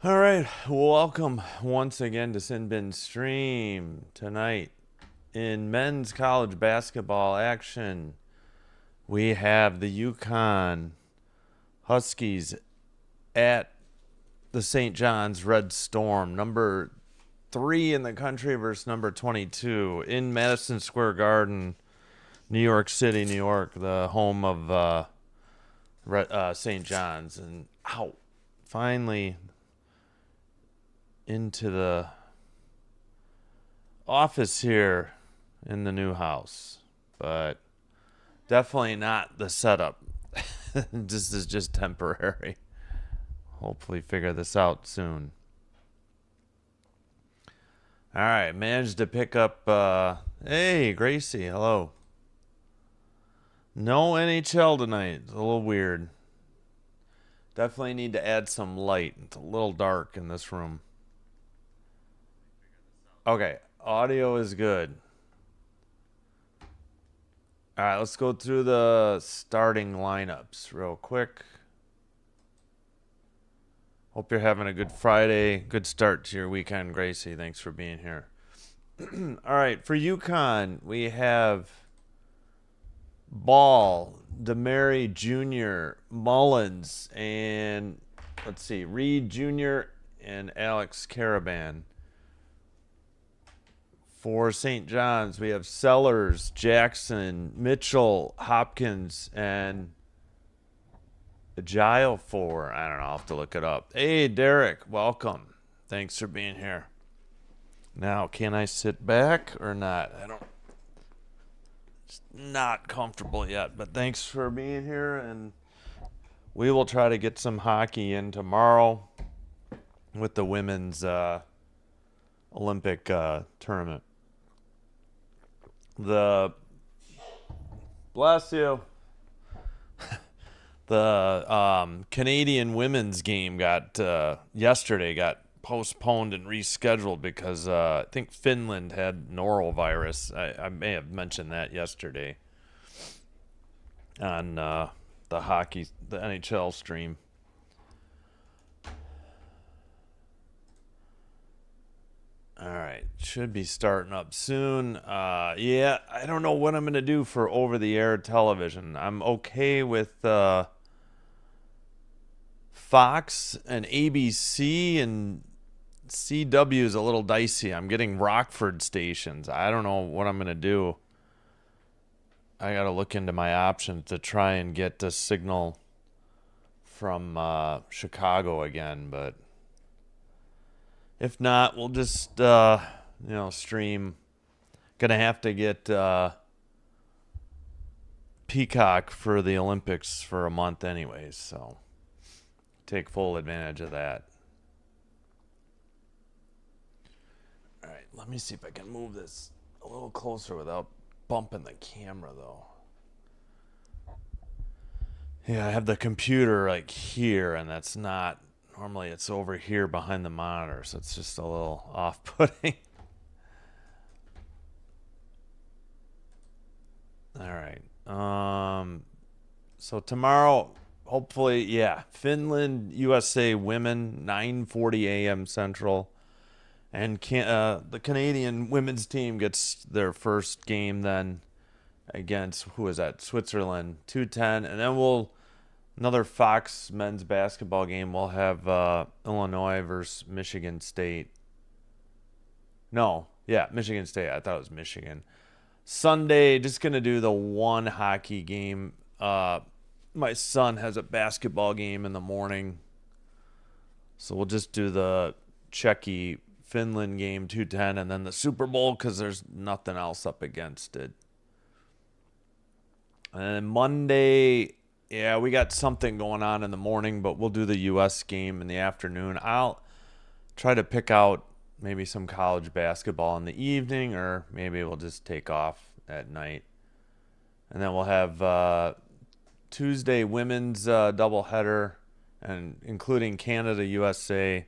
All right, welcome once again to Sin Bin Stream tonight. In men's college basketball action, we have the UConn Huskies at the St. John's Red Storm, number 3 in the country versus number 22 in Madison Square Garden, New York City, New York, the home of St. John's. And finally into the office here in the new house, but definitely not the setup. This is just temporary. Hopefully figure this out soon. All right, managed to pick up hey Gracie, hello. No NHL tonight. It's a little weird. Definitely need to add some light. It's a little dark in this room. Okay, audio is good. All right, let's go through the starting lineups real quick. Hope you're having a good Friday. Good start to your weekend, Gracie. Thanks for being here. All right, for UConn, we have Ball, DeMary Jr., Mullins, and let's see, Reed Jr. and Alex Caravan. For St. John's, we have Sellers, Jackson, Mitchell, Hopkins, and Ejiofor. I don't know. I'll have to look it up. Hey, Derek, welcome. Thanks for being here. Now, can I sit back or not? It's not comfortable yet, but thanks for being here, and we will try to get some hockey in tomorrow with the women's Olympic tournament. Bless you. The Canadian women's game yesterday got postponed and rescheduled because I think Finland had norovirus. I may have mentioned that yesterday on the NHL stream. All right, should be starting up soon. Yeah, I don't know what I'm gonna do for over-the-air television. I'm okay with Fox and ABC, and CW is a little dicey. I'm getting Rockford stations. I don't know what I'm gonna do. I gotta look into my options to try and get the signal from Chicago again, but if not, we'll just stream. Gonna have to get Peacock for the Olympics for a month anyways, so take full advantage of that. All right, let me see if I can move this a little closer without bumping the camera though. Yeah, I have the computer like here, and that's not normally, it's over here behind the monitor, so it's just a little off-putting. All right. So tomorrow, hopefully, yeah, Finland, USA women, 9:40 a.m. Central, and the Canadian women's team gets their first game then against, who is that? Switzerland, 2:10, and then another Fox men's basketball game. We'll have Illinois versus Michigan State. No, yeah, Michigan State. I thought it was Michigan. Sunday, just going to do the one hockey game. My son has a basketball game in the morning. So we'll just do the Czechia Finland game 2:10 and then the Super Bowl because there's nothing else up against it. And Monday, yeah, we got something going on in the morning, but we'll do the U.S. game in the afternoon. I'll try to pick out maybe some college basketball in the evening, or maybe we'll just take off at night. And then we'll have Tuesday women's doubleheader, and including Canada, USA.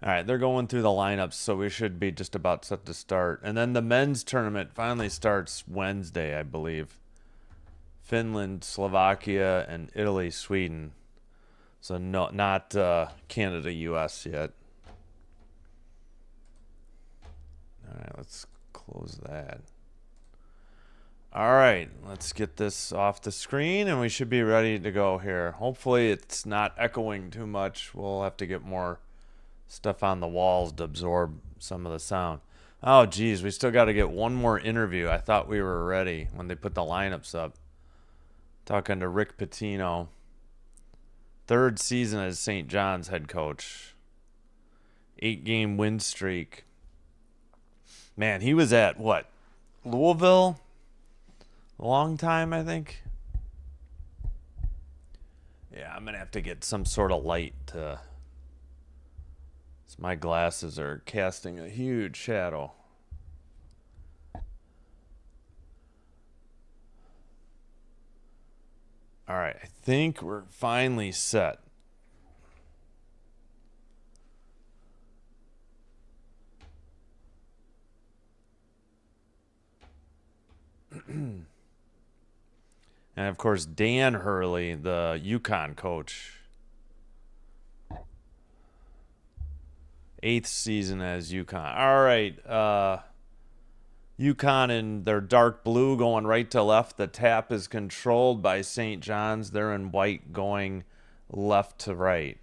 All right, they're going through the lineups, so we should be just about set to start. And then the men's tournament finally starts Wednesday, I believe. Finland, Slovakia, and Italy, Sweden. So no, not Canada, U.S. yet. All right, let's close that. All right, let's get this off the screen, and we should be ready to go here. Hopefully it's not echoing too much. We'll have to get more stuff on the walls to absorb some of the sound. Oh, geez, we still got to get one more interview. I thought we were ready when they put the lineups up. Talking to Rick Pitino. 3rd season as St. John's head coach. 8-game win streak. Man, he was at, what, Louisville? A long time, I think. Yeah, I'm going to have to get some sort of light to... My glasses are casting a huge shadow. All right, I think we're finally set. And of course, Dan Hurley, the UConn coach. 8th season as UConn. All right. UConn in their dark blue going right to left. The tap is controlled by St. John's. They're in white going left to right.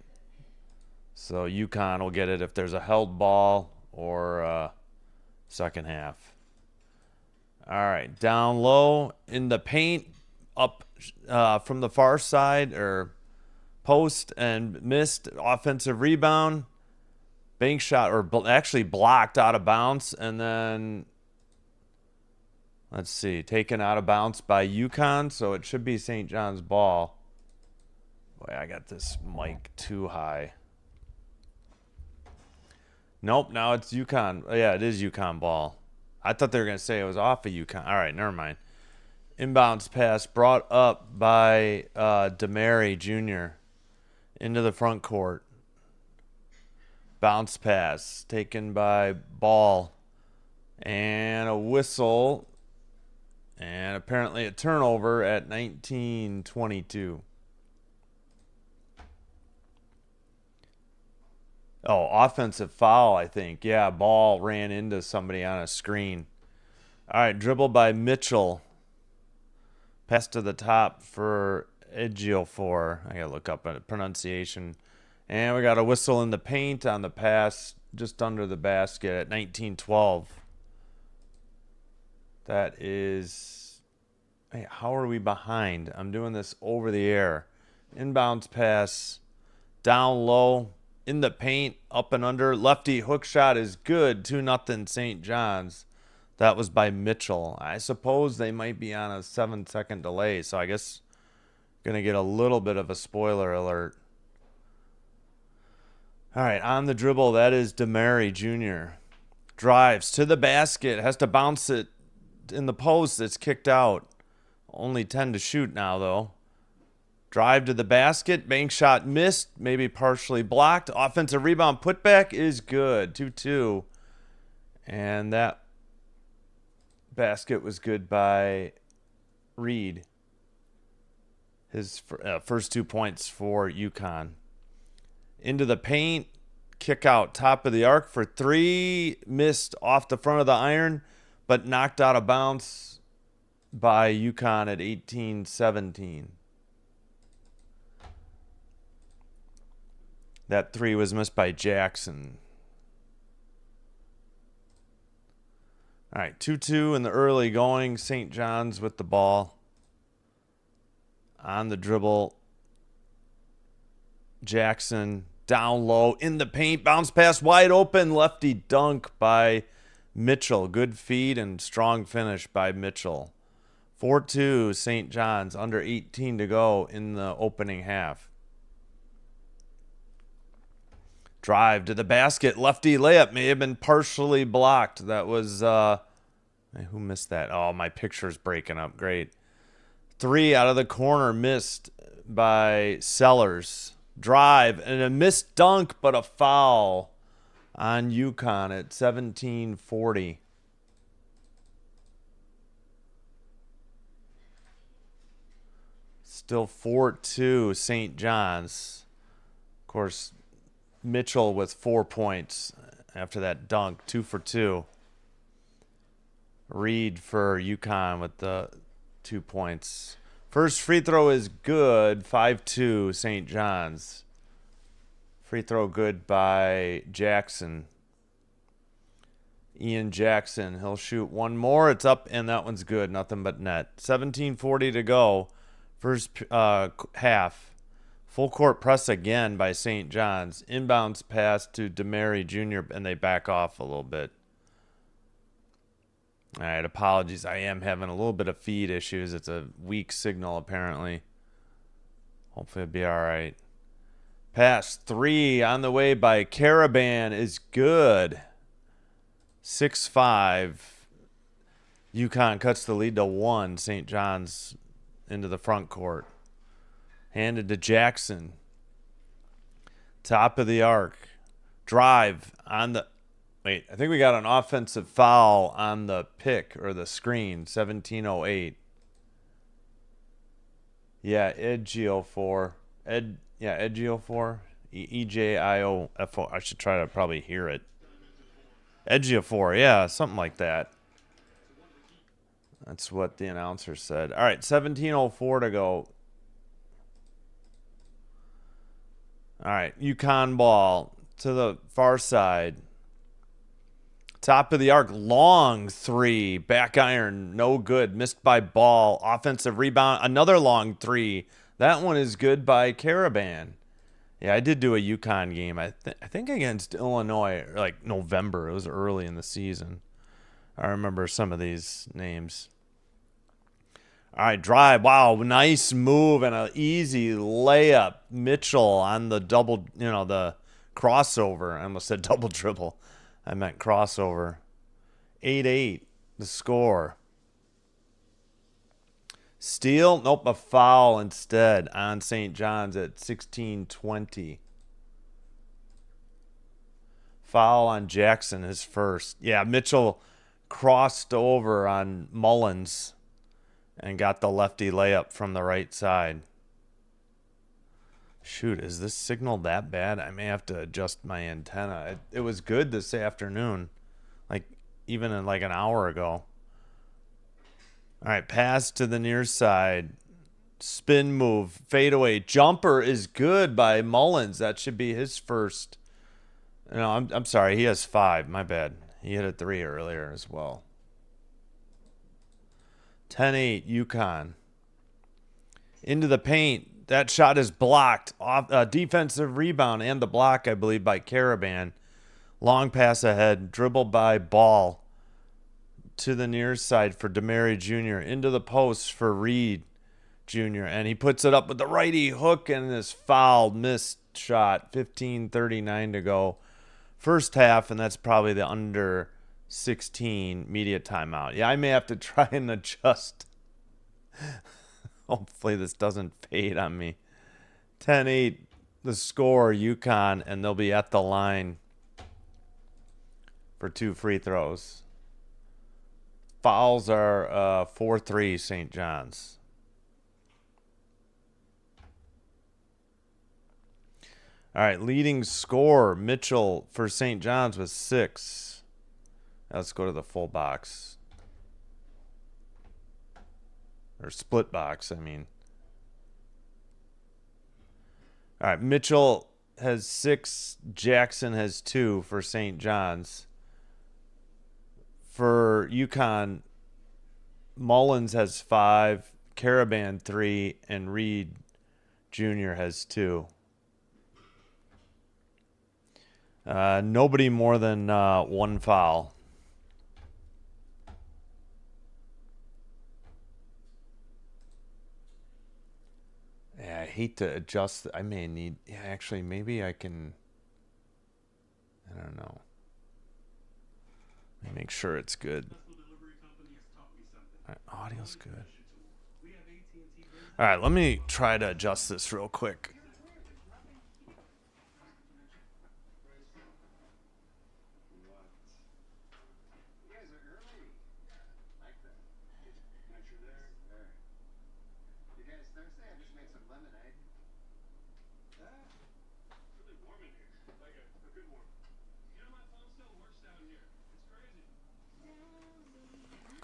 So UConn will get it if there's a held ball or second half. All right. Down low in the paint. Up from the far side or post and missed. Offensive rebound. Bank shot, or actually blocked out of bounds, and then, let's see, taken out of bounds by UConn, so it should be St. John's ball. Boy, I got this mic too high. Nope, now it's UConn. Oh, yeah, it is UConn ball. I thought they were going to say it was off of UConn. All right, never mind. Inbounds pass brought up by DeMary Jr. into the front court. Bounce pass taken by Ball. And a whistle. And apparently a turnover at 19:22. Oh, offensive foul, I think. Yeah, Ball ran into somebody on a screen. All right, dribble by Mitchell. Pass to the top for Ejiofor. I got to look up a pronunciation. And we got a whistle in the paint on the pass just under the basket at 19:12. That is... Hey, how are we behind? I'm doing this over the air. Inbounds pass. Down low. In the paint. Up and under. Lefty hook shot is good. 2-0 St. John's. That was by Mitchell. I suppose they might be on a 7-second delay. So I guess going to get a little bit of a spoiler alert. All right, on the dribble, that is DeMary Jr. Drives to the basket, has to bounce it in the post. It's kicked out. Only 10 to shoot now, though. Drive to the basket, bank shot missed, maybe partially blocked. Offensive rebound putback is good, 2-2. And that basket was good by Reed. His first 2 points for UConn. Into the paint, kick out, top of the arc for 3. Missed off the front of the iron, but knocked out of bounds by UConn at 18-17. That 3 was missed by Jackson. All right, 2-2 in the early going. St. John's with the ball. On the dribble. Jackson down low in the paint. Bounce pass wide open. Lefty dunk by Mitchell. Good feed and strong finish by Mitchell. 4-2 St. John's. Under 18 to go in the opening half. Drive to the basket. Lefty layup may have been partially blocked. That was, who missed that? Oh, my picture's breaking up. Great. 3 out of the corner missed by Sellers. Drive and a missed dunk, but a foul on UConn at 17:40. Still 4-2 St. John's. course, Mitchell with 4 points after that dunk, 2 for 2. Reed for UConn with the 2 points. First free throw is good, 5-2 St. John's. Free throw good by Jackson. Ian Jackson, he'll shoot one more. It's up, and that one's good. Nothing but net. 17:40 to go. First half. Full court press again by St. John's. Inbounds pass to DeMary Jr., and they back off a little bit. All right, apologies. I am having a little bit of feed issues. It's a weak signal, apparently. Hopefully it'll be all right. Pass 3 on the way by Caravan is good. 6-5. UConn cuts the lead to 1. St. John's into the front court. Handed to Jackson. Top of the arc. Drive on the... Wait, I think we got an offensive foul on the pick or the screen. 17:08. Yeah, Edgio4. Edgio4. Ejio4. I should try to probably hear it. Edgio4, yeah, something like that. That's what the announcer said. All right, 17:04 to go. All right, UConn ball to the far side. Top of the arc, long 3. Back iron, no good. Missed by Ball. Offensive rebound, another long 3. That one is good by Caravan. Yeah, I did do a UConn game. I think against Illinois, like November. It was early in the season. I remember some of these names. All right, drive. Wow, nice move and an easy layup. Mitchell on the double, the crossover. I almost said double dribble. I meant crossover. 8-8, the score. Steal? Nope, a foul instead on St. John's at 16:20. Foul on Jackson, his first. Yeah, Mitchell crossed over on Mullins and got the lefty layup from the right side. Shoot, is this signal that bad? I may have to adjust my antenna. It was good this afternoon, like even in like an hour ago. All right, pass to the near side. Spin move, fadeaway. Jumper is good by Mullins. That should be his first. No, I'm sorry. He has 5. My bad. He hit a 3 earlier as well. 10-8, UConn. Into the paint. That shot is blocked. Off defensive rebound and the block, I believe, by Caravan. Long pass ahead. Dribbled by Ball. To the near side for DeMary Jr. Into the post for Reed Jr. And he puts it up with the righty hook and this fouled missed shot. 15:39 to go. First half, and that's probably the under 16 media timeout. Yeah, I may have to try and adjust. Hopefully this doesn't fade on me. 10-8 the score, UConn, and they'll be at the line for 2 free throws. Fouls are 4-3 St. John's. All right, leading scorer, Mitchell for St. John's with 6. Let's go to the full box. Or split box, I mean. All right, Mitchell has 6. Jackson has 2 for St. John's. For UConn, Mullins has 5, Caravan 3, and Reed Jr. has 2. Nobody more than 1 foul. Yeah, I hate to adjust. I may need... Yeah, actually, maybe I can... I don't know. Let me make sure it's good. All right, audio's good. All right, let me try to adjust this real quick.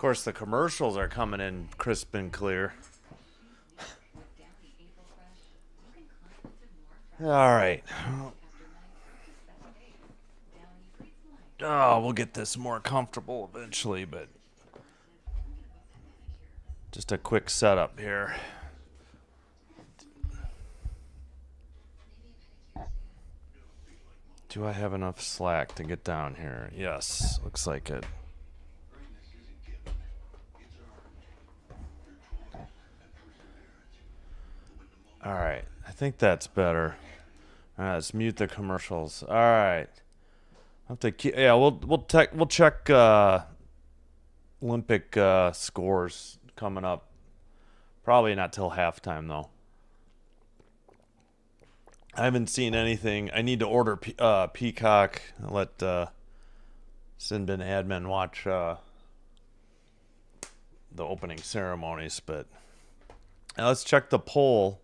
course, the commercials are coming in crisp and clear. All right. Oh, we'll get this more comfortable eventually, but just a quick setup here. Do I have enough slack to get down here? Yes, looks like it. All right, I think that's better. All right, let's mute the commercials. All right, have to keep, yeah, we'll check Olympic scores coming up. Probably not till halftime though. I haven't seen anything. I need to order Peacock. I'll let Sinbin admin watch the opening ceremonies, but now let's check the poll.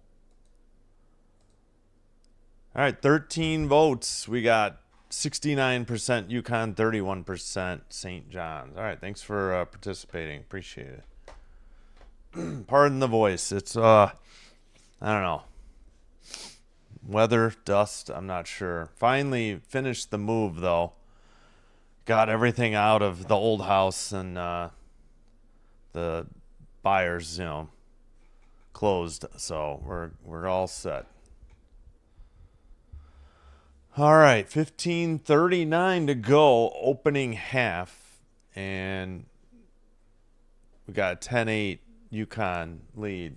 All right, 13 votes. We got 69% UConn, 31% St. John's. All right, thanks for participating. Appreciate it. Pardon the voice. It's I don't know. Weather, dust, I'm not sure. Finally finished the move though. Got everything out of the old house, and the buyers, closed, so we're all set. All right, 15:39 to go, opening half, and we got a 10-8 UConn lead.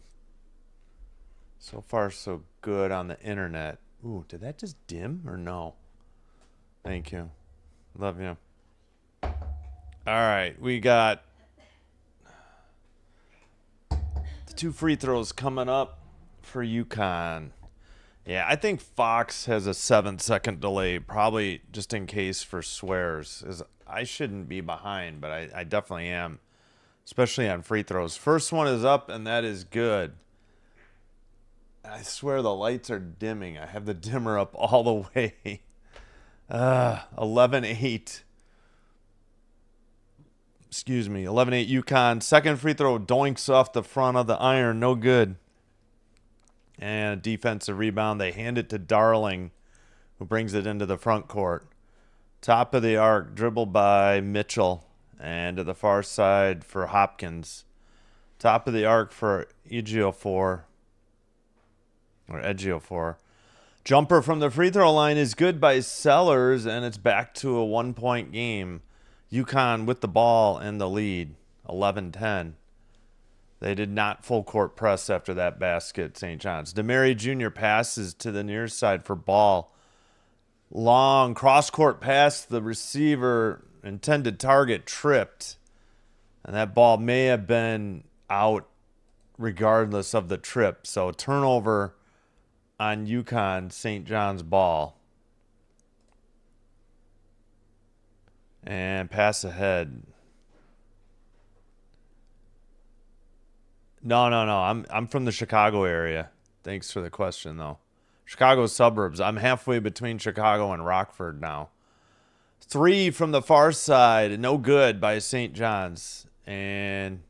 So far, so good on the internet. Ooh, did that just dim or no? Thank you. Love you. All right, we got the 2 free throws coming up for UConn. Yeah, I think Fox has a 7-second delay, probably just in case for swears. I shouldn't be behind, but I definitely am, especially on free throws. First one is up, and that is good. I swear the lights are dimming. I have the dimmer up all the way. 11-8. Excuse me, 11-8 UConn. Second free throw doinks off the front of the iron. No good. And a defensive rebound. They hand it to Darling, who brings it into the front court. Top of the arc, dribbled by Mitchell. And to the far side for Hopkins. Top of the arc for Ejiofor. Jumper from the free throw line is good by Sellers, and it's back to a 1-point game. UConn with the ball and the lead, 11-10. They did not full court press after that basket, St. John's. DeMary Jr. passes to the near side for Ball. Long cross-court pass. The receiver, intended target, tripped. And that ball may have been out regardless of the trip. So turnover on UConn, St. John's ball. And pass ahead. No. I'm from the Chicago area. Thanks for the question, though. Chicago suburbs. I'm halfway between Chicago and Rockford now. 3 from the far side. No good by St. John's. And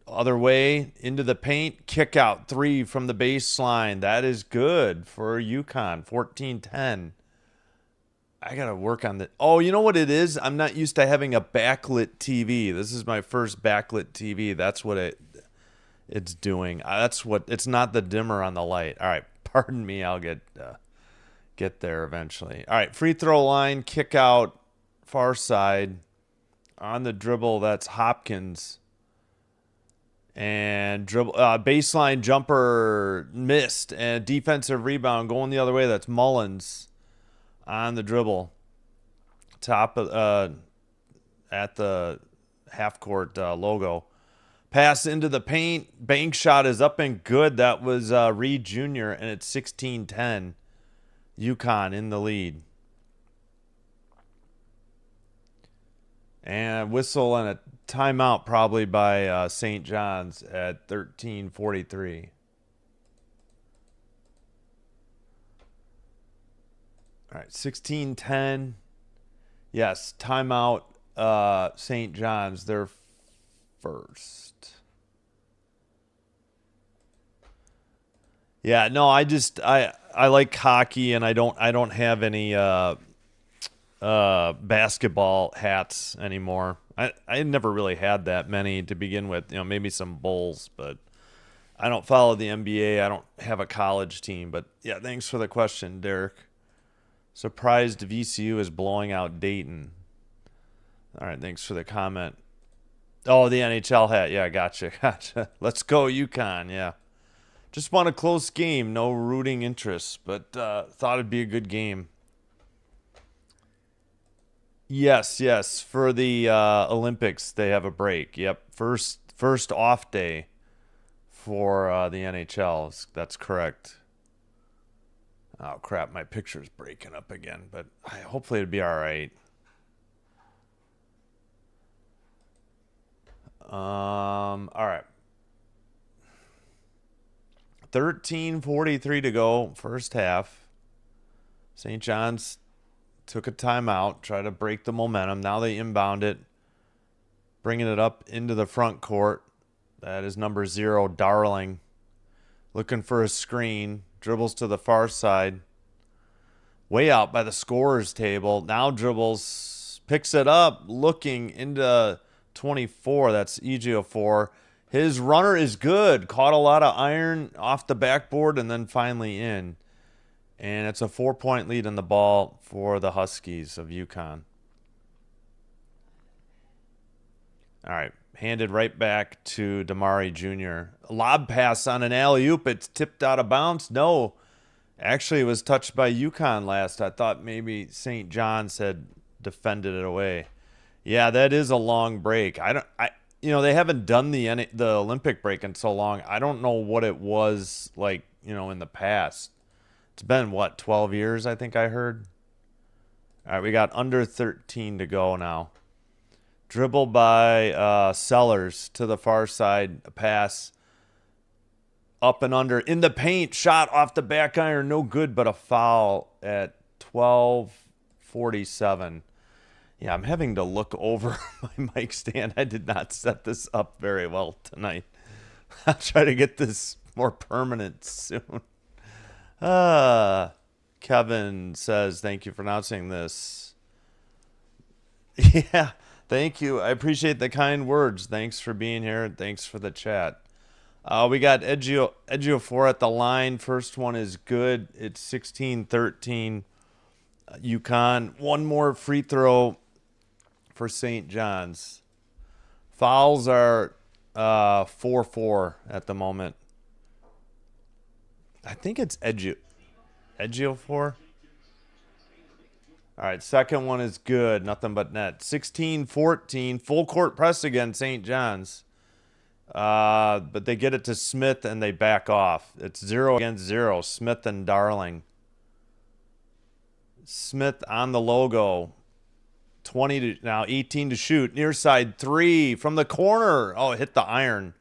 other way into the paint. Kick out. 3 from the baseline. That is good for UConn. 14-10. I got to work on that. Oh, you know what it is? I'm not used to having a backlit TV. This is my first backlit TV. That's what it's doing. It's not the dimmer on the light. All right. Pardon me. I'll get there eventually. All right. Free throw line, kick out, far side. On the dribble, that's Hopkins. And dribble baseline jumper missed. And defensive rebound going the other way. That's Mullins on the dribble. Top of at the half court logo. Pass into the paint. Bank shot is up and good. That was Reed Jr. And it's 16-10. UConn in the lead. And whistle and a timeout probably by St. John's at 13:43. All right, 16-10. Yes, timeout St. John's. They're Yeah, no, I like hockey, and I don't have any basketball hats anymore. I never really had that many to begin with. You know, maybe some Bulls, but I don't follow the NBA. I don't have a college team. But yeah, thanks for the question, Derek. Surprised VCU is blowing out Dayton. All right, thanks for the comment. Oh, the NHL hat. Yeah, gotcha. Let's go, UConn. Yeah. Just want a close game, no rooting interest, but thought it'd be a good game. Yes. For the Olympics, they have a break. Yep, first off day for the NHL. That's correct. Oh crap, my picture's breaking up again, but hopefully it'll be all right. All right. 13:43 to go, first half. St. John's took a timeout, try to break the momentum. Now they inbound it, bringing it up into the front court. That is number 0, Darling. Looking for a screen. Dribbles to the far side. Way out by the scorer's table. Now dribbles. Picks it up. Looking into 24. That's Ejiofor. His runner is good. Caught a lot of iron off the backboard and then finally in. And it's a 4-point lead in the ball for the Huskies of UConn. All right. Handed right back to Damari Jr. A lob pass on an alley-oop. It's tipped out of bounds. No. Actually, it was touched by UConn last. I thought maybe St. John's had defended it away. Yeah, that is a long break. They haven't done the Olympic break in so long. I don't know what it was like, in the past. It's been, 12 years, I think I heard? All right, we got under 13 to go now. Dribble by Sellers to the far side. A pass. Up and under. In the paint. Shot off the back iron. No good, but a foul at 12:47. Yeah, I'm having to look over my mic stand. I did not set this up very well tonight. I'll try to get this more permanent soon. Kevin says, thank you for announcing this. Yeah, thank you. I appreciate the kind words. Thanks for being here. Thanks for the chat. We got Ejiofor at the line. First one is good. It's 16-13. UConn. One more free throw for St. John's. Fouls are 4-4 at the moment. I think it's Ejiofor. All right, second one is good. Nothing but net. 16-14. Full court press again, St. John's. But they get it to Smith and they back off. It's 0 against 0. Smith and Darling. Smith on the logo. 20 to now 18 to shoot. Near side 3 from the corner. Oh, it hit the iron.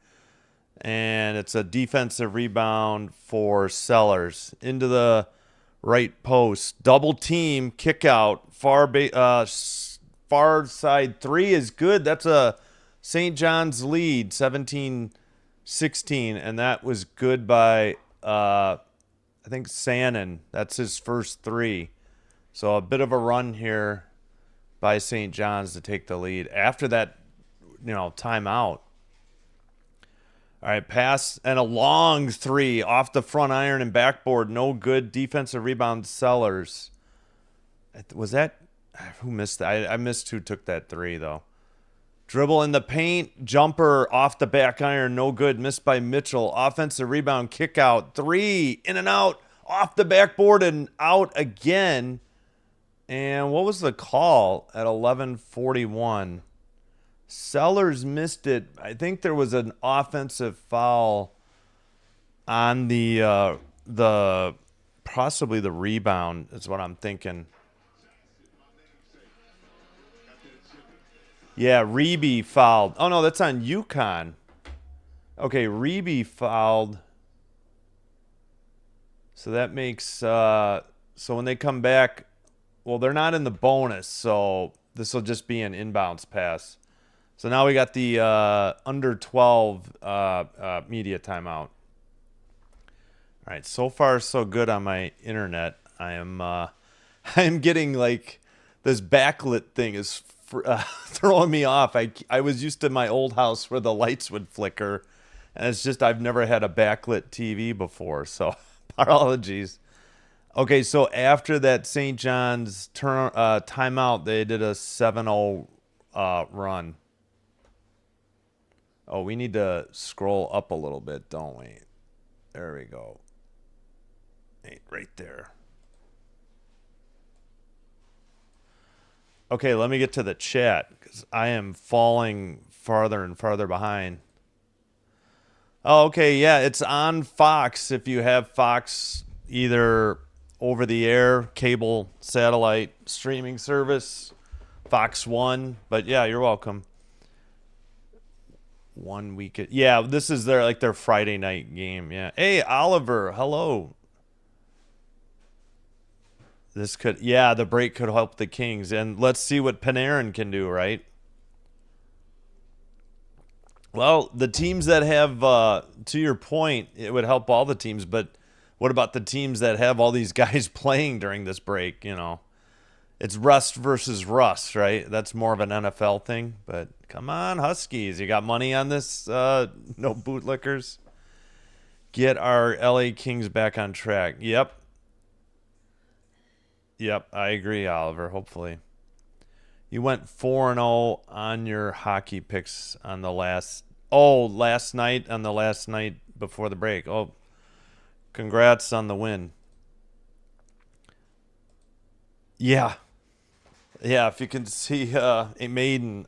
And it's a defensive rebound for Sellers. Into the right post. Double team. Kick out. Far side 3 is good. That's a St. John's lead. 17-16. And that was good by, I think, Sannon. That's his first 3. So a bit of a run here by St. John's to take the lead. After that, timeout. All right, pass and a long 3 off the front iron and backboard. No good. Defensive rebound, Sellers. Was that? Who missed that? I missed who took that 3, though. Dribble in the paint. Jumper off the back iron. No good. Missed by Mitchell. Offensive rebound, kick out. 3 in and out. Off the backboard and out again. And what was the call at 11:41? Sellers missed it. I think there was an offensive foul on the possibly the rebound is what I'm thinking. Yeah, Reby fouled. Oh no, that's on UConn. Okay, Reby fouled. So that makes so when they come back, well, they're not in the bonus, so this will just be an inbounds pass. So now we got the under 12 media timeout. All right, so far so good on my internet. I am getting like this backlit thing is throwing me off. I was used to my old house where the lights would flicker, and it's just I've never had a backlit TV before. So apologies. Okay, so after that St. John's timeout, they did a 7-0 run. Oh, we need to scroll up a little bit, don't we? There we go. Right there. Okay, let me get to the chat because I am falling farther and farther behind. Oh, okay, yeah, it's on Fox if you have Fox, either over the air, cable, satellite, streaming service, Fox One. But yeah, you're welcome. 1 week. Yeah, this is their Friday night game. Yeah. Hey, Oliver, hello. The break could help the Kings, and let's see what Panarin can do, right? Well, the teams that have, to your point, it would help all the teams, but what about the teams that have all these guys playing during this break? It's rust versus rust, right? That's more of an NFL thing, but come on, Huskies. You got money on this? No bootlickers? Get our LA Kings back on track. Yep, I agree, Oliver, hopefully. You went 4-0 on your hockey picks on the last night before the break. Oh, congrats on the win. Yeah. Yeah, if you can see a maiden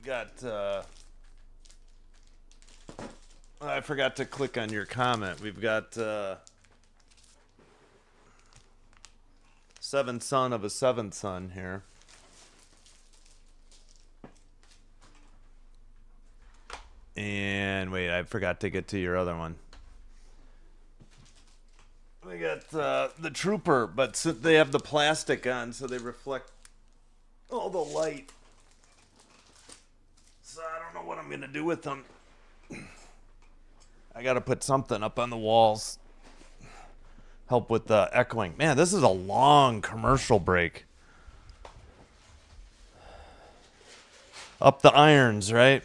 got I forgot to click on your comment. We've got seventh son of a seventh son here. And wait, I forgot to get to your other one. We got the Trooper, but they have the plastic on, so they reflect all the light. So I don't know what I'm going to do with them. I got to put something up on the walls. Help with the echoing. Man, this is a long commercial break. Up the irons, right?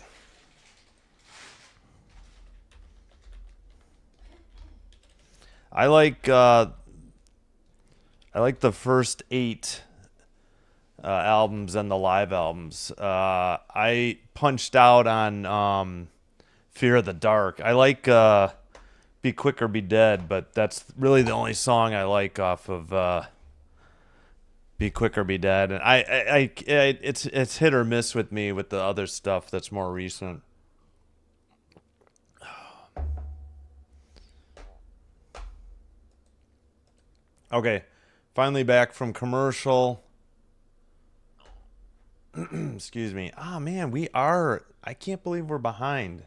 I like the first 8 albums and the live albums. I punched out on Fear of the Dark. I like Be Quick or Be Dead, but that's really the only song I like off of Be Quick or Be Dead. And it's hit or miss with me with the other stuff that's more recent. Okay, finally back from commercial. Excuse me. Oh, man, I can't believe we're behind.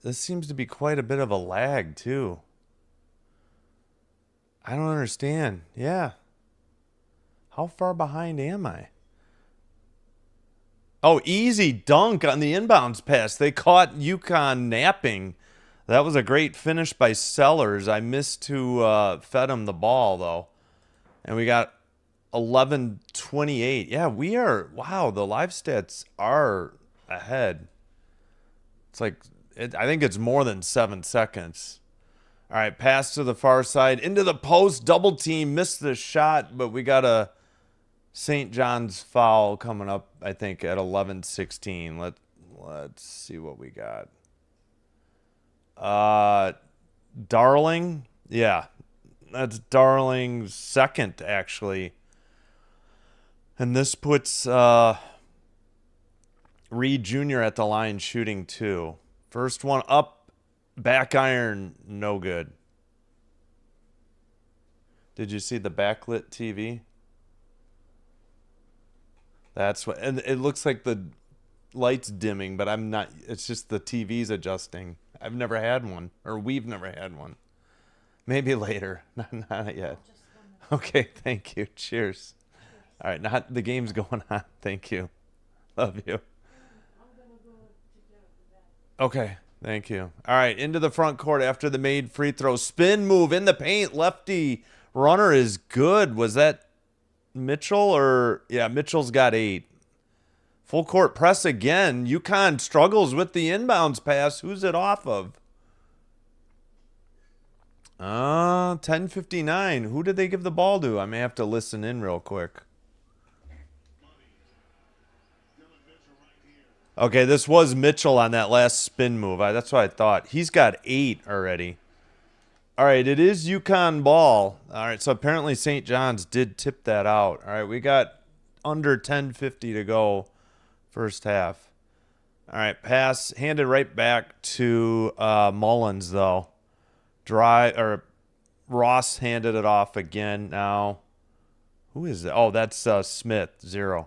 This seems to be quite a bit of a lag, too. I don't understand. Yeah. How far behind am I? Oh, easy dunk on the inbounds pass. They caught UConn napping. That was a great finish by Sellers. I missed to fed him the ball, though. And we got 11:28. Yeah, we are. Wow, the live stats are ahead. It's like, I think it's more than 7 seconds. All right, pass to the far side. Into the post, double team. Missed the shot, but we got a St. John's foul coming up, I think, at 11:16. Let's see what we got. Darling, yeah, that's Darling's second, actually, and this puts Reed Jr. at the line shooting 2. First one up, back iron, no good. Did you see the backlit TV? That's what, and it looks like the light's dimming, but I'm not. It's just the TV's adjusting. I've never had one, or we've never had one. Maybe later. Not yet. Okay, thank you. Cheers. All right, not the game's going on. Thank you. Love you. Okay, thank you. All right, into the front court after the made free throw. Spin move in the paint. Lefty runner is good. Was that Mitchell or... Yeah, Mitchell's got 8. Full court press again. UConn struggles with the inbounds pass. Who's it off of? 10:59. Who did they give the ball to? I may have to listen in real quick. Okay, this was Mitchell on that last spin move. That's what I thought. He's got 8 already. All right, it is UConn ball. All right, so apparently St. John's did tip that out. All right, we got under 10:50 to go first half. All right, pass handed right back to Mullins, though. Ross handed it off again now. Who is that? Oh, that's Smith, 0.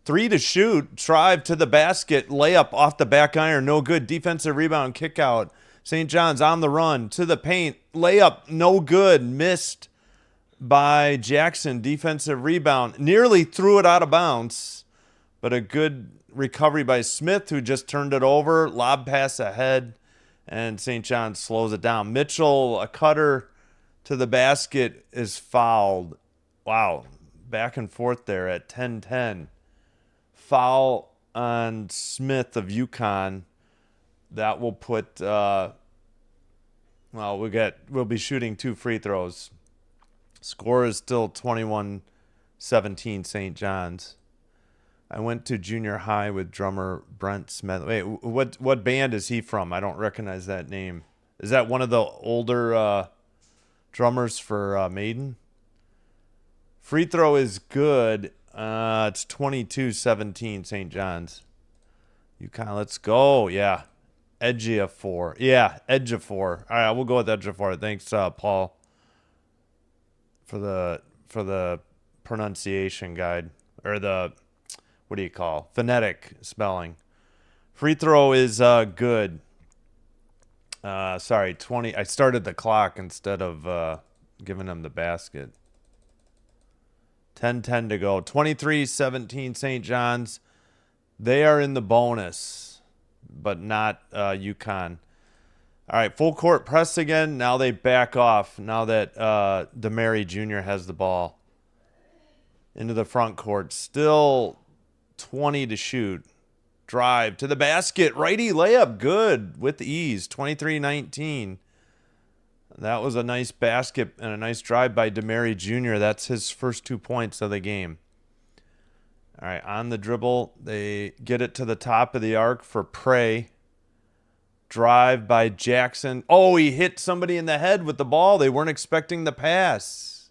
3 to shoot. Drive to the basket. Layup off the back iron. No good. Defensive rebound. Kick out. St. John's on the run. To the paint. Layup. No good. Missed by Jackson. Defensive rebound. Nearly threw it out of bounds. But a good recovery by Smith, who just turned it over. Lob pass ahead. And St. John's slows it down. Mitchell, a cutter to the basket, is fouled. Wow. Back and forth there at 10-10. Foul on Smith of UConn. That will put we'll be shooting 2 free throws. Score is still 21-17 St. John's. I went to junior high with drummer Brent Smith. Wait, what band is he from? I don't recognize that name. Is that one of the older drummers for Maiden? Free throw is good. It's 22-17 St. John's. UConn, let's go. Yeah. Edge of 4. Yeah, edge of 4. All right, we'll go with edge of 4. Thanks, Paul, for the pronunciation guide, or the, what do you call, phonetic spelling. Free throw is good. Sorry, 20. I started the clock instead of giving them the basket. 10-10 to go. 23-17 St. John's. They are in the bonus, but not UConn. All right, full court press again. Now they back off now that DeMary Jr. has the ball. Into the front court. Still 20 to shoot. Drive to the basket. Righty layup. Good with ease. 23-19. That was a nice basket and a nice drive by DeMary Jr. That's his first 2 points of the game. All right, on the dribble, they get it to the top of the arc for Prey. Drive by Jackson. Oh, he hit somebody in the head with the ball. They weren't expecting the pass.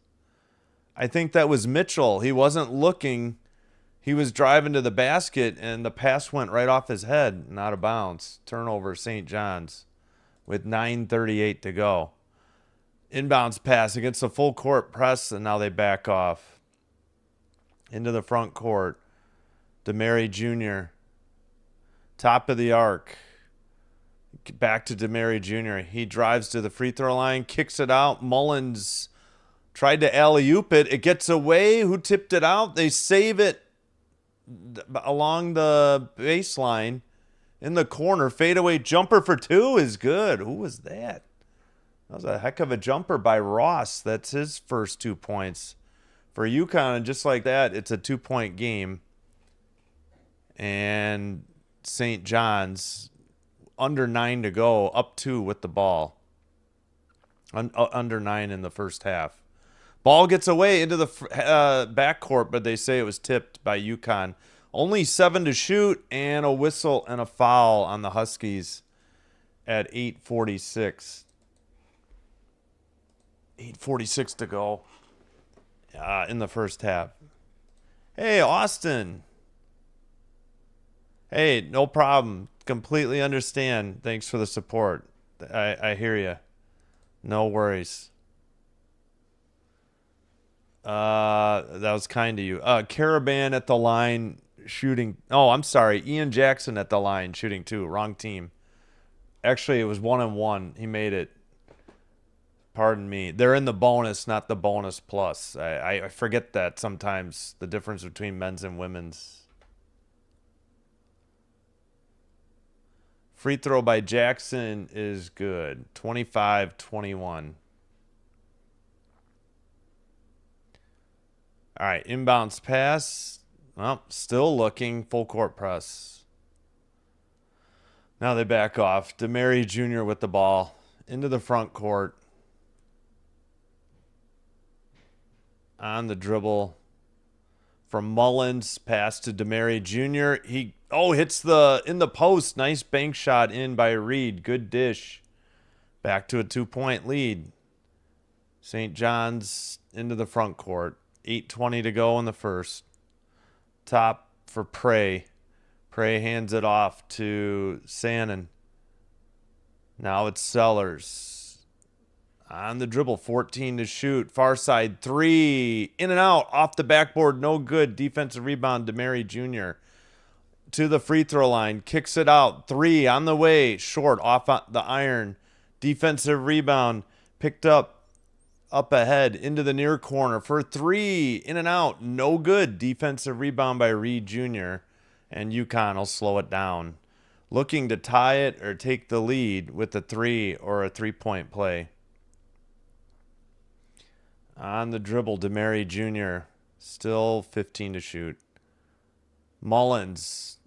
I think that was Mitchell. He wasn't looking. He was driving to the basket, and the pass went right off his head and out of bounds. Turnover, St. John's, with 9:38 to go. Inbounds pass against a full court press, and now they back off. Into the front court. DeMary Jr. Top of the arc. Back to DeMary Jr. He drives to the free throw line, kicks it out. Mullins tried to alley-oop it. It gets away. Who tipped it out? They save it along the baseline in the corner. Fadeaway jumper for 2 is good. Who was that? That was a heck of a jumper by Ross. That's his first 2 points for UConn. And just like that, it's a 2-point game. And St. John's, under 9 to go, up 2 with the ball. Under 9 in the first half. Ball gets away into the backcourt, but they say it was tipped by UConn. Only 7 to shoot, and a whistle and a foul on the Huskies at 8:46. 8:46 to go in the first half. Hey, Austin. Hey, no problem. Completely understand. Thanks for the support. I hear you. No worries. That was kind of you. Caravan at the line shooting. Oh, I'm sorry. Ian Jackson at the line shooting 2. Wrong team. Actually, it was 1-1. He made it. Pardon me. They're in the bonus, not the bonus plus. I forget that sometimes, the difference between men's and women's. Free throw by Jackson is good. 25-21. All right, inbounds pass. Well, still looking. Full court press. Now they back off. DeMary Jr. with the ball. Into the front court. On the dribble. From Mullins. Pass to DeMary Jr. He hits in the post. Nice bank shot in by Reed. Good dish. Back to a 2-point lead. St. John's into the front court. 8:20 to go in the first. Top for Prey. Prey hands it off to Sannon. Now it's Sellers. On the dribble, 14 to shoot. Far side, 3. In and out, off the backboard, no good. Defensive rebound, DeMary Jr. To the free throw line, kicks it out. 3 on the way, short, off the iron. Defensive rebound, picked up ahead, into the near corner for 3. In and out, no good. Defensive rebound by Reed Jr. And UConn will slow it down. Looking to tie it or take the lead with a 3 or a 3-point play. On the dribble, DeMary Jr. Still 15 to shoot. Mullins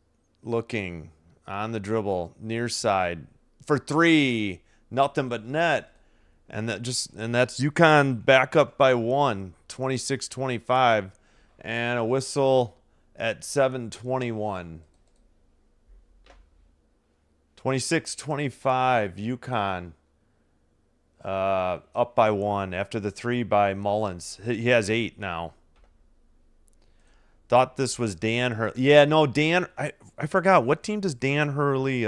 looking on the dribble, near side for 3. Nothing but net. And that's UConn back up by 1, 26-25, and a whistle at 7:21. 26-25, UConn up by 1 after the 3 by Mullins. He has 8 now. Thought this was Dan Hurley. Yeah, no, Dan. I forgot. What team does Dan Hurley?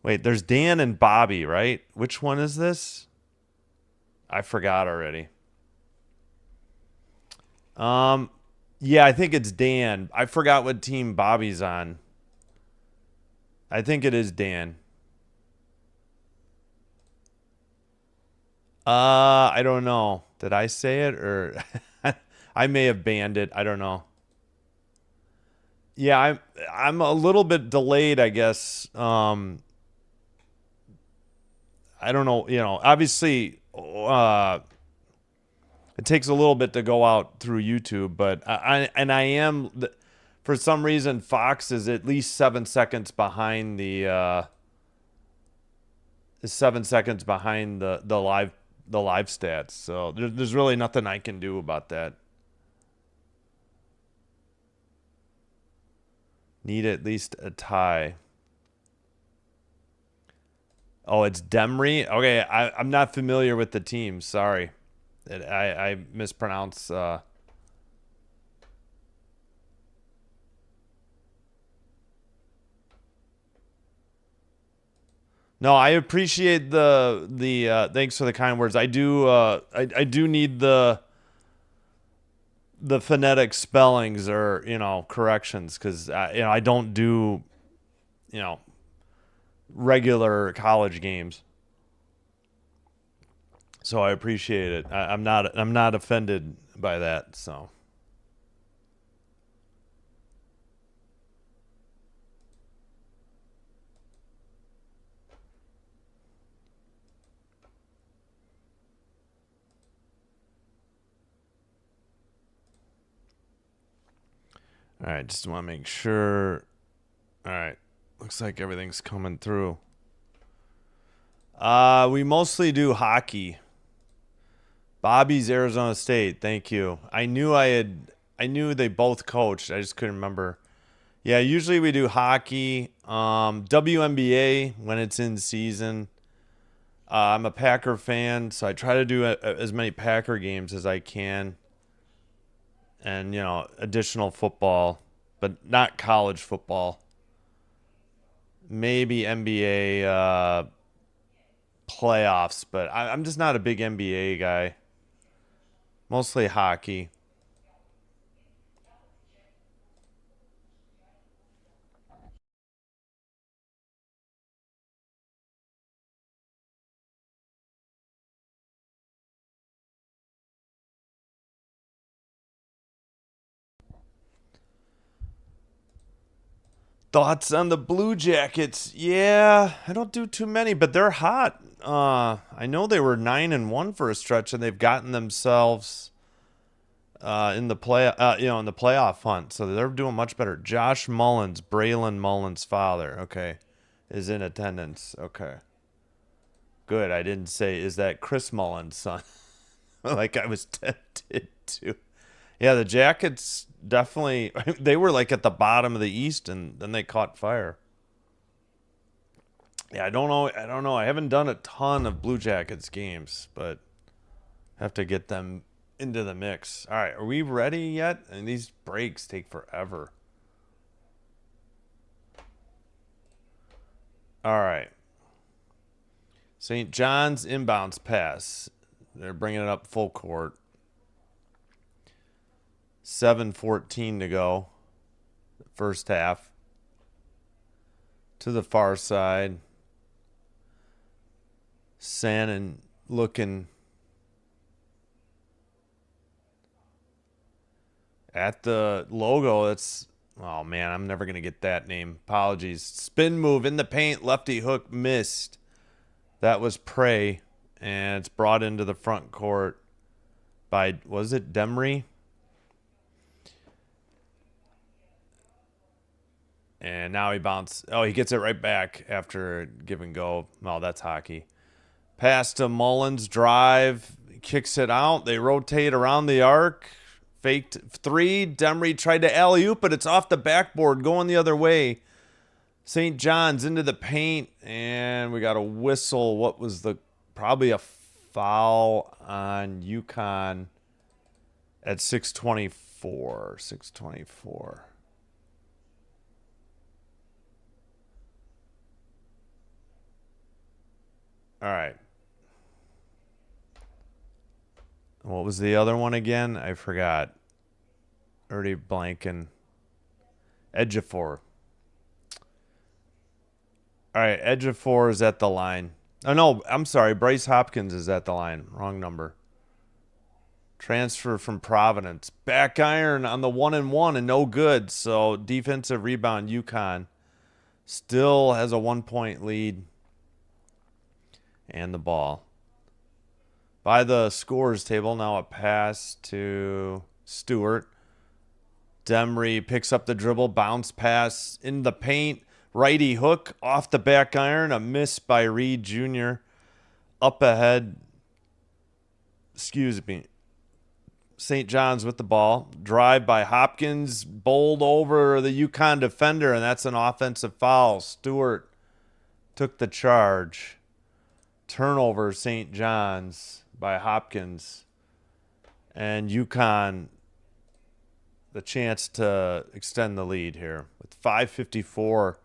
Wait, there's Dan and Bobby, right? Which one is this? I forgot already. Yeah, I think it's Dan. I forgot what team Bobby's on. I think it is Dan. I don't know. Did I say it or I may have banned it. I don't know. Yeah, I'm a little bit delayed, I guess. I don't know, obviously it takes a little bit to go out through YouTube, but for some reason Fox is at least 7 seconds behind the live stats. So there's really nothing I can do about that. Need at least a tie. Oh, it's Demry? Okay, I'm not familiar with the team. Sorry. I mispronounced. No, I appreciate the thanks for the kind words. I do I do need the phonetic spellings or corrections because I don't do regular college games. So I appreciate it. I'm not offended by that. So all right, just want to make sure. All right, looks like everything's coming through. We mostly do hockey. Bobby's Arizona State. Thank you. I knew they both coached. I just couldn't remember. Yeah, usually we do hockey. WNBA when it's in season. I'm a Packer fan, so I try to do as many Packer games as I can. And, additional football, but not college football. Maybe NBA playoffs, but I'm just not a big NBA guy. Mostly hockey. Thoughts on the Blue Jackets? Yeah, I don't do too many, but they're hot. I know they were 9-1 for a stretch, and they've gotten themselves in the in the playoff hunt. So they're doing much better. Josh Mullins, Braylon Mullins' father, okay, is in attendance. Okay, good. I didn't say is that Chris Mullins' son, like I was tempted to. Yeah, the Jackets definitely, they were like at the bottom of the East, and then they caught fire. Yeah, I don't know. I haven't done a ton of Blue Jackets games, but have to get them into the mix. All right, are we ready yet? And these breaks take forever. All right. St. John's inbounds pass. They're bringing it up full court. 7:14 to go. First half. To the far side. Sannon looking at the logo. It's, oh man, I'm never going to get that name. Apologies. Spin move in the paint. Lefty hook missed. That was Prey. And it's brought into the front court by, was it Demry? And now he bounced. Oh, he gets it right back after give and go. Oh, that's hockey. Pass to Mullins. Drive. Kicks it out. They rotate around the arc. Faked three. Demry tried to alley-oop, but it's off the backboard going the other way. St. John's into the paint. And we got a whistle. What was the... Probably a foul on UConn at 6:24. 6:24. All right. What was the other one again? I forgot. Already blanking. Ejiofor. All right, Ejiofor is at the line. Oh, no, I'm sorry. Bryce Hopkins is at the line. Wrong number. Transfer from Providence. Back iron on the 1-and-1 and no good. So defensive rebound, UConn. Still has a 1-point lead. And the ball. By the scores table, now a pass to Stewart. Demry picks up the dribble, bounce pass in the paint. Righty hook off the back iron. A miss by Reed Jr. Up ahead. Excuse me. St. John's with the ball. Drive by Hopkins. Bowled over the UConn defender, and that's an offensive foul. Stewart took the charge. Turnover, St. John's by Hopkins. And UConn, the chance to extend the lead here with 5:54.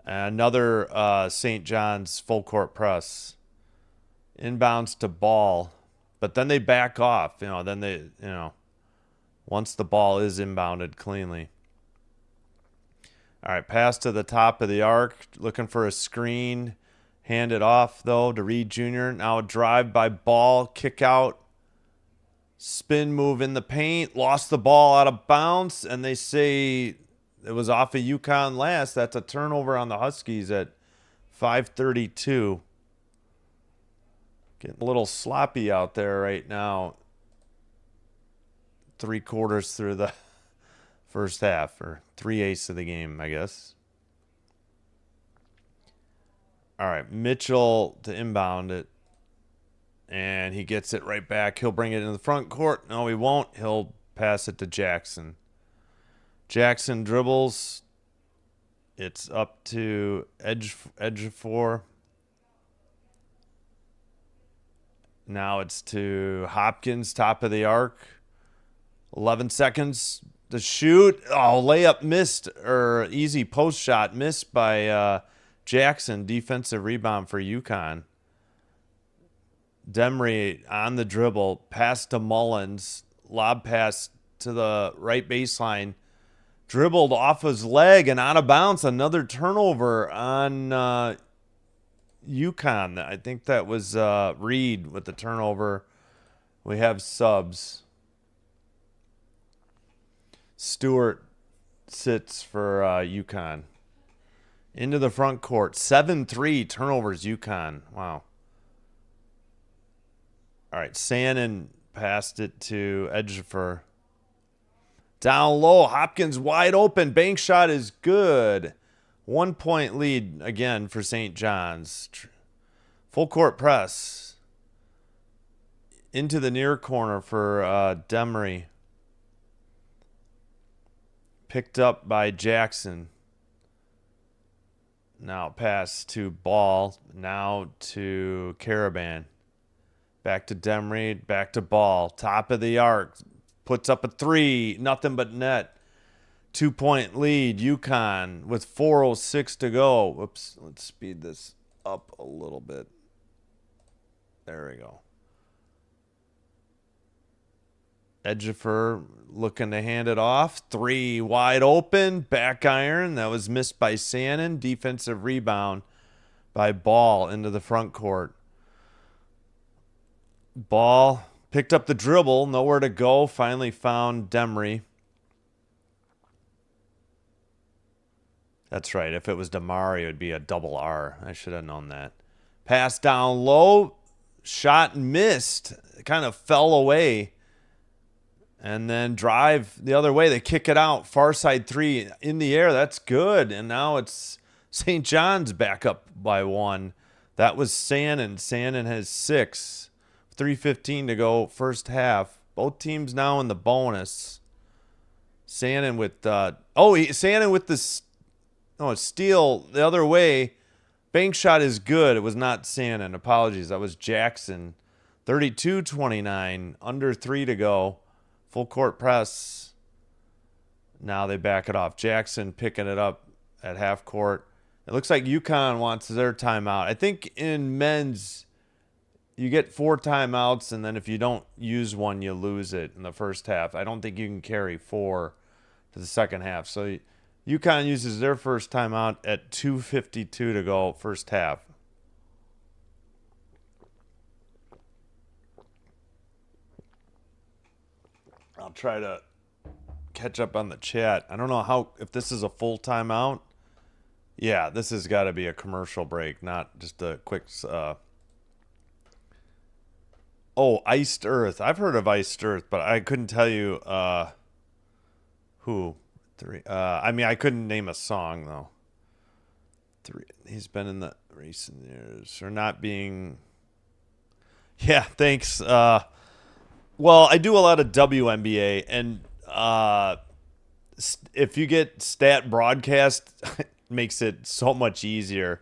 Another St. John's full court press. Inbounds to Ball. But then they back off. Once the ball is inbounded cleanly. All right, pass to the top of the arc. Looking for a screen. Hand it off, though, to Reed Jr. Now a drive by Ball. Kick out. Spin move in the paint. Lost the ball out of bounds. And they say it was off of UConn last. That's a turnover on the Huskies at 5:32. Getting a little sloppy out there right now. 3/4 through the first half. Or 3/8 of the game, I guess. All right, Mitchell to inbound it. And he gets it right back. He'll bring it in the front court. No, he won't. He'll pass it to Jackson. Jackson dribbles. It's up to Ejiofor. Now it's to Hopkins, top of the arc. 11 seconds to shoot. Oh, layup missed, or easy post shot missed by Jackson. Defensive rebound for UConn. Demry on the dribble. Pass to Mullins. Lob pass to the right baseline. Dribbled off his leg and out of bounds. Another turnover on UConn. I think that was Reed with the turnover. We have subs. Stewart sits for UConn. Into the front court. 7-3 turnovers, UConn. Wow. All right, Sannon passed it to Edgefer. Down low, Hopkins wide open. Bank shot is good. 1 point lead again for St. John's. Full court press. Into the near corner for Demery. Picked up by Jackson. Now pass to Ball. Now to Caravan. Back to Demery. Back to Ball. Top of the arc. Puts up a three. Nothing but net. 2 point lead. UConn with 4:06 to go. Whoops. Let's speed this up a little bit. There we go. Edgefer looking to hand it off. Three wide open. Back iron. That was missed by Sannon. Defensive rebound by Ball into the front court. Ball picked up the dribble. Nowhere to go. Finally found Demery. That's right. If it was Damari, it would be a double R. I should have known that. Pass down low. Shot missed. It kind of fell away. And then drive the other way. They kick it out. Far side three in the air. That's good. And now it's St. John's back up by one. That was Sannon. Sannon has 6. 3:15 to go first half. Both teams now in the bonus. Sannon with Sannon with the steal the other way. Bank shot is good. It was not Sannon. Apologies. That was Jackson. 32-29. Under 3 to go. Full court press. Now they back it off. Jackson picking it up at half court. It looks like UConn wants their timeout. I think in men's, you get 4 timeouts, and then if you don't use one, you lose it in the first half. I don't think you can carry 4 to the second half. So UConn uses their first timeout at 2:52 to go first half. I'll try to catch up on the chat. I don't know if this is a full timeout. Yeah, this has got to be a commercial break, not just a quick. Iced Earth. I've heard of Iced Earth, but I couldn't tell you who. I couldn't name a song though. He's been in the recent years or not being. Yeah, thanks. Well, I do a lot of WNBA, and if you get stat broadcast, it makes it so much easier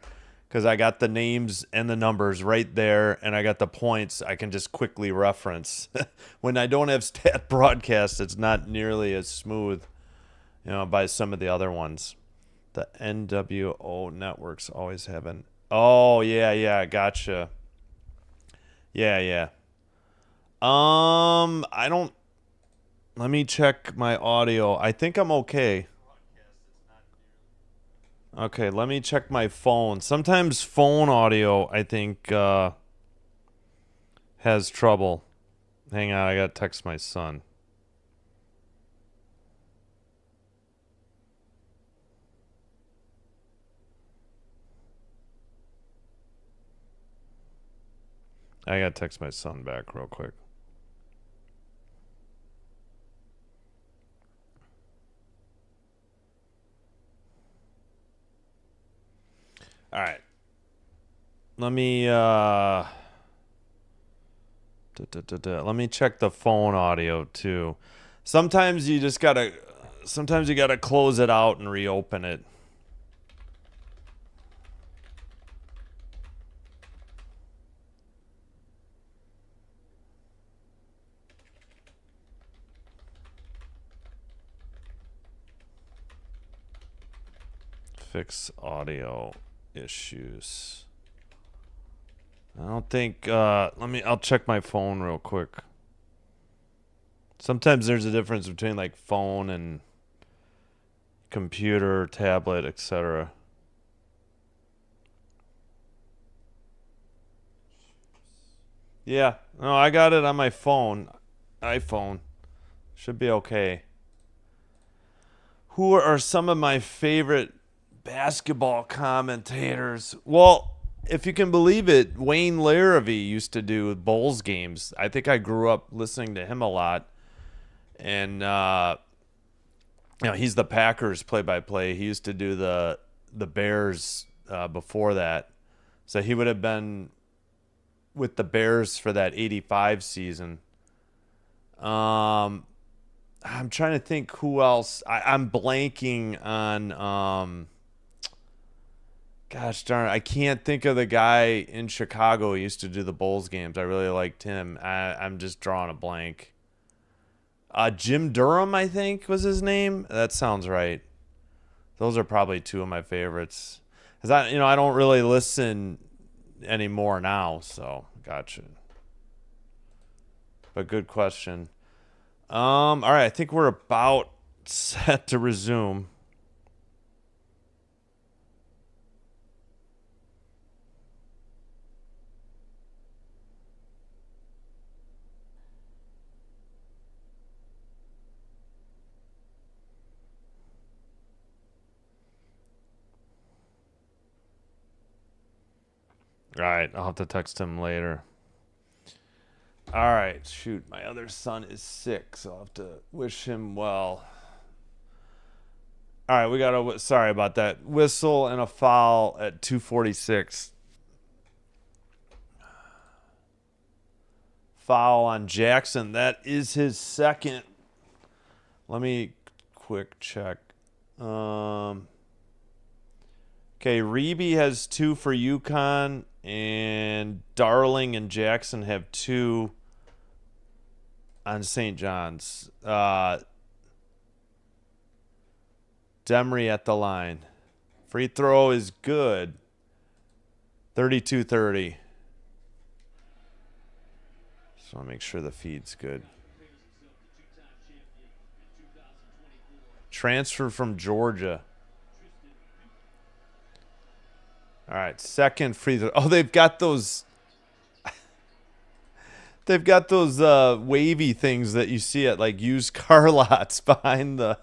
because I got the names and the numbers right there, and I got the points I can just quickly reference. When I don't have stat broadcast, it's not nearly as smooth, by some of the other ones. The NWO networks always have an. Oh, yeah, gotcha. Yeah. I don't. Let me check my audio. I think I'm okay. Okay, let me check my phone. Sometimes phone audio, I think, has trouble. Hang on, I gotta text my son. I gotta text my son back real quick. All right. Let me let me check the phone audio too. Sometimes you gotta close it out and reopen it. Fix audio issues. I don't think I'll check my phone real quick. Sometimes there's a difference between like phone and computer, tablet, etc. Yeah, no, I got it on my phone. iPhone. Should be okay. Who are some of my favorite Basketball commentators. Well, if you can believe it, Wayne Larrivee used to do Bulls games. I think I grew up listening to him a lot. And, he's the Packers play-by-play. He used to do the Bears before that. So he would have been with the Bears for that 85 season. I'm trying to think who else. I'm blanking on gosh darn it, I can't think of the guy in Chicago who used to do the Bulls games. I really liked him. I'm just drawing a blank. Jim Durham, I think, was his name. That sounds right. Those are probably two of my favorites. Cause I don't really listen anymore now. So gotcha. But good question. All right, I think we're about set to resume. All right, I'll have to text him later. All right, shoot, my other son is sick, so I'll have to wish him well. All right, we got a, sorry about that, whistle and a foul at 2:46. Foul on Jackson. That is his second. Let me quick check. Okay, Reeby has 2 for UConn, and Darling and Jackson have 2 on St. John's. Demery at the line. Free throw is good. 32-30. Just want to make sure the feed's good. Transfer from Georgia. All right, second free throw. Oh, they've got those. They've got those wavy things that you see at like used car lots behind the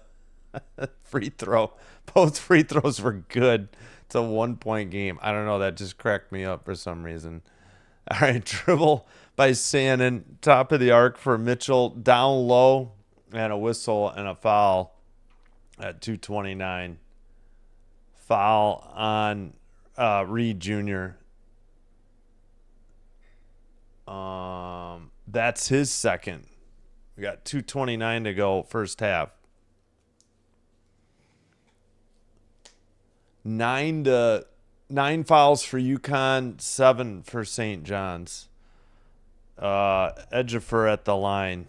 free throw. Both free throws were good. It's a 1-point game. I don't know. That just cracked me up for some reason. All right, dribble by Sannon. Top of the arc for Mitchell. Down low and a whistle and a foul at 2:29. Foul on Reed Jr. That's his second. We got 2:29 to go first half. 9 fouls for UConn, 7 for St. John's. Edgefer at the line.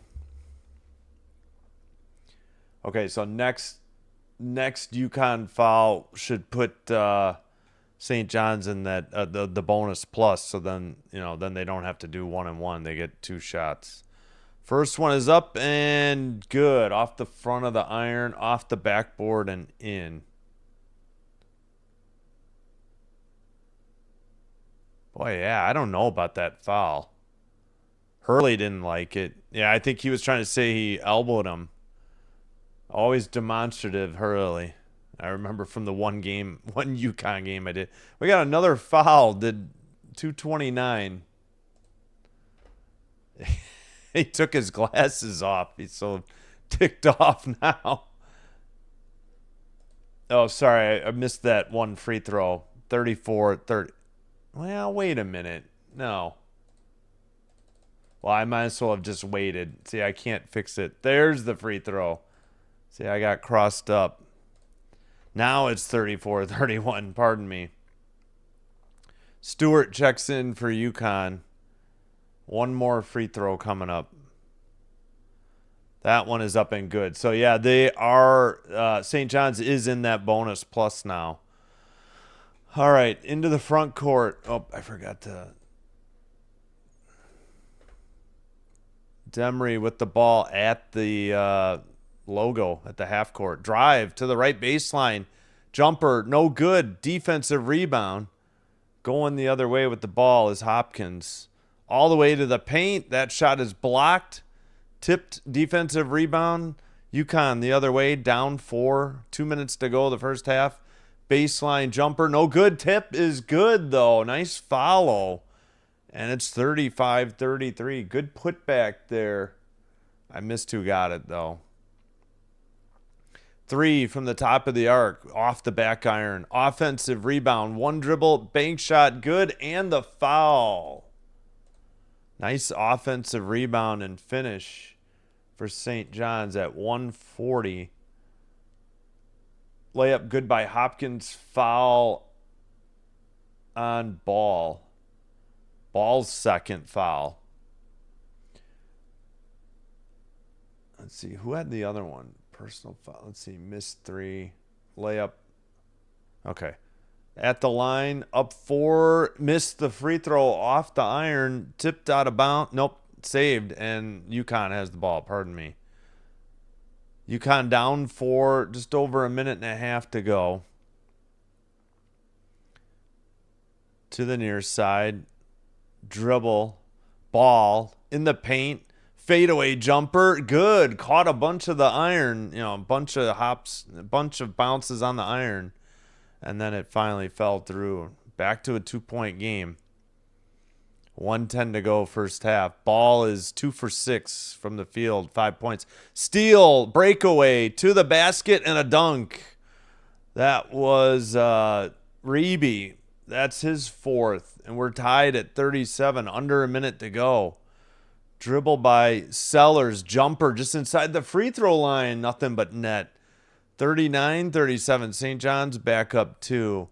Okay, so next UConn foul should put St. John's in that the bonus plus. So then then they don't have to do 1-and-1. They get 2 shots. First one is up and good, off the front of the iron, off the backboard and in. Boy, yeah, I don't know about that foul. Hurley didn't like it. Yeah, I think he was trying to say he elbowed him. Always demonstrative, Hurley. I remember from the one UConn game I did. We got another foul. Did 2:29. He took his glasses off. He's so ticked off now. Oh, sorry. I missed that one free throw. 34-30. Well, wait a minute. No. Well, I might as well have just waited. See, I can't fix it. There's the free throw. See, I got crossed up. Now it's 34-31. Pardon me. Stewart checks in for UConn. One more free throw coming up. That one is up and good. So, yeah, they are St. John's is in that bonus plus now. All right, into the front court. Oh, I forgot to. Demery with the ball at the logo at the half court. Drive to the right baseline. Jumper, no good. Defensive rebound. Going the other way with the ball is Hopkins. All the way to the paint. That shot is blocked. Tipped defensive rebound. UConn the other way, down 4. 2 minutes to go the first half. Baseline jumper, no good. Tip is good, though. Nice follow. And it's 35-33. Good putback there. I missed who got it, though. 3 from the top of the arc, off the back iron. Offensive rebound, 1 dribble, bank shot, good, and the foul. Nice offensive rebound and finish for St. John's at 140. Layup good by Hopkins, foul on Ball. Ball's second foul. Let's see, who had the other one? Personal foul. Let's see, missed 3. Layup. Okay. At the line, up 4, missed the free throw off the iron, tipped out of bounds. Nope, saved, and UConn has the ball. Pardon me. UConn down 4, just over a minute and a half to go. To the near side. Dribble. Ball in the paint. Fadeaway jumper. Good. Caught a bunch of the iron. You know, a bunch of hops, a bunch of bounces on the iron. And then it finally fell through. Back to a 2-point game. 1:10 to go first half. Ball is 2 for 6 from the field. 5 points. Steal, breakaway, to the basket, and a dunk. That was Reeby. That's his 4th. And we're tied at 37. Under a minute to go. Dribble by Sellers. Jumper just inside the free throw line. Nothing but net. 39-37. St. John's back up 2.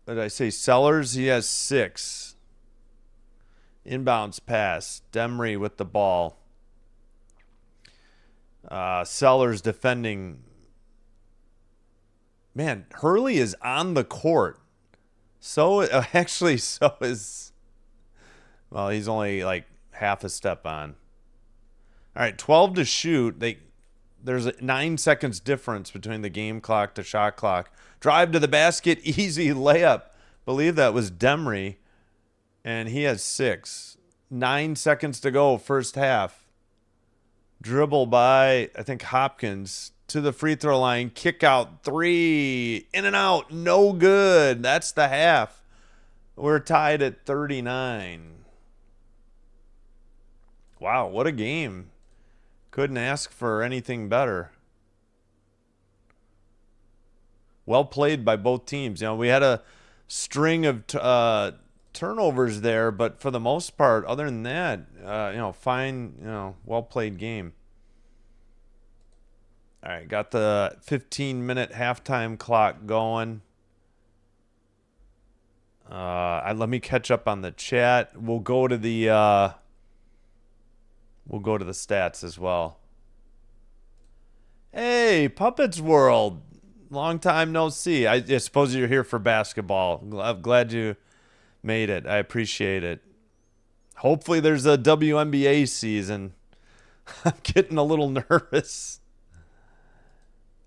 Did I say Sellers? He has 6. Inbounds pass. Demery with the ball. Sellers defending. Man, Hurley is on the court. So is. Well, he's only like half a step on. All right, 12 to shoot. There's a 9 seconds difference between the game clock to shot clock. Drive to the basket, easy layup. Believe that was Demery, and he has 6. 9 seconds to go, first half. Dribble by, I think, Hopkins to the free throw line. Kick out 3. In and out, no good. That's the half. We're tied at 39. Wow, what a game. Couldn't ask for anything better. Well played by both teams. You know, we had a string of turnovers there, but for the most part, other than that, fine, well played game. All right, got the 15-minute halftime clock going. Let me catch up on the chat. We'll go to the stats as well. Hey, Puppets World. Long time no see. I suppose you're here for basketball. I'm glad you made it. I appreciate it. Hopefully there's a WNBA season. I'm getting a little nervous.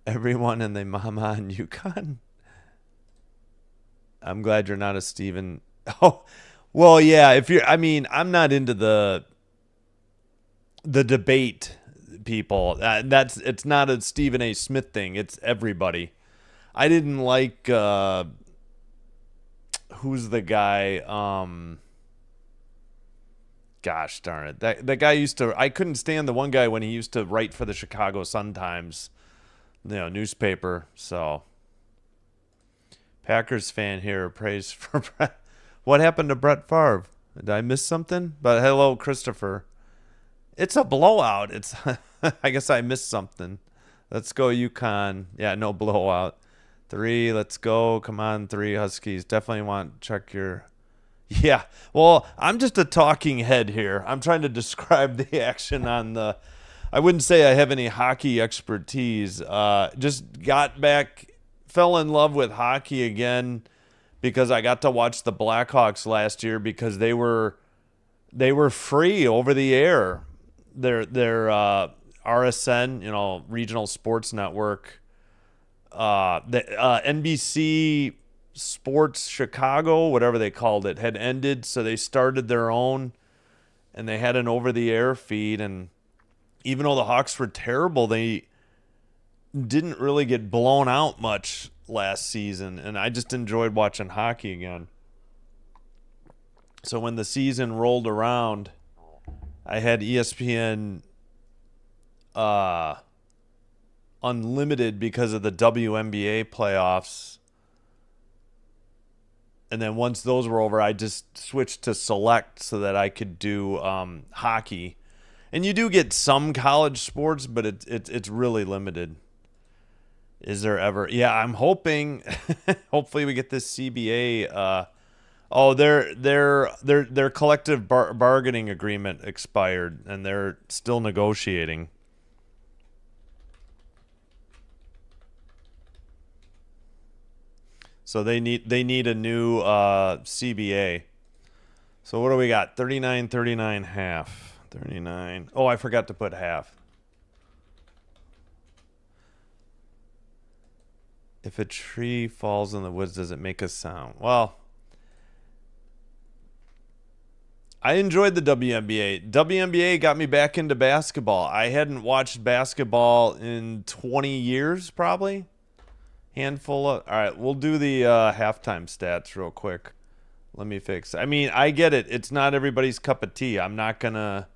Everyone and their mama on UConn. I'm glad you're not a Steven. Oh, well, yeah. I'm not into the debate, people. It's not a Stephen A. Smith thing. It's everybody. I didn't like who's the guy? Gosh darn it. That guy I couldn't stand the one guy when he used to write for the Chicago Sun-Times, newspaper. So Packers fan here, praise for Brett. What happened to Brett Favre? Did I miss something? But hello, Christopher. It's a blowout. It's I guess I missed something. Let's go UConn. Yeah, no blowout. 3, let's go. Come on, 3 Huskies. Definitely want to check your... Yeah, well, I'm just a talking head here. I'm trying to describe the action on the... I wouldn't say I have any hockey expertise. Just got back, fell in love with hockey again because I got to watch the Blackhawks last year because they were free over the air. Their RSN, regional sports network, the NBC Sports Chicago, whatever they called it, had ended, so they started their own, and they had an over-the-air feed. And even though the Hawks were terrible, they didn't really get blown out much last season, and I just enjoyed watching hockey again. So when the season rolled around, I had ESPN Unlimited because of the WNBA playoffs. And then once those were over, I just switched to Select so that I could do hockey. And you do get some college sports, but it's really limited. Is there ever? Yeah, I'm hoping. Hopefully, we get this CBA. Their collective bargaining agreement expired, and they're still negotiating. So they need a new CBA. So what do we got? 39 half. 39. Oh, I forgot to put half. If a tree falls in the woods, does it make a sound? Well, I enjoyed the WNBA. WNBA got me back into basketball. I hadn't watched basketball in 20 years, probably. Handful of. All right, we'll do the halftime stats real quick. Let me fix. I mean, I get it. It's not everybody's cup of tea. I'm not gonna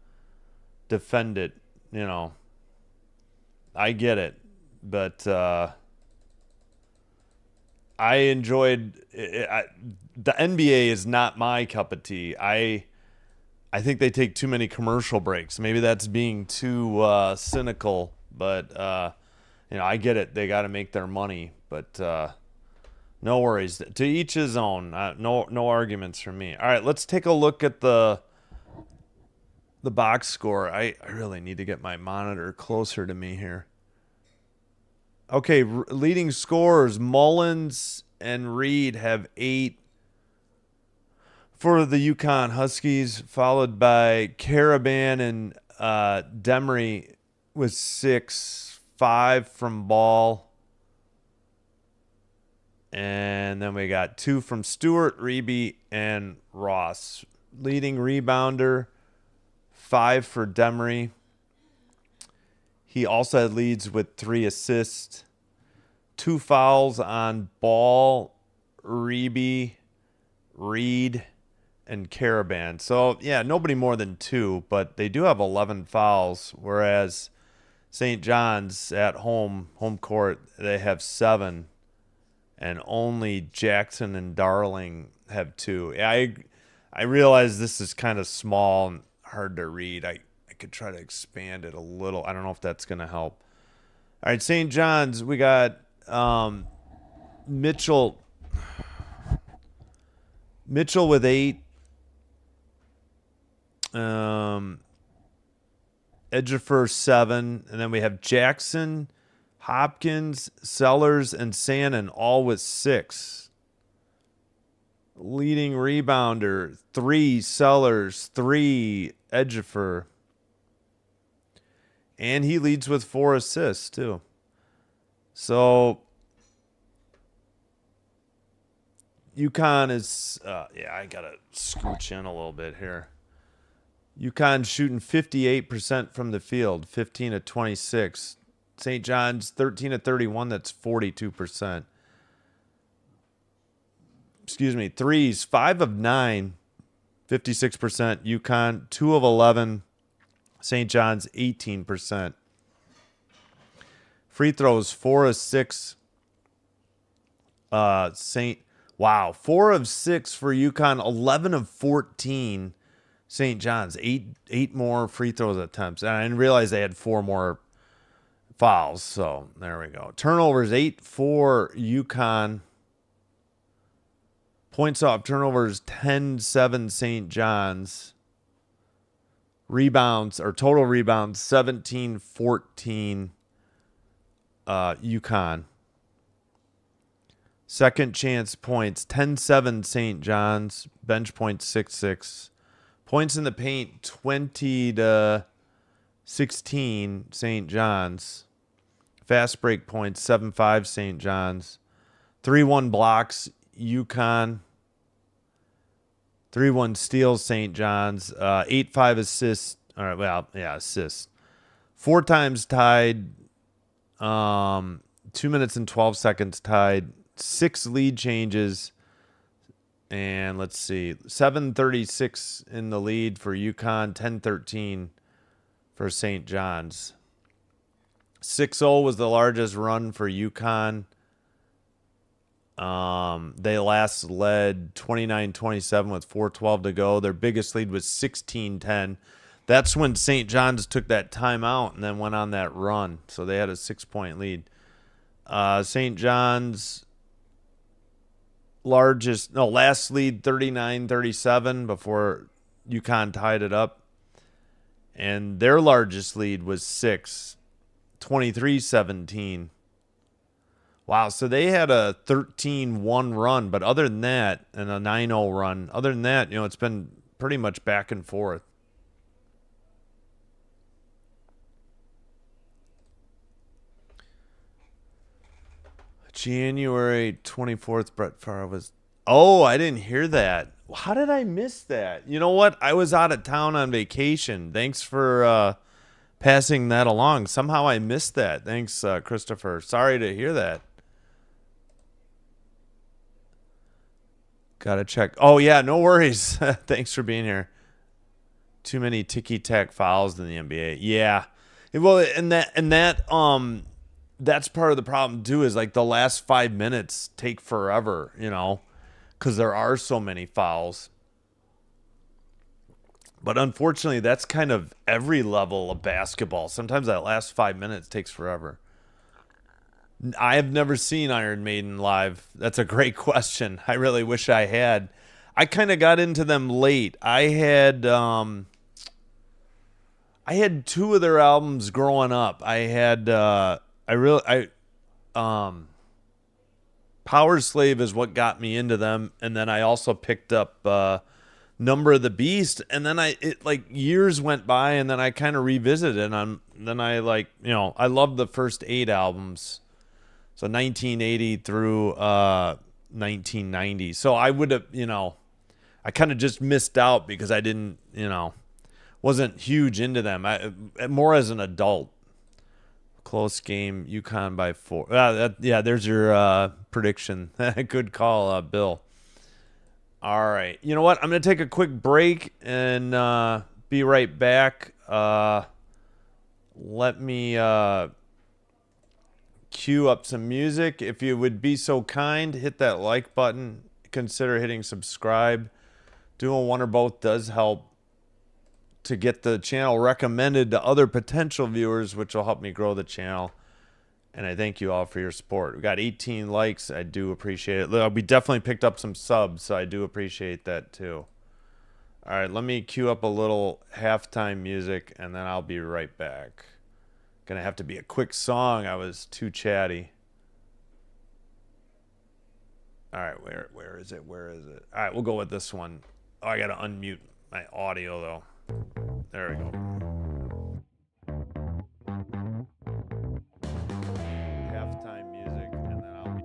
defend it. I get it, but I enjoyed. The NBA is not my cup of tea. I think they take too many commercial breaks. Maybe that's being too cynical, but I get it. They got to make their money, but no worries. To each his own. No arguments from me. All right, let's take a look at the box score. I really need to get my monitor closer to me here. Okay, leading scorers, Mullins and Reed have 8 for the UConn Huskies, followed by Caravan and Demery with 6, 5 from Ball. And then we got 2 from Stewart, Reby, and Ross. Leading rebounder, 5 for Demery. He also had leads with 3 assists, 2 fouls on Ball, Reby, Reed, and Caravan. So, yeah, nobody more than 2, but they do have 11 fouls, whereas St. John's at home court, they have 7, and only Jackson and Darling have 2. Yeah, I realize this is kind of small and hard to read. I could try to expand it a little. I don't know if that's going to help. All right, St. John's, we got Mitchell with 8. Edgefer 7. And then we have Jackson, Hopkins, Sellers, and Sannon all with 6. Leading rebounder, 3 Sellers, 3 Edgefer. And he leads with 4 assists, too. So, UConn is, I got to scooch in a little bit here. UConn shooting 58% from the field, 15 of 26. St. John's 13 of 31, that's 42%. Excuse me, threes, 5 of 9, 56%. UConn, 2 of 11. St. John's, 18%. Free throws, 4 of 6. 4 of 6 for UConn, 11 of 14. St. John's, 8 more free throws attempts. And I didn't realize they had 4 more fouls. So there we go. Turnovers, 8 for UConn. Points off turnovers, 10-7 St. John's. Rebounds, or total rebounds, 17-14 UConn. Second chance points, 10-7 St. John's. Bench points, 6-6. Points in the paint, 20-16 St. John's. Fast break points, 7-5 St. John's. 3-1 blocks, UConn. 3-1 steals, St. John's. 8-5 assists. All right, well, yeah, assists. 4 times tied. 2 minutes and 12 seconds tied. 6 lead changes. And let's see, 7:36 in the lead for UConn, 10:13 for St. John's. 6-0 was the largest run for UConn. They last led 29-27 with 4:12 to go. Their biggest lead was 16-10. That's when St. John's took that timeout and then went on that run. So they had a 6-point lead. St. John's last lead 39-37 before UConn tied it up. And their largest lead was 6, 23-17. Wow, so they had a 13-1 run, but other than that, and a 9-0 run, other than that, it's been pretty much back and forth. January 24th, Brett Favre was... Oh, I didn't hear that. How did I miss that? You know what? I was out of town on vacation. Thanks for passing that along. Somehow I missed that. Thanks, Christopher. Sorry to hear that. Gotta check. Oh, yeah, no worries. Thanks for being here. Too many ticky-tack fouls in the NBA. Yeah. Well, that's part of the problem too, is like the last 5 minutes take forever, because there are so many fouls. But unfortunately, that's kind of every level of basketball. Sometimes that last 5 minutes takes forever. I have never seen Iron Maiden live. That's a great question. I really wish I had. I kind of got into them late. I had 2 of their albums growing up. I had Power Slave is what got me into them, and then I also picked up Number of the Beast, and then years went by, and then I kind of revisited, and then I loved the first 8 albums, so 1980 through 1990. So I would have, I kind of just missed out because I didn't, wasn't huge into them. More as an adult. Close game, UConn by 4. There's your prediction. Good call, Bill. All right. You know what? I'm going to take a quick break and be right back. Let me cue up some music. If you would be so kind, hit that like button. Consider hitting subscribe. Doing one or both does help to get the channel recommended to other potential viewers, which will help me grow the channel. And I thank you all for your support. We got 18 likes. I do appreciate it. We definitely picked up some subs, so I do appreciate that too. All right, let me cue up a little halftime music, and then I'll be right back. Gonna have to be a quick song. I was too chatty. All right, where is it? Where is it? All right, we'll go with this one. Oh, I gotta unmute my audio though. There we go. Halftime music, and then I'll be...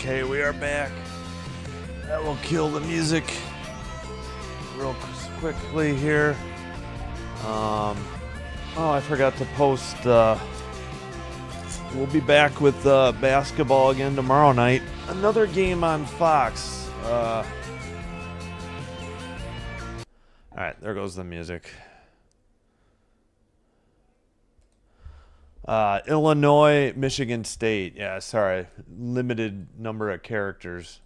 Okay, we are back. That will kill the music real quickly here. Oh, I forgot to post. We'll be back with basketball again tomorrow night. Another game on Fox. All right, there goes the music. Illinois, Michigan State. Yeah, sorry. Limited number of characters.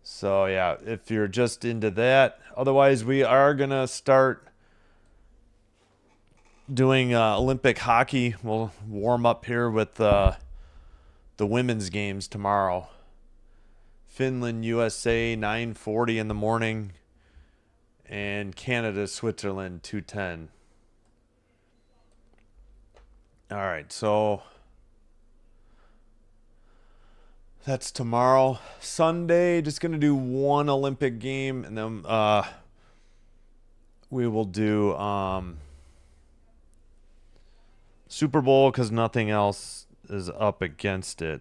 So, yeah, if you're just into that. Otherwise, we are going to start doing Olympic hockey. We'll warm up here with the women's games tomorrow. Finland, USA, 9:40 in the morning. And Canada, Switzerland, 2:10. All right, so that's tomorrow. Sunday, just going to do one Olympic game, and then we will do Super Bowl because nothing else is up against it.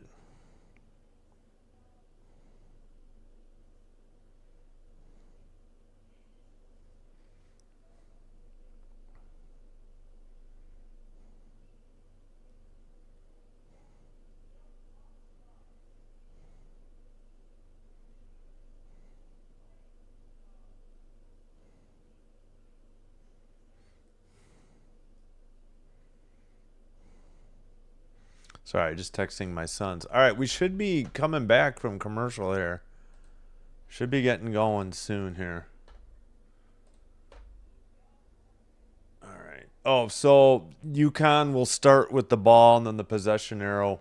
Sorry, just texting my sons. All right, we should be coming back from commercial here. Should be getting going soon here. All right. Oh, so UConn will start with the ball, and then the possession arrow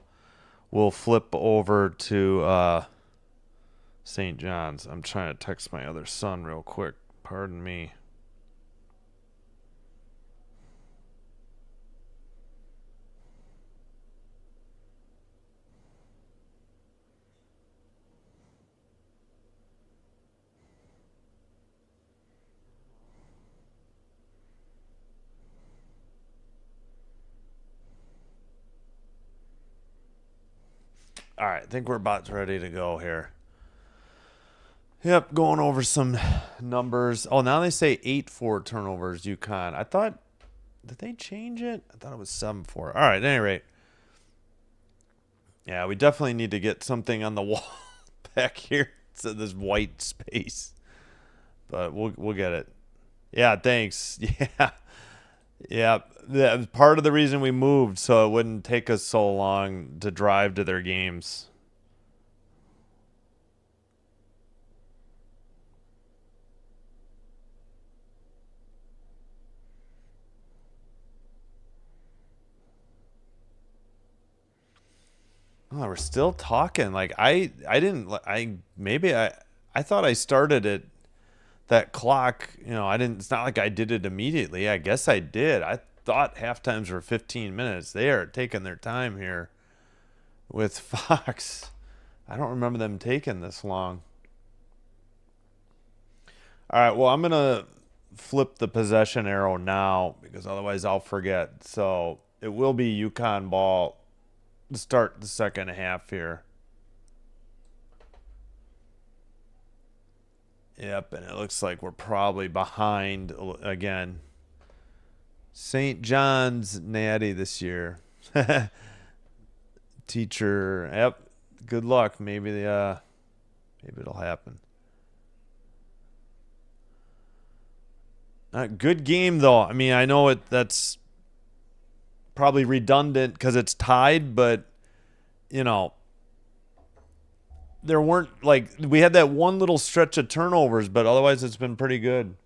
will flip over to St. John's. I'm trying to text my other son real quick. Pardon me. All right, I think we're about ready to go here. Yep, going over some numbers. Oh, now they say 8-4 turnovers, UConn. I thought, did they change it? I thought it was 7-4. All right, at any rate. Yeah, we definitely need to get something on the wall back here. So this white space. But we'll get it. Yeah, thanks. Yeah. Yeah, that was part of the reason we moved, so it wouldn't take us so long to drive to their games. Oh, we're still talking. Like I thought I started at that clock. You know, I didn't. It's not like I did it immediately. I guess I did. I thought half times were 15 minutes. They are taking their time here with Fox. I don't remember them taking this long. All right. Well, I'm gonna flip the possession arrow now because otherwise I'll forget. So it will be UConn ball to start the second half here. Yep, and it looks like we're probably behind again. St. John's natty this year. Teacher, yep. Good luck. Maybe it'll happen. Good game though. I mean, I know that's probably redundant because it's tied, but you know, there weren't we had that one little stretch of turnovers, but otherwise it's been pretty good.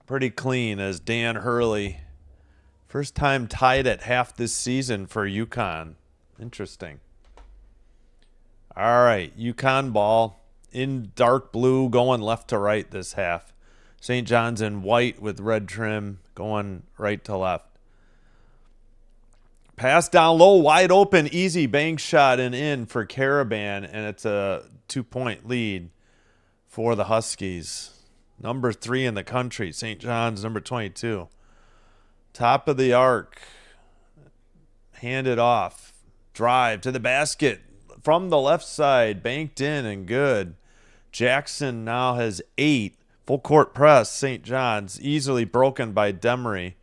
Pretty clean as Dan Hurley. First time tied at half this season for UConn. Interesting. All right, UConn ball in dark blue going left to right this half. St. John's in white with red trim going right to left. Pass down low, wide open, easy bank shot and in for Caravan, and it's a 2-point lead for the Huskies. Number 3 in the country, St. John's, number 22. Top of the arc. hand it off. Drive to the basket from the left side. Banked in and good. Jackson now has 8. Full court press. St. John's easily broken by Demery.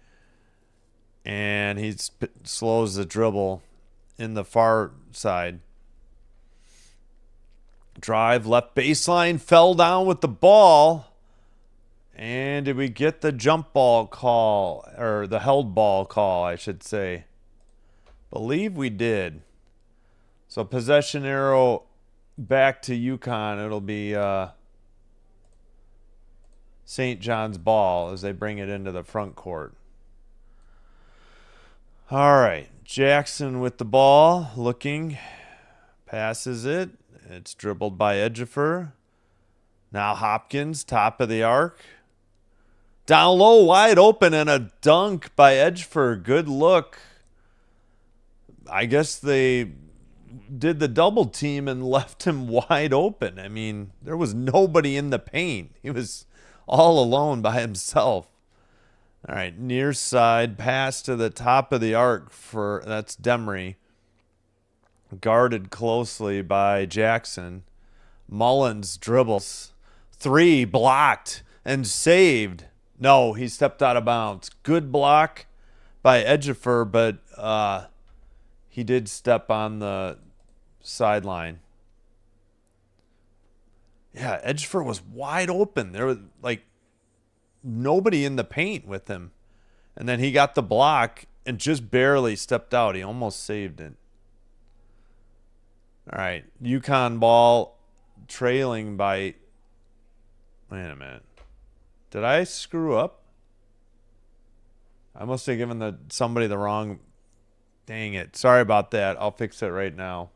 And he slows the dribble in the far side. Drive left baseline. Fell down with the ball. And did we get the jump ball call? Or the held ball call, I should say. Believe we did. So possession arrow back to UConn. It'll be St. John's ball as they bring it into the front court. All right. Jackson with the ball. Looking. Passes it. It's dribbled by Ejiofor. Now Hopkins, top of the arc. Down low, wide open, and a dunk by Ejiofor. Good look. I guess they did the double team and left him wide open. I mean, there was nobody in the paint. He was all alone by himself. All right, near side pass to the top of the arc for, that's Demery. Guarded closely by Jackson. Mullins dribbles. 3 blocked and saved. No, he stepped out of bounds. Good block by Ejiofor, but he did step on the sideline. Yeah, Ejiofor was wide open. There was like nobody in the paint with him. And then he got the block and just barely stepped out. He almost saved it. All right, UConn ball trailing by... Wait a minute. Did I screw up? I must have given somebody the wrong... Dang it. Sorry about that. I'll fix it right now.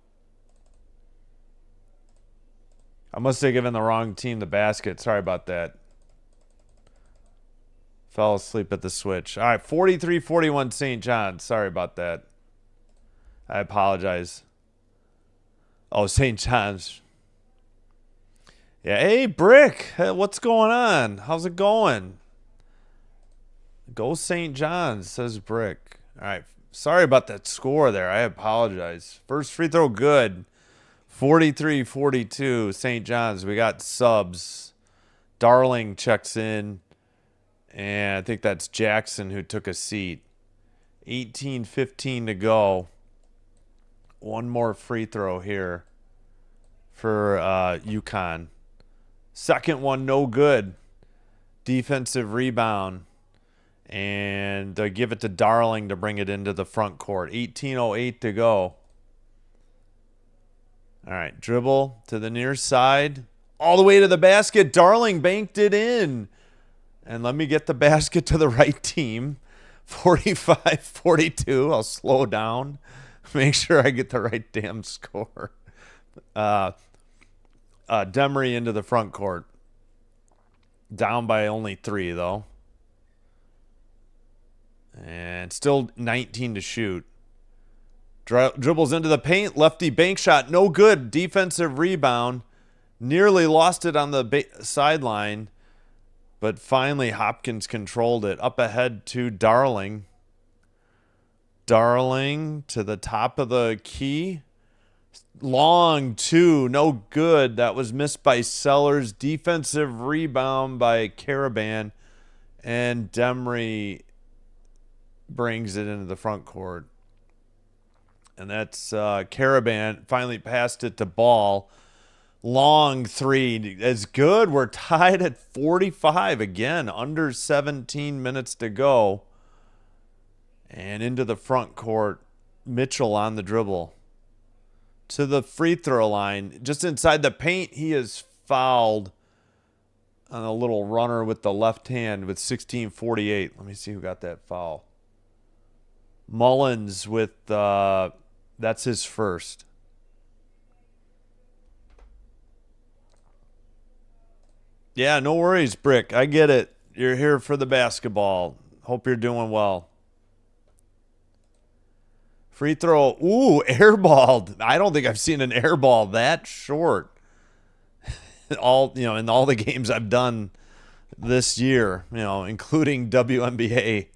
I must have given the wrong team the basket. Sorry about that. Fell asleep at the switch. All right, 43-41 St. John's. Sorry about that. I apologize. Oh, St. John's. Yeah, hey, Brick. Hey, what's going on? How's it going? Go St. John's, says Brick. All right. Sorry about that score there. I apologize. First free throw good. 43-42 St. John's. We got subs. Darling checks in. And I think that's Jackson who took a seat. 18-15 to go. One more free throw here for UConn. Second one, no good. Defensive rebound. And they give it to Darling to bring it into the front court. 18:08 to go. All right, dribble to the near side. All the way to the basket. Darling banked it in. And let me get the basket to the right team. 45-42. I'll slow down. Make sure I get the right damn score. Demery into the front court. Down by only 3, though. And still 19 to shoot. Dribbles into the paint. Lefty bank shot. No good. Defensive rebound. Nearly lost it on the sideline. But finally Hopkins controlled it. Up ahead to Darling. Darling to the top of the key. Long 2. No good. That was missed by Sellers. Defensive rebound by Caravan. And Demery brings it into the front court. And that's Caravan finally passed it to Ball. Long 3 is good. We're tied at 45 again. Under 17 minutes to go. And into the front court. Mitchell on the dribble. To the free throw line. Just inside the paint, he is fouled on a little runner with the left hand with 16:48. Let me see who got that foul. Mullins with, that's his first. Yeah, no worries, Brick. I get it. You're here for the basketball. Hope you're doing well. Free throw. Ooh, airballed. I don't think I've seen an airball that short. In all the games I've done this year, including WNBA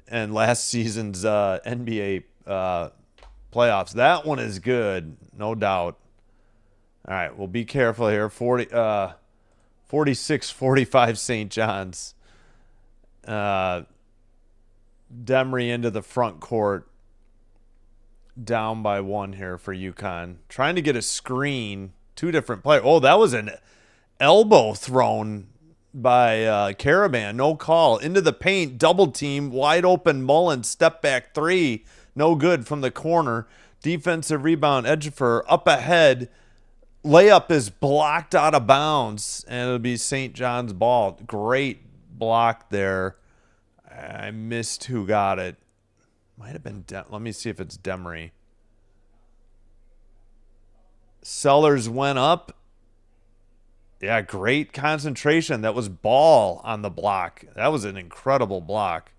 and last season's NBA playoffs. That one is good, no doubt. All right, well, be careful here. 46-45 St. John's. Demery into the front court. Down by 1 here for UConn. Trying to get a screen. 2 different players. Oh, that was an elbow thrown by Caravan. No call. Into the paint. Double team. Wide open Mullins. Step back 3. No good from the corner. Defensive rebound. Edgefer up ahead. Layup is blocked out of bounds, and it'll be St. John's ball. Great block there. I missed who got it. Might have been, let me see if it's Demery. Sellers went up. Yeah, great concentration. That was Ball on the block. That was an incredible block.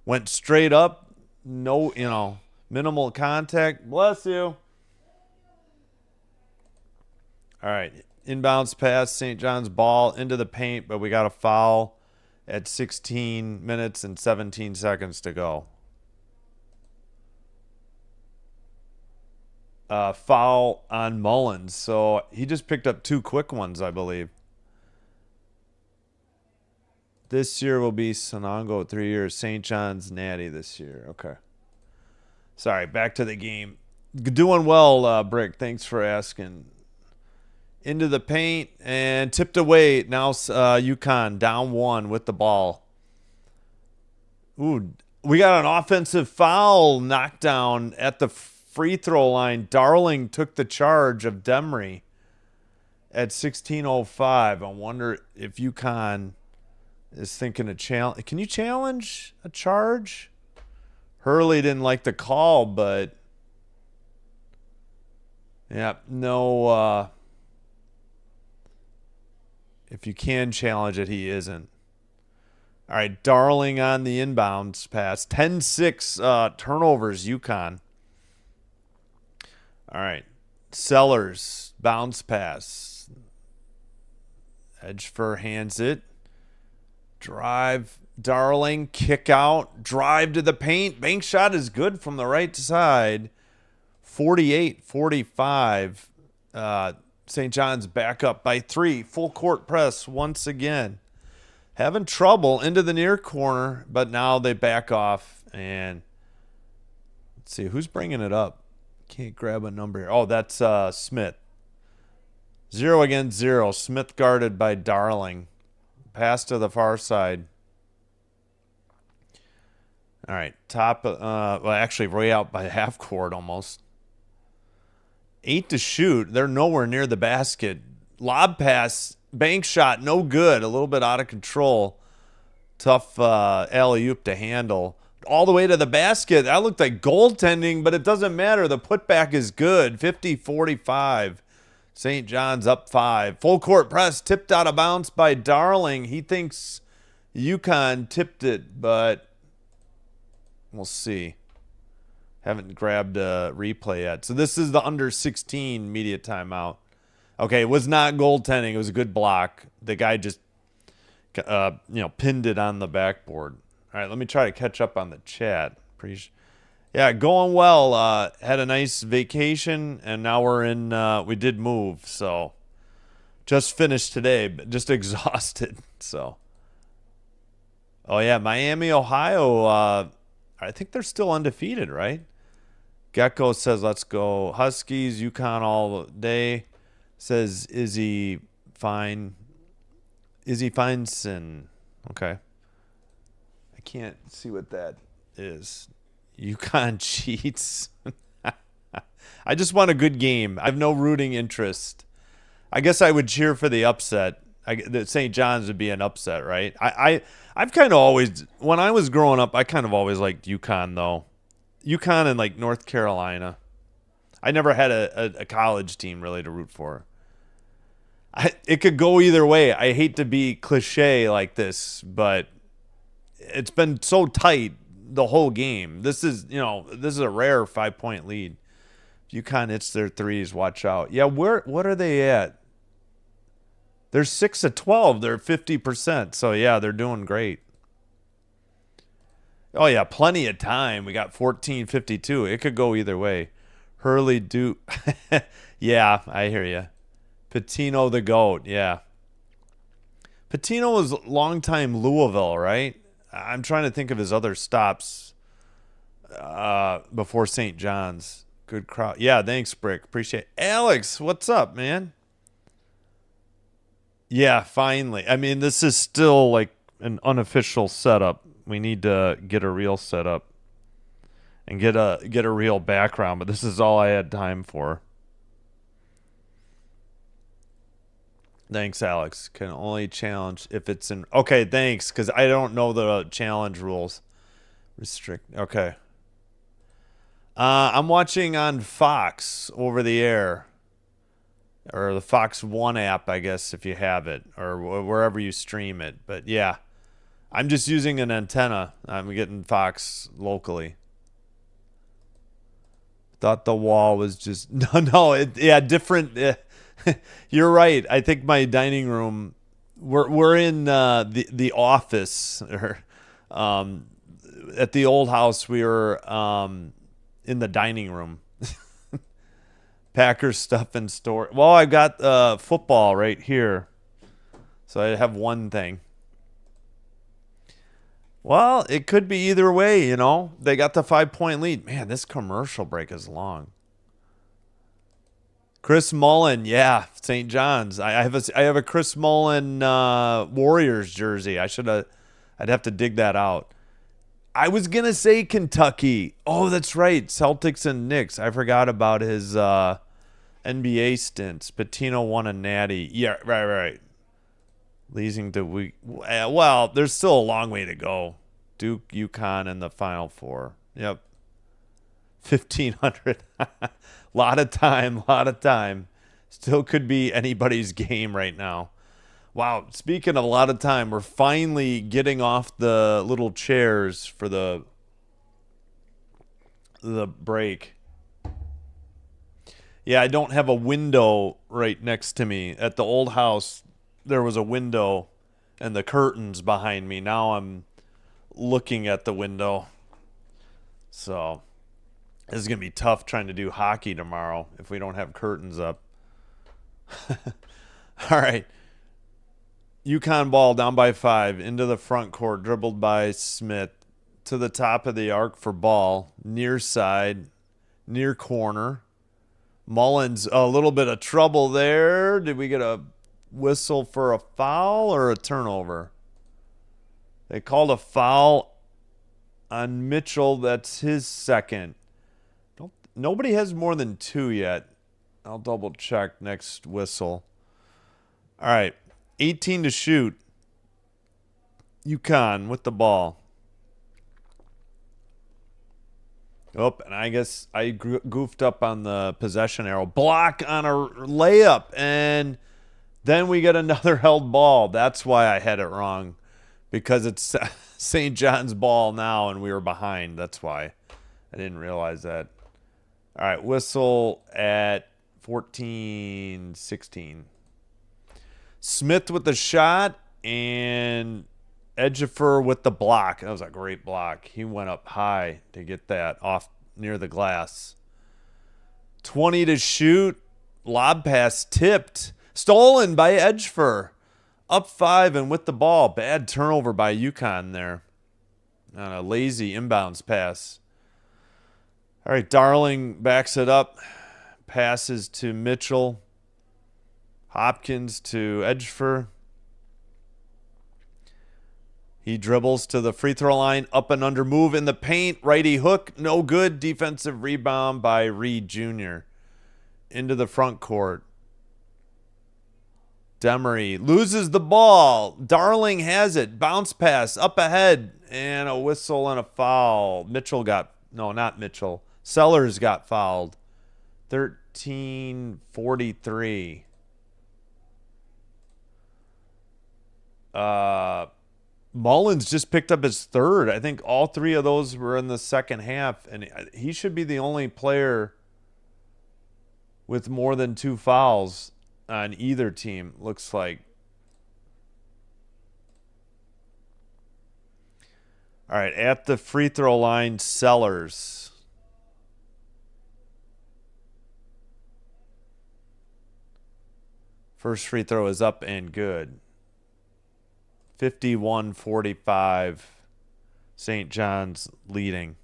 Went straight up. No, minimal contact. Bless you. All right, inbounds pass, St. John's ball into the paint, but we got a foul at 16 minutes and 17 seconds to go. Foul on Mullins, so he just picked up 2 quick ones, I believe. This year will be Sonongo 3 years, St. John's Natty this year. Okay. Sorry, back to the game. Doing well, Brick. Thanks for asking. Into the paint and tipped away. Now UConn down 1 with the ball. Ooh, we got an offensive foul knockdown at the free throw line. Darling took the charge of Demery at 16:05. I wonder if UConn is thinking of challenge. Can you challenge a charge? Hurley didn't like the call, but yeah, no. If you can challenge it, he isn't. All right, Darling on the inbounds pass. 10-6 turnovers, UConn. All right, Sellers, bounce pass. Edgefer hands it. Drive, Darling, kick out. Drive to the paint. Bank shot is good from the right side. 48-45. St. John's back up by 3. Full court press once again. Having trouble into the near corner, but now they back off. And let's see, who's bringing it up? Can't grab a number here. Oh, that's Smith. 0 against 0. Smith guarded by Darling. Pass to the far side. All right, top. Well, actually, way out by half court almost. 8 to shoot. They're nowhere near the basket. Lob pass, bank shot, no good. A little bit out of control. Tough alley-oop to handle. All the way to the basket. That looked like goaltending, but it doesn't matter. The putback is good. 50-45. St. John's up 5. Full court press, tipped out of bounds by Darling. He thinks UConn tipped it, but we'll see. Haven't grabbed a replay yet. So this is the under 16 media timeout. Okay, it was not goaltending. It was a good block. The guy just, pinned it on the backboard. All right, let me try to catch up on the chat. Yeah, going well. Had a nice vacation, and now we're in. We did move, so just finished today, but just exhausted. So, oh yeah, Miami, Ohio. I think they're still undefeated, right? Gecko says, let's go Huskies, UConn all day. Says Izzy Fine. Izzy Feinson. Okay. I can't see what that is. UConn cheats. I just want a good game. I have no rooting interest. I guess I would cheer for the upset. St. John's would be an upset, right? I've kind of always, when I was growing up, I kind of always liked UConn, though. UConn and, like, North Carolina. I never had a college team, really, to root for. It could go either way. I hate to be cliche like this, but it's been so tight the whole game. This is a rare 5-point lead. If UConn hits their threes, watch out. Yeah, what are they at? They're 6 of 12. They're 50%. So, yeah, they're doing great. Oh yeah, plenty of time. We got 14:52. It could go either way. Hurley do. Yeah, I hear you. Patino the GOAT. Yeah. Patino was longtime Louisville, right? I'm trying to think of his other stops before St. John's. Good crowd. Yeah, thanks, Brick. Appreciate it. Alex, what's up, man? Yeah, finally. I mean, this is still like an unofficial setup. We need to get a real setup and get a real background, but this is all I had time for. Thanks, Alex. Can only challenge if it's in. Okay, thanks, because I don't know the challenge rules. Restrict. Okay. I'm watching on Fox over the air, or the Fox One app, I guess, if you have it, or wherever you stream it. But yeah, I'm just using an antenna. I'm getting Fox locally. Thought the wall was just no. Yeah, different. You're right. I think my dining room. We're in the office, or at the old house. We were in the dining room. Packers stuff in store. Well, I got football right here, so I have one thing. Well, it could be either way, you know. They got the 5-point lead. Man, this commercial break is long. Chris Mullen, yeah, St. John's. I have a Chris Mullen Warriors jersey. I'd have to dig that out. I was gonna say Kentucky. Oh, that's right, Celtics and Knicks. I forgot about his NBA stints. Patino won a natty. Yeah, right. Leading to week. Well, there's still a long way to go. Duke, UConn, and the Final Four. Yep. 1,500. Lot of time. Still could be anybody's game right now. Wow. Speaking of a lot of time, we're finally getting off the little chairs for the break. Yeah, I don't have a window right next to me. At the old house, there was a window and the curtains behind me. Now I'm looking at the window. So this is going to be tough trying to do hockey tomorrow if we don't have curtains up. All right. UConn ball down by 5 into the front court, dribbled by Smith to the top of the arc for ball, near side, near corner. Mullins, a little bit of trouble there. Did we get a whistle for a foul or a turnover? They called a foul on Mitchell. That's his second. Nobody has more than 2 yet. I'll double check next whistle. All right. 18 to shoot. UConn with the ball. Oh, and I guess I goofed up on the possession arrow. Block on a layup, and then we get another held ball. That's why I had it wrong, because it's St. John's ball now, and we were behind. That's why I didn't realize that. All right, whistle at 14-16. Smith with the shot, and Ejiofor with the block. That was a great block. He went up high to get that off near the glass. 20 to shoot. Lob pass tipped. Stolen by Ejiofor. Up 5 and with the ball. Bad turnover by UConn there. On a lazy inbounds pass. All right, Darling backs it up. Passes to Mitchell. Hopkins to Ejiofor. He dribbles to the free throw line, up and under move in the paint, righty hook, no good. Defensive rebound by Reed Jr. Into the front court. Demery loses the ball. Darling has it. Bounce pass up ahead, and a whistle and a foul. Not Mitchell. Sellers got fouled. 13:43. Mullins just picked up his third. I think all 3 of those were in the second half, and he should be the only player with more than 2 fouls on either team, looks like. All right, at the free throw line, Sellers. First free throw is up and good. 51-45. St. John's leading.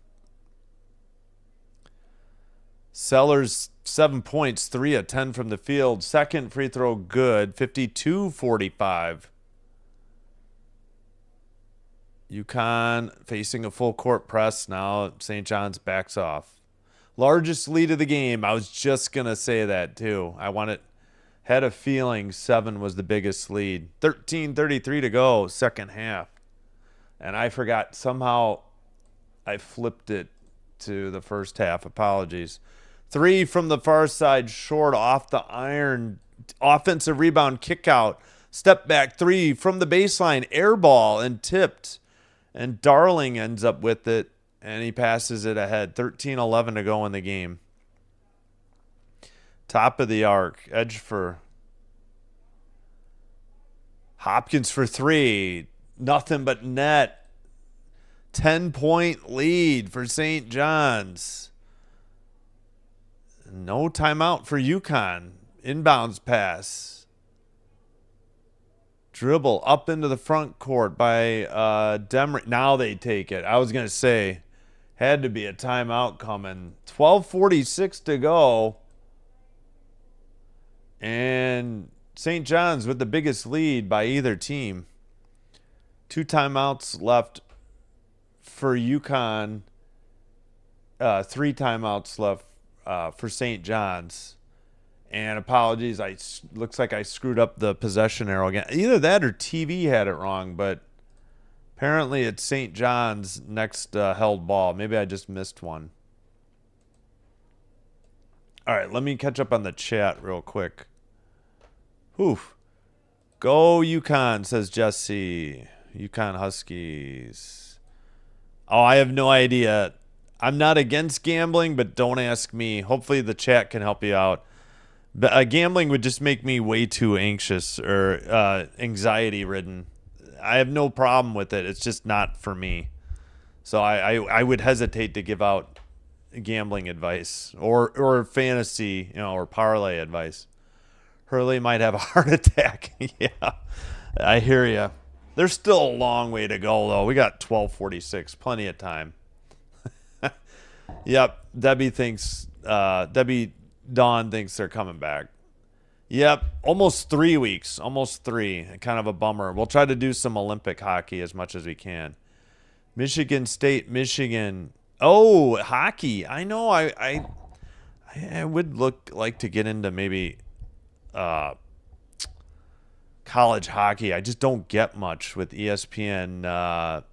Sellers, 7 points, 3 of 10 from the field. Second free throw good, 52-45. UConn facing a full court press now. St. John's backs off. Largest lead of the game. I was just going to say that too. Had a feeling 7 was the biggest lead. 13:33 to go, second half. And I forgot, somehow I flipped it to the first half. Apologies. 3 from the far side, short, off the iron. Offensive rebound, kick out. Step back 3 from the baseline, air ball and tipped. And Darling ends up with it, and he passes it ahead. 13:11 to go in the game. Top of the arc, edge for Hopkins for 3. Nothing but net. 10-point lead for St. John's. No timeout for UConn. Inbounds pass. Dribble up into the front court by Demery. Now they take it. I was going to say, had to be a timeout coming. 12:46 to go. And St. John's with the biggest lead by either team. 2 timeouts left for UConn. 3 timeouts left for St. John's. And apologies, looks like I screwed up the possession arrow again. Either that or TV had it wrong, but apparently it's St. John's next held ball. Maybe I just missed one. All right, let me catch up on the chat real quick. Oof. Go UConn, says Jesse. UConn Huskies. Oh, I have no idea. I'm not against gambling, but don't ask me. Hopefully the chat can help you out. But, gambling would just make me way too anxious or anxiety-ridden. I have no problem with it. It's just not for me. So I would hesitate to give out gambling advice or fantasy, or parlay advice. Hurley might have a heart attack. Yeah, I hear you. There's still a long way to go, though. We got 12:46, plenty of time. Yep, Debbie Dawn thinks they're coming back. Yep, almost 3 weeks, almost 3. Kind of a bummer. We'll try to do some Olympic hockey as much as we can. Michigan State, Michigan. Oh, hockey. I know. I would like to get into maybe college hockey. I just don't get much with ESPN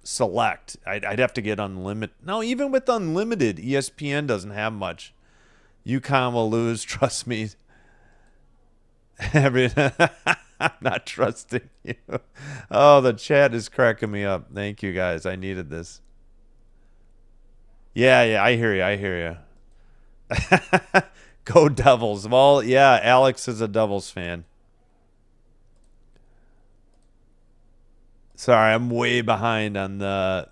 Select. I'd have to get unlimited. No, even with unlimited, ESPN doesn't have much. UConn will lose. Trust me. I'm not trusting you. Oh, the chat is cracking me up. Thank you, guys. I needed this. Yeah, I hear you. Go Devils. Well, yeah, Alex is a Devils fan. Sorry, I'm way behind on the...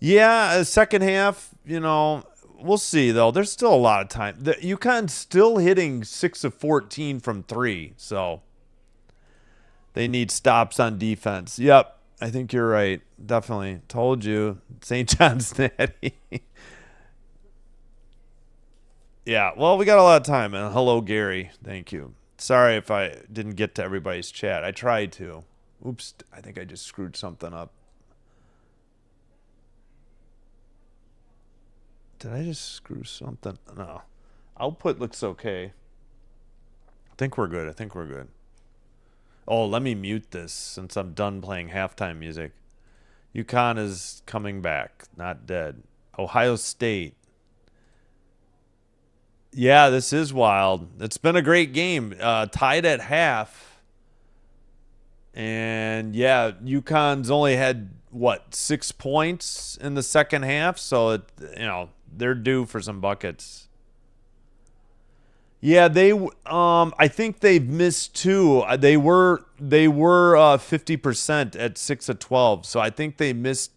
Yeah, second half, we'll see, though. There's still a lot of time. UConn's still hitting 6 of 14 from 3, so they need stops on defense. Yep, I think you're right. Definitely. Told you. St. John's natty. Yeah, well, we got a lot of time. And hello, Gary. Thank you. Sorry if I didn't get to everybody's chat. I tried to. Oops, I think I just screwed something up. Did I just screw something? No. Output looks okay. I think we're good. Oh, let me mute this since I'm done playing halftime music. UConn is coming back, not dead. Ohio State. Yeah, this is wild. It's been a great game. Tied at half. And, yeah, UConn's only had, 6 points in the second half? So, they're due for some buckets. Yeah, I think they've missed two. They were 50% at 6 of 12. So I think they missed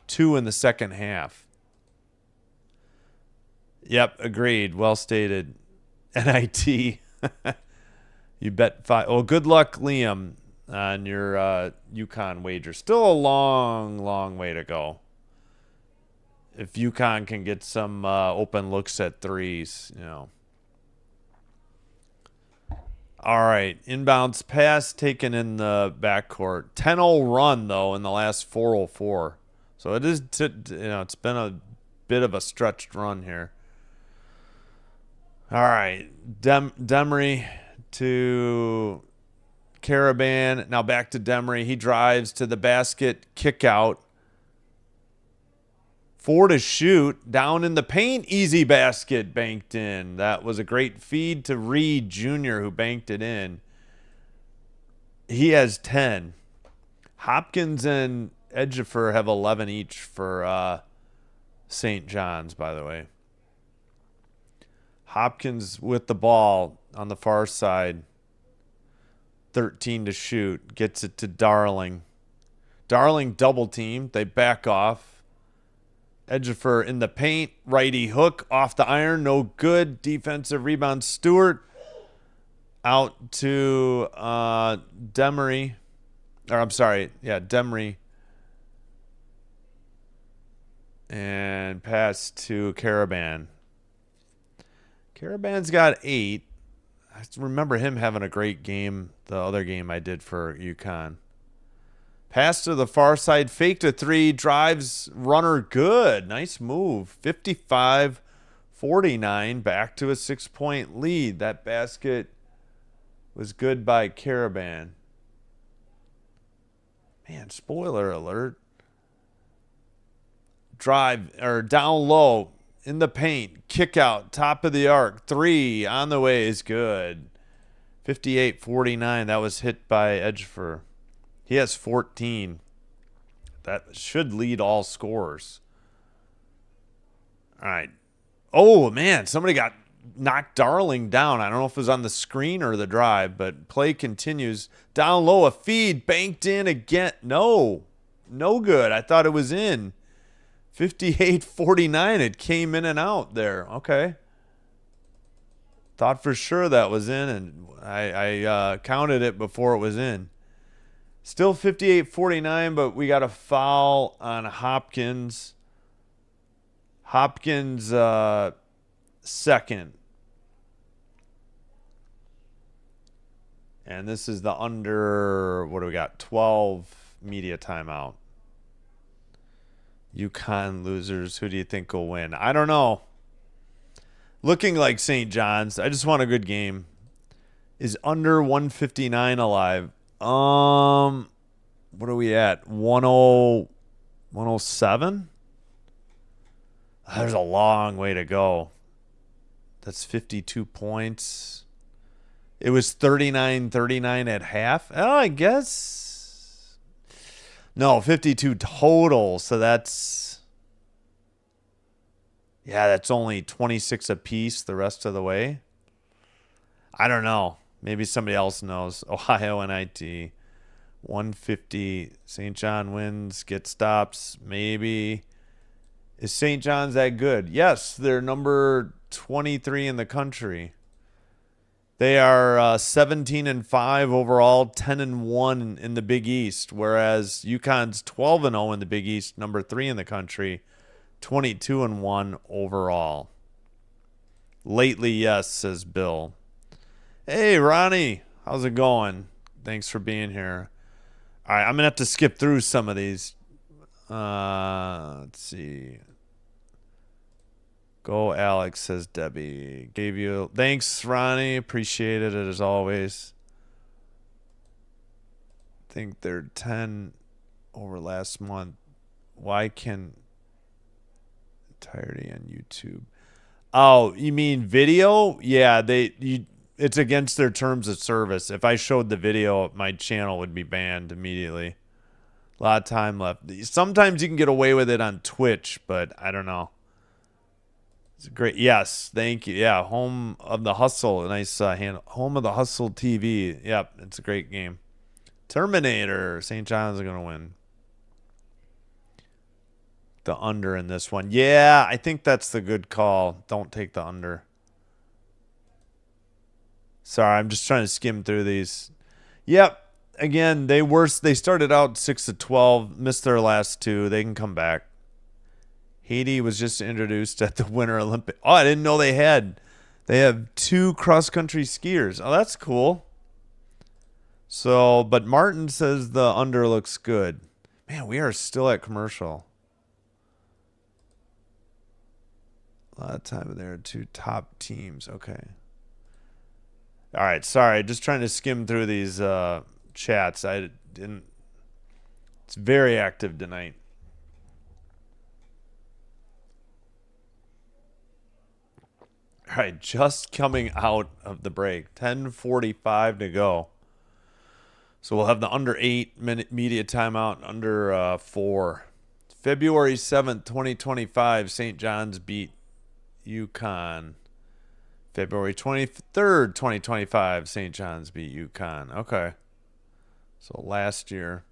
two in the second half. Yep, agreed. Well stated. NIT. You bet five. Oh, good luck, Liam, on your UConn wager. Still a long, long way to go. If UConn can get some open looks at threes, you know. All right, inbounds pass taken in the backcourt. 10-0 run though in the last 4:04. So it is, it's been a bit of a stretched run here. All right, Demery to Caravan. Now back to Demery. He drives to the basket, kick out. 4 to shoot. Down in the paint, easy basket banked in. That was a great feed to Reed Jr., who banked it in. He has 10. Hopkins and Ejiofor have 11 each for St. John's, by the way. Hopkins with the ball on the far side. 13 to shoot. Gets it to Darling. Darling double team. They back off. Ejiofor in the paint. Righty hook off the iron. No good. Defensive rebound. Stewart out to Demery. Or I'm sorry. Yeah, Demery. And pass to Caravan. Caravan's got 8. I remember him having a great game, the other game I did for UConn. Pass to the far side, fake to 3, drives, runner good. Nice move. 55-49, back to a 6-point lead. That basket was good by Caravan. Man, spoiler alert. Drive, or down low. In the paint, kick out, top of the arc, 3 on the way is good. 58-49, that was hit by Ejiofor. He has 14. That should lead all scorers. All right. Oh, man, somebody got knocked Darling down. I don't know if it was on the screen or the drive, but play continues. Down low, a feed, banked in again. No good. I thought it was in. 58-49, it came in and out there. Okay. Thought for sure that was in, and I counted it before it was in. Still 58-49, but we got a foul on Hopkins. Hopkins second. And this is the under, what do we got? 12 media timeout. UConn losers. Who do you think will win? I don't know. Looking like St. John's. I just want a good game. Is under 159 alive? What are we at? 107? There's a long way to go. That's 52 points. It was 39-39 at half. Oh, I guess. No, 52 total. So that's only 26 apiece the rest of the way. I don't know. Maybe somebody else knows. Ohio NIT. 150. St. John wins. Get stops. Maybe. Is St. John's that good? Yes, they're number 23 in the country. They are 17-5 overall, 10-1 in the Big East, whereas UConn's 12-0 in the Big East, number 3 in the country, 22-1 overall. Lately, yes, says Bill. Hey, Ronnie, how's it going? Thanks for being here. All right, I'm gonna have to skip through some of these. Let's see. Go Alex, says Debbie. Thanks, Ronnie. Appreciated it as always. I think they're 10 over last month. Why can entirety on YouTube? Oh, you mean video? Yeah, it's against their terms of service. If I showed the video, my channel would be banned immediately. A lot of time left. Sometimes you can get away with it on Twitch, but I don't know. It's great. Yes, thank you. Yeah, Home of the Hustle. Nice hand. Home of the Hustle TV. Yep, it's a great game. Terminator. St. John's are going to win. The under in this one. Yeah, I think that's the good call. Don't take the under. Sorry, I'm just trying to skim through these. Yep. Again, they started out 6-12, missed their last two. They can come back. Haiti was just introduced at the Winter Olympic. Oh, I didn't know they have 2 cross-country skiers. Oh, that's cool. So, but Martin says the under looks good. Man, we are still at commercial. A lot of time there are 2 top teams. Okay. All right, sorry. Just trying to skim through these chats. I didn't. It's very active tonight. All right, just coming out of the break. 10:45 to go. So we'll have the under 8-minute media timeout, under 4. February 7th, 2025, St. John's beat UConn. February 23rd, 2025, St. John's beat UConn. Okay. So last year.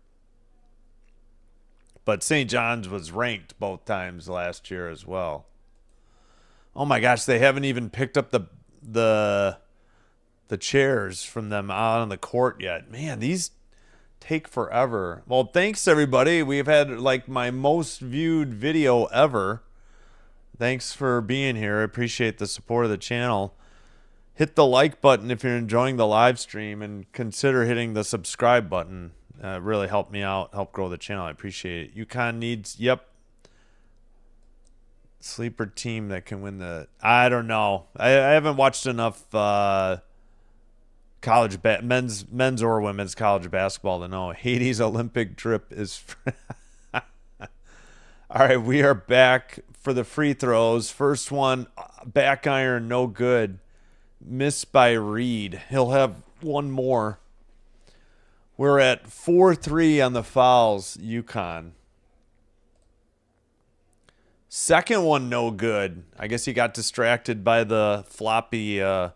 But St. John's was ranked both times last year as well. Oh my gosh, they haven't even picked up the chairs from them out on the court yet. Man, these take forever. Well, thanks everybody. We've had like my most viewed video ever. Thanks for being here. I appreciate the support of the channel. Hit the like button if you're enjoying the live stream, and consider hitting the subscribe button. Really help me out, help grow the channel. I appreciate it. UConn needs, sleeper team that can win the. I don't know. I haven't watched enough college men's or women's college basketball to know. Haiti's Olympic trip is. All right, we are back for the free throws. First one, back iron, no good. Missed by Reed. He'll have one more. We're at 4-3 on the fouls, UConn. Second one, no good. I guess he got distracted by the floppy, the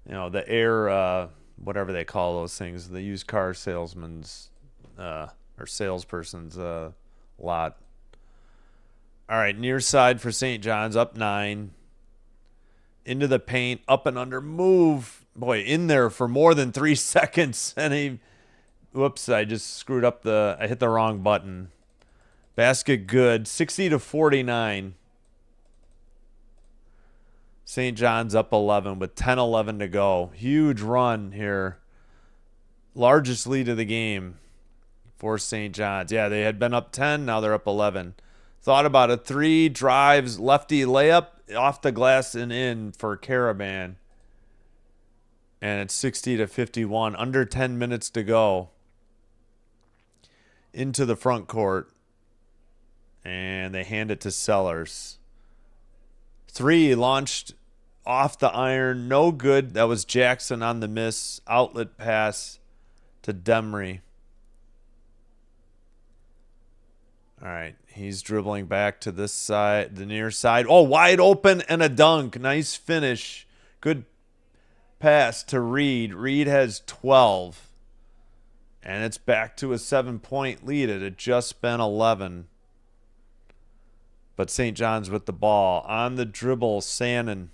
air, whatever they call those things, the used car salesman's or salesperson's lot. All right, near side for St. John's, up 9. Into the paint, up and under, move. Boy, in there for more than 3 seconds. And whoops, I just screwed up I hit the wrong button. Basket good, 60-49. St. John's up 11 with 10-11 to go. Huge run here. Largest lead of the game for St. John's. Yeah, they had been up 10, now they're up 11. Thought about a 3, drives, lefty layup, off the glass and in for Caravan. And it's 60-51. Under 10 minutes to go. Into the front court. And they hand it to Sellers. 3 launched off the iron. No good. That was Jackson on the miss. Outlet pass to Demry. All right. He's dribbling back to this side, the near side. Oh, wide open and a dunk. Nice finish. Good pass to Reed. Reed has 12. And it's back to a 7-point lead. It had just been 11. But St. John's with the ball. On the dribble, Sannon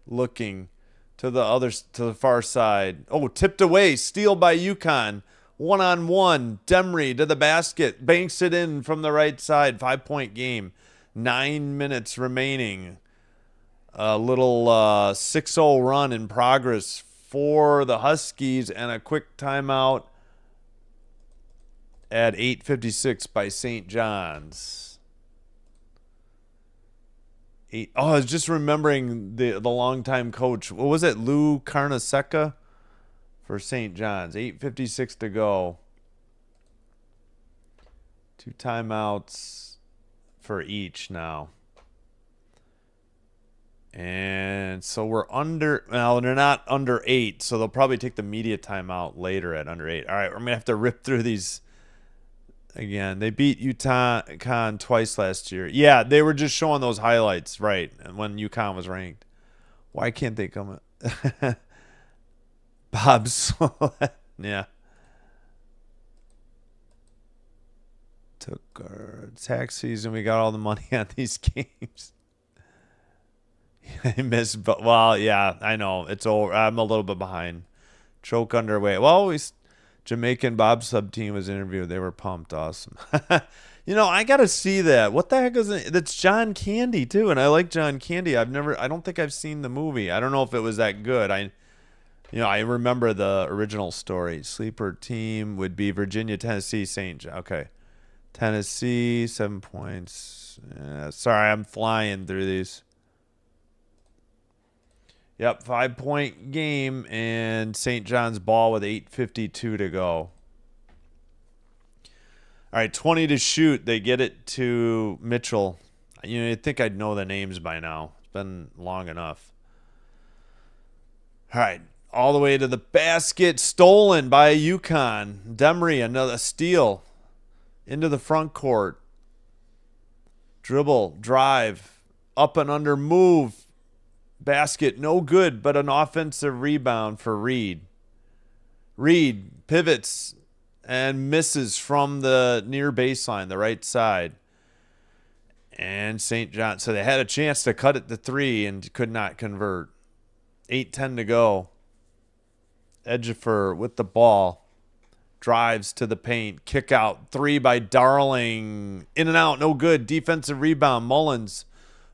looking to the far side. Oh, tipped away. Steal by UConn. 1-on-1. Demry to the basket. Banks it in from the right side. 5-point game. 9 minutes remaining. A little 6-0 run in progress for the Huskies, and a quick timeout at 8:56 by St. John's. I was just remembering the longtime coach. What was it? Lou Carnesecca for St. John's. 8:56 to go. 2 timeouts for each now. And so we're under, well, they're not under 8, so they'll probably take the media timeout later at under 8. All right, we're going to have to rip through these again. They beat UConn twice last year. Yeah, they were just showing those highlights, right, when UConn was ranked. Why can't they come up? Bob Sweat. Yeah. Took our tax season. We got all the money on these games. I missed, but well, yeah, I know. It's over. I'm a little bit behind. Choke underway. Well, Jamaican bobsled team was interviewed. They were pumped. Awesome. I got to see that. What the heck is it? That's John Candy too, and I like John Candy. I don't think I've seen the movie. I don't know if it was that good. I remember the original story. Sleeper team would be Virginia, Tennessee, St. John. Okay. Tennessee, 7 points. Sorry, I'm flying through these. Yep, 5-point game, and St. John's ball with 8:52 to go. All right, 20 to shoot. They get it to Mitchell. You'd think I'd know the names by now. It's been long enough. All right, all the way to the basket. Stolen by UConn. Demery, another steal. Into the front court. Dribble, drive, up and under, move. Basket, no good, but an offensive rebound for Reed. Reed pivots and misses from the near baseline, the right side. And St. John, so they had a chance to cut it to 3 and could not convert. 8:10 to go. Ejiofor with the ball. Drives to the paint. Kick out. 3 by Darling. In and out. No good. Defensive rebound. Mullins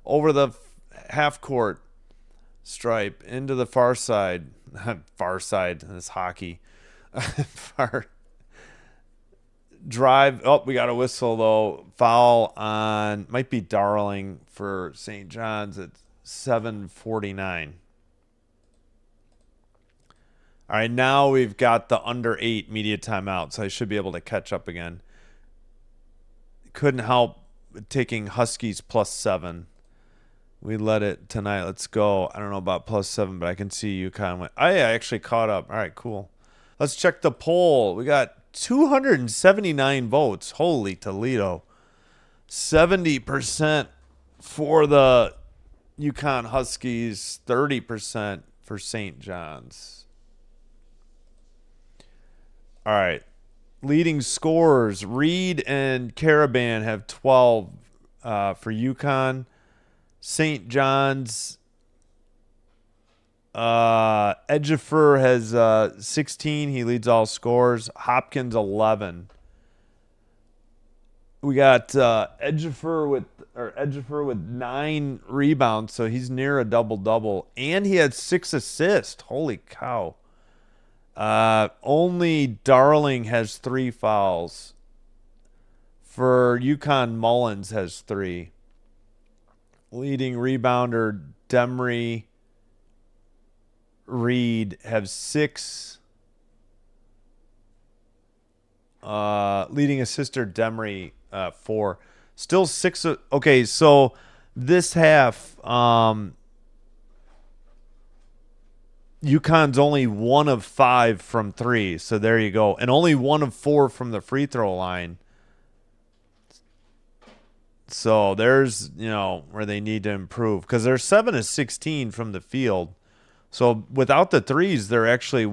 over the half court stripe into the far side. Far side. That's hockey. Far drive. Oh, we got a whistle though. Foul on, might be Darling for St. John's at 7:49. All right, now we've got the under 8 media timeout, so I should be able to catch up again. Couldn't help taking Huskies +7. We led it tonight. Let's go. I don't know about +7, but I can see UConn. I actually caught up. All right, cool. Let's check the poll. We got 279 votes. Holy Toledo. 70% for the UConn Huskies, 30% for St. John's. All right. Leading scorers, Reed and Caravan have 12 for UConn. St. John's, Ejiofor has 16. He leads all scores. Hopkins, 11. We got Ejiofor with 9 rebounds, so he's near a double-double. And he had 6 assists. Holy cow. Only Darling has 3 fouls. For UConn, Mullins has 3. Leading rebounder, Demery, Reed have 6. Leading assister, Demery, 4. Still 6. Okay, so this half, UConn's only 1 of 5 from 3. So there you go. And only 1 of 4 from the free throw line. So there's, where they need to improve. Because they're 7 of 16 from the field. So without the threes, they're actually,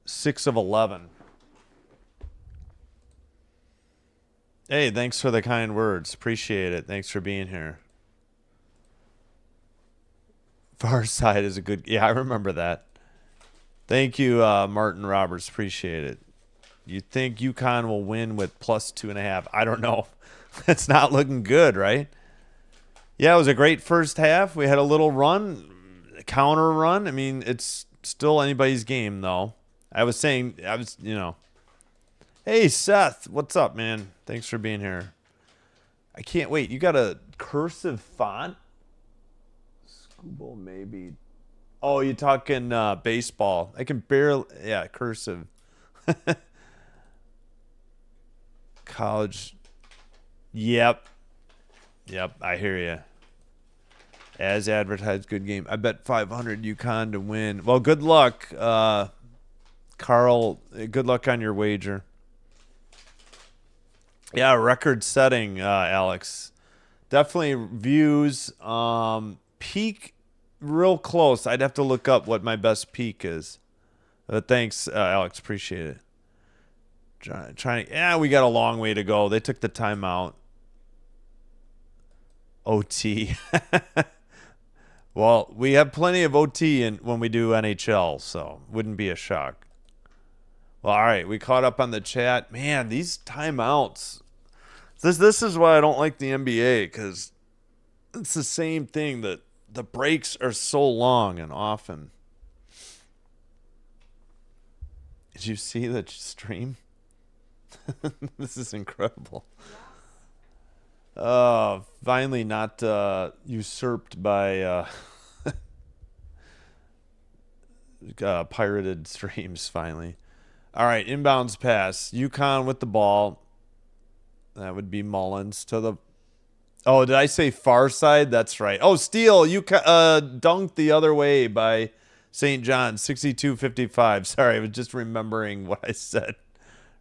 6 of 11. Hey, thanks for the kind words. Appreciate it. Thanks for being here. Far side is a good... Yeah, I remember that. Thank you, Martin Roberts. Appreciate it. You think UConn will win with +2.5? I don't know. It's not looking good, right? Yeah, it was a great first half. We had a little run, counter run. I mean, it's still anybody's game, though. Hey, Seth, what's up, man? Thanks for being here. I can't wait. You got a cursive font? Scuba, maybe. Oh, you're talking baseball. I can barely... Yeah, cursive. College... Yep, I hear you. As advertised, good game. I bet 500 UConn to win. Well, good luck, Carl. Good luck on your wager. Yeah, record setting, Alex. Definitely views. Peak real close. I'd have to look up what my best peak is. But thanks, Alex. Appreciate it. Yeah, we got a long way to go. They took the timeout. OT. Well, we have plenty of OT when we do NHL, so wouldn't be a shock. Well, all right, we caught up on the chat. Man, these timeouts. This is why I don't like the NBA, because it's the same thing, that the breaks are so long and often. Did you see the stream? This is incredible. Finally not usurped by pirated streams, finally. All right, inbounds pass. UConn with the ball. That would be Mullins to the... Oh, did I say far side? That's right. Oh, steal. You dunked the other way by St. John, 62-55. Sorry, I was just remembering what I said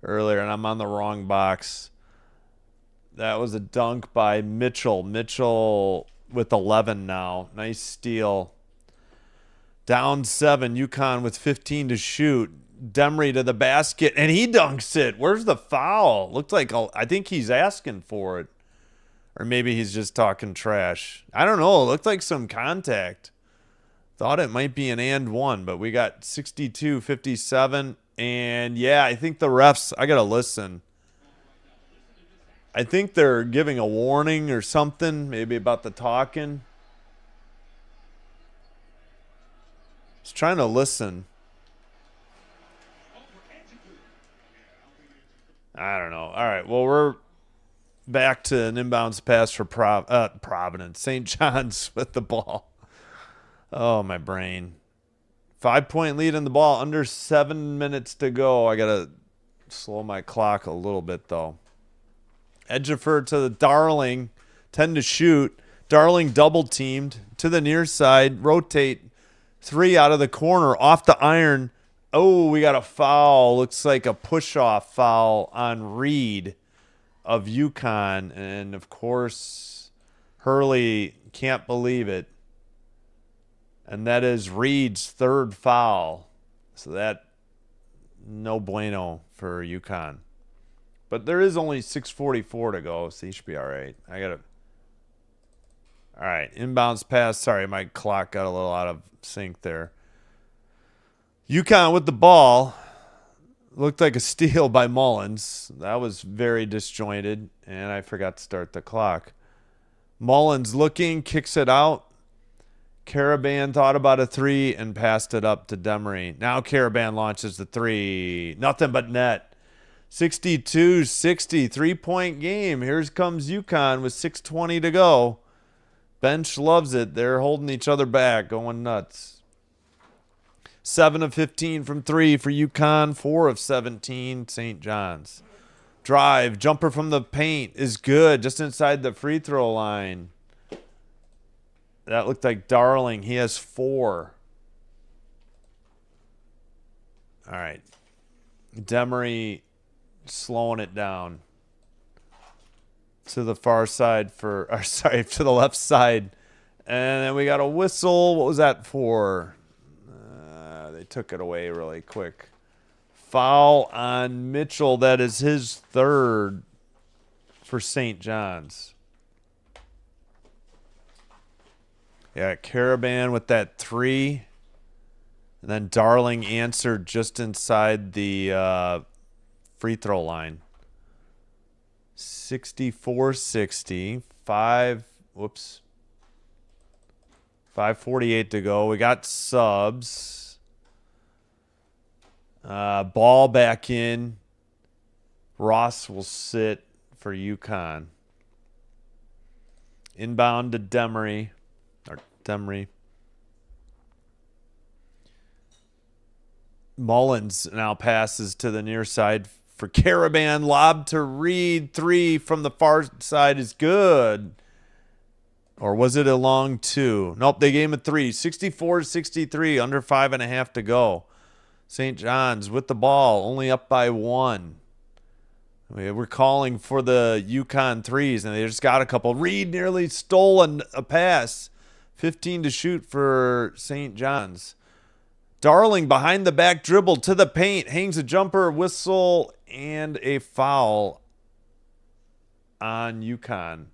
earlier, and I'm on the wrong box. That was a dunk by Mitchell. Mitchell with 11 now. Nice steal. Down 7. UConn with 15 to shoot. Demery to the basket, and he dunks it. Where's the foul? Looked like I think he's asking for it. Or maybe he's just talking trash. I don't know. It looked like some contact. Thought it might be an and one, but we got 62-57. And yeah, I think the refs, I got to listen. I think they're giving a warning or something, maybe about the talking. Just trying to listen. I don't know. All right, well, we're back to an inbounds pass for Providence. St. John's with the ball. Oh, my brain. 5-point lead in the ball, under 7 minutes to go. I got to slow my clock a little bit, though. Edgefer to the Darling, 10 to shoot. Darling double teamed to the near side. Rotate 3 out of the corner, off the iron. Oh, we got a foul. Looks like a push-off foul on Reed of UConn. And, of course, Hurley can't believe it. And that is Reed's 3rd foul. So that, no bueno for UConn. But there is only 6:44 to go, so he should be all right. All right, inbounds pass. Sorry, my clock got a little out of sync there. UConn with the ball. Looked like a steal by Mullins. That was very disjointed, and I forgot to start the clock. Mullins looking, kicks it out. Caravan thought about a 3 and passed it up to Demery. Now Caravan launches the 3. Nothing but net. 62-60, 3-point game. Here comes UConn with 6:20 to go. Bench loves it. They're holding each other back, going nuts. 7 of 15 from 3 for UConn, 4 of 17 St. John's. Drive, jumper from the paint is good, just inside the free throw line. That looked like Darling. He has 4. All right. Demery slowing it down to the far side to the left side. And then we got a whistle. What was that for? They took it away really quick. Foul on Mitchell. That is his 3rd for St. John's. Yeah, Caravan with that 3. And then Darling answered just inside the free throw line. 64-60. 5:48 to go. We got subs. Ball back in. Ross will sit for UConn. Inbound to Demery. Mullins now passes to the near side for Caravan. Lob to Reed. 3 from the far side is good. Or was it a long 2? Nope, they gave him a 3. 64-63, under 5.5 to go. St. John's with the ball, only up by 1. We're calling for the UConn threes, and they just got a couple. Reed nearly stole a pass. 15 to shoot for St. John's. Darling behind the back dribble to the paint. Hangs a jumper, whistle, and a foul on UConn.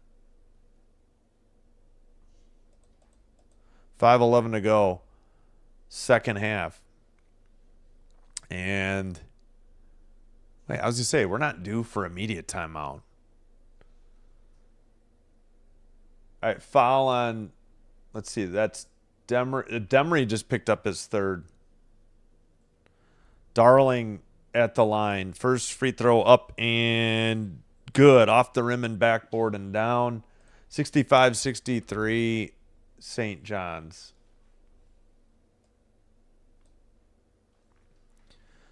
5:11 to go. Second half. And wait, I was going to say, we're not due for immediate timeout. All right, foul on, let's see, that's Demery. Demery just picked up his third. Darling at the line. First free throw up and good. Off the rim and backboard and down. 65-63, St. John's.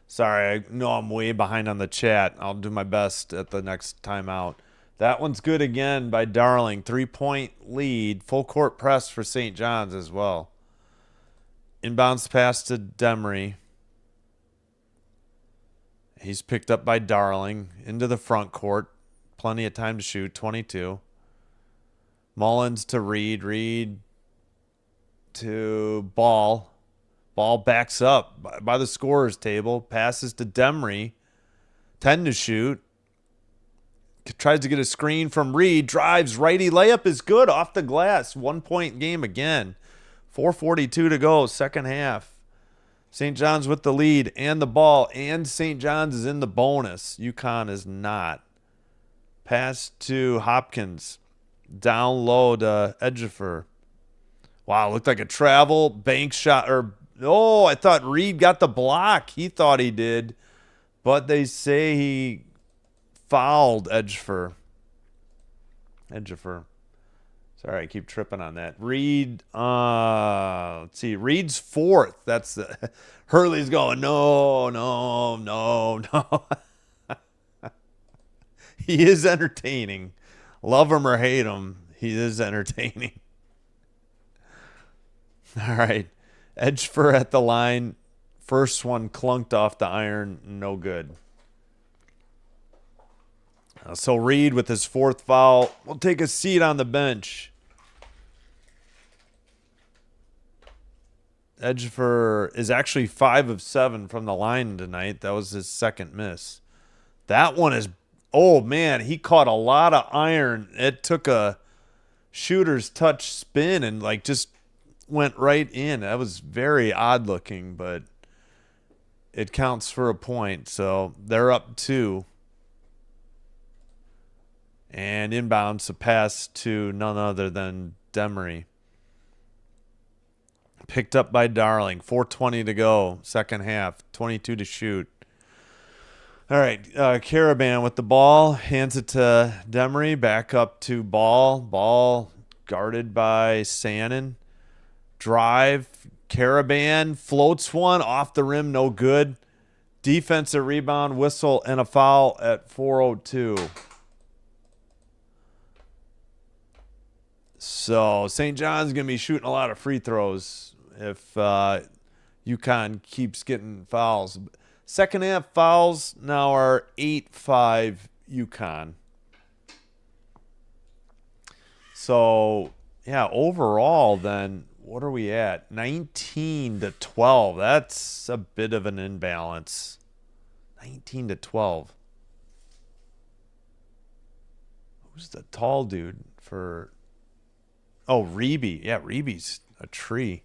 Sorry, I know I'm way behind on the chat. I'll do my best at the next timeout. That one's good again by Darling. 3-point lead. Full court press for St. John's as well. Inbounds pass to Demery. He's picked up by Darling. Into the front court. Plenty of time to shoot. 22. Mullins to Reed. Reed to Ball. Ball backs up by the scorer's table. Passes to Demery. 10 to shoot. Tries to get a screen from Reed. Drives. Righty layup is good. Off the glass. 1-point game again. 4:42 to go. Second half. St. John's with the lead and the ball. And St. John's is in the bonus. UConn is not. Pass to Hopkins. Down low to Edgefer. Wow, looked like a travel. Bank shot. Oh, I thought Reed got the block. He thought he did. But they say he fouled Edgefer. Sorry, I keep tripping on that. Reed, let's see. Reed's fourth. That's the Hurley's going, no. He is entertaining. Love him or hate him, he is entertaining. All right. Edgefer at the line. First one clunked off the iron. No good. So Reed with his fourth foul will take a seat on the bench. Edgefer is actually 5 of 7 from the line tonight. That was his second miss. That one is, oh man, he caught a lot of iron. It took a shooter's touch spin and like just went right in. That was very odd looking, but it counts for a point. So they're up 2. And inbounds a pass to none other than Demery. Picked up by Darling. 4:20 to go. Second half. 22 to shoot. All right. Caravan with the ball. Hands it to Demery. Back up to Ball. Ball guarded by Sannon. Drive. Caravan floats one off the rim. No good. Defensive rebound, whistle, and a foul at 4:02. So St. John's going to be shooting a lot of free throws if UConn keeps getting fouls. Second half fouls now are 8-5 UConn. So, yeah, overall then, what are we at? 19-12. That's a bit of an imbalance. 19-12. Who's the tall dude for... Oh, Reby. Yeah, Reby's a tree.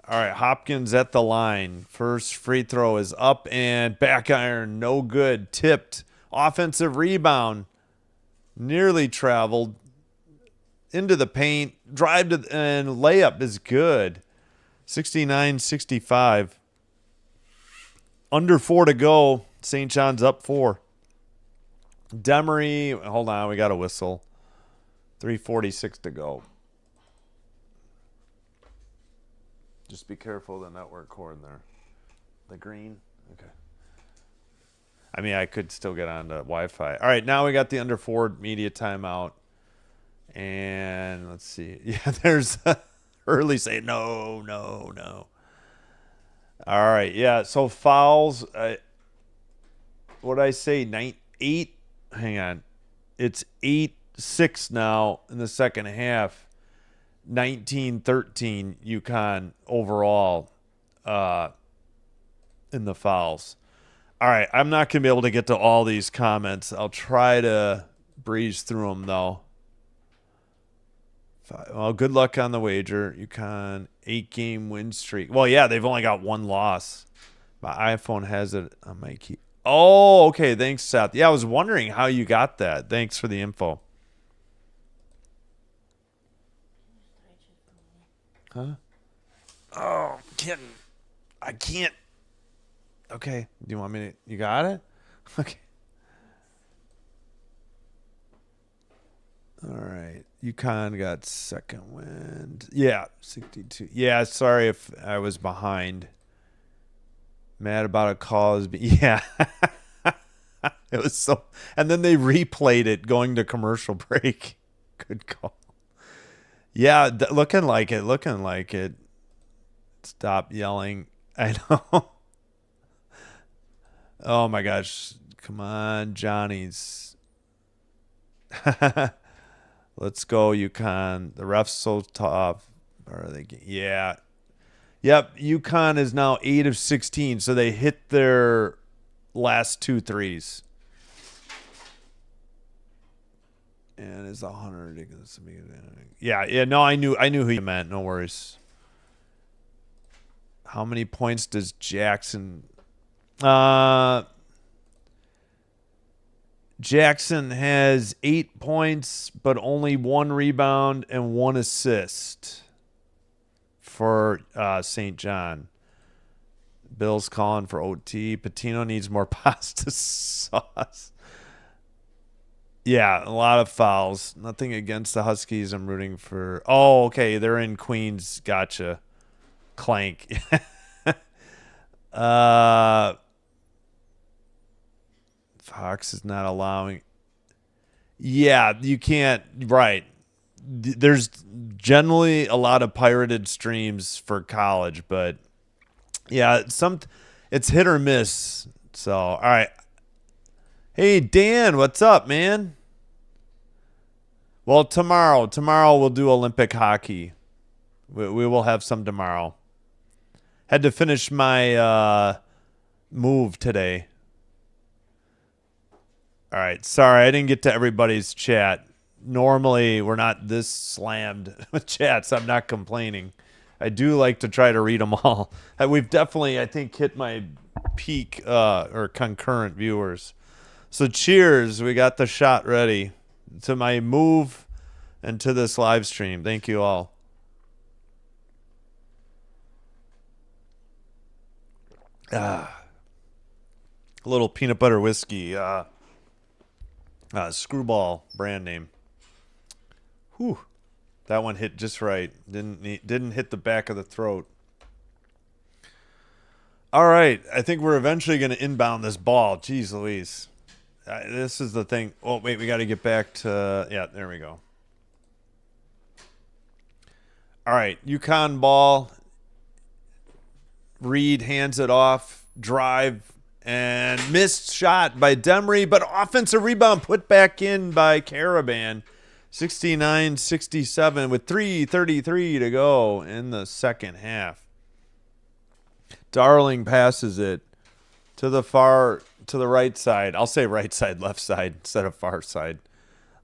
All right, Hopkins at the line. First free throw is up and back iron. No good. Tipped. Offensive rebound. Nearly traveled. Into the paint. Drive to and layup is good. 69-65. Under 4 to go. St. John's up 4. Demery. Hold on, we got a whistle. 3:46 to go. Just be careful of the network cord there. The green? Okay. I mean, I could still get onto Wi-Fi. All right, now we got the under 4 media timeout. And let's see. Yeah, there's early saying no. All right, yeah, so fouls. What did I say? 8. Hang on. It's 8-6 now in the second half. 19-13 UConn overall in the fouls. All right, I'm not going to be able to get to all these comments. I'll try to breeze through them, though. Well, good luck on the wager. UConn 8-game win streak. Well, yeah, they've only got one loss. My iPhone has it on my key. Oh, okay. Thanks, Seth. Yeah, I was wondering how you got that. Thanks for the info. Huh? Oh, kidding. I can't. Okay. Do you want me to? You got it? Okay. All right. UConn got second wind. Yeah, 62. Yeah, sorry if I was behind. Mad about a cause. Yeah. It was so. And then they replayed it going to commercial break. Good call. Yeah, looking like it. Looking like it. Stop yelling. I know. Oh, my gosh. Come on, Johnny's. Let's go, UConn. The ref's so tough. Or are they? Yeah. Yep. UConn is now 8 of 16, so they hit their last 2 threes. And is 100. Yeah. No, I knew who you meant. No worries. How many points does Jackson? Jackson has 8 points, but only 1 rebound and 1 assist for St. John. Bill's calling for OT. Patino needs more pasta sauce. Yeah, a lot of fouls. Nothing against the Huskies. I'm rooting for. Oh, okay. They're in Queens. Gotcha. Clank. Fox is not allowing. Yeah, you can't. Right. There's generally a lot of pirated streams for college, but yeah, it's hit or miss. So, all right. Hey, Dan, what's up, man? Well, tomorrow we'll do Olympic hockey. We will have some tomorrow. Had to finish my move today. All right. Sorry, I didn't get to everybody's chat. Normally, we're not this slammed with chats. I'm not complaining. I do like to try to read them all. We've definitely, I think, hit my peak or concurrent viewers. So cheers. We got the shot ready to my move and to this live stream. Thank you all. A little peanut butter whiskey. Screwball brand name. Whew. That one hit just right. Didn't hit the back of the throat. All right. I think we're eventually going to inbound this ball. Jeez Louise. This is the thing. Oh, wait. We got to get back to... Yeah, there we go. All right. UConn ball. Reed hands it off. Drive. And missed shot by Demery, but offensive rebound put back in by Caravan. 69-67 with 3:33 to go in the second half. Darling passes it to the right side. I'll say right side, left side instead of far side,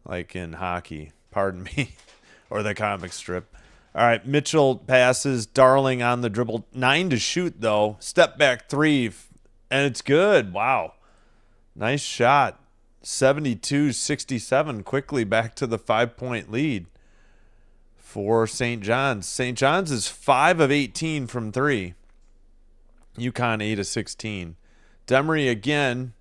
like in hockey. Pardon me, or the comic strip. All right, Mitchell passes. Darling on the dribble. 9 to shoot, though. Step back 3, and it's good. Wow. Nice shot. 72-67, quickly back to the 5-point lead for St. John's. St. John's is 5 of 18 from 3. UConn 8 of 16. Demery again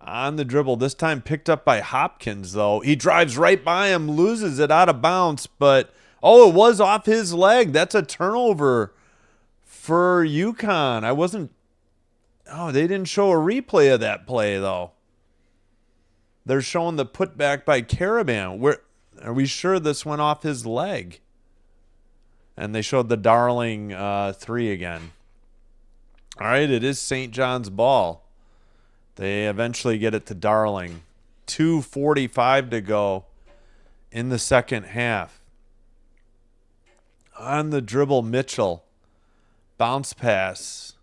on the dribble. This time picked up by Hopkins, though. He drives right by him, loses it out of bounds, but it was off his leg. That's a turnover for UConn. They didn't show a replay of that play, though. They're showing the putback by Caravan. Are we sure this went off his leg? And they showed the Darling 3 again. All right, it is St. John's ball. They eventually get it to Darling. 2:45 to go in the second half. On the dribble, Mitchell. Bounce pass.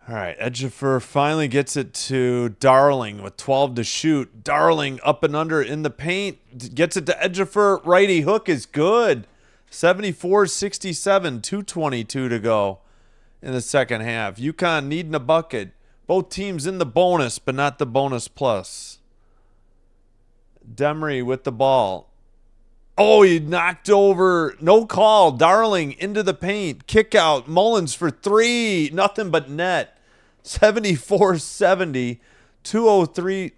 All right, Ejiofor finally gets it to Darling with 12 to shoot. Darling up and under in the paint. Gets it to Ejiofor. Righty hook is good. 74-67, 2:22 to go in the second half. UConn needing a bucket. Both teams in the bonus, but not the bonus plus. Demery with the ball. Oh, he knocked over. No call. Darling into the paint. Kick out. Mullins for three. Nothing but net. 74-70. 2:03.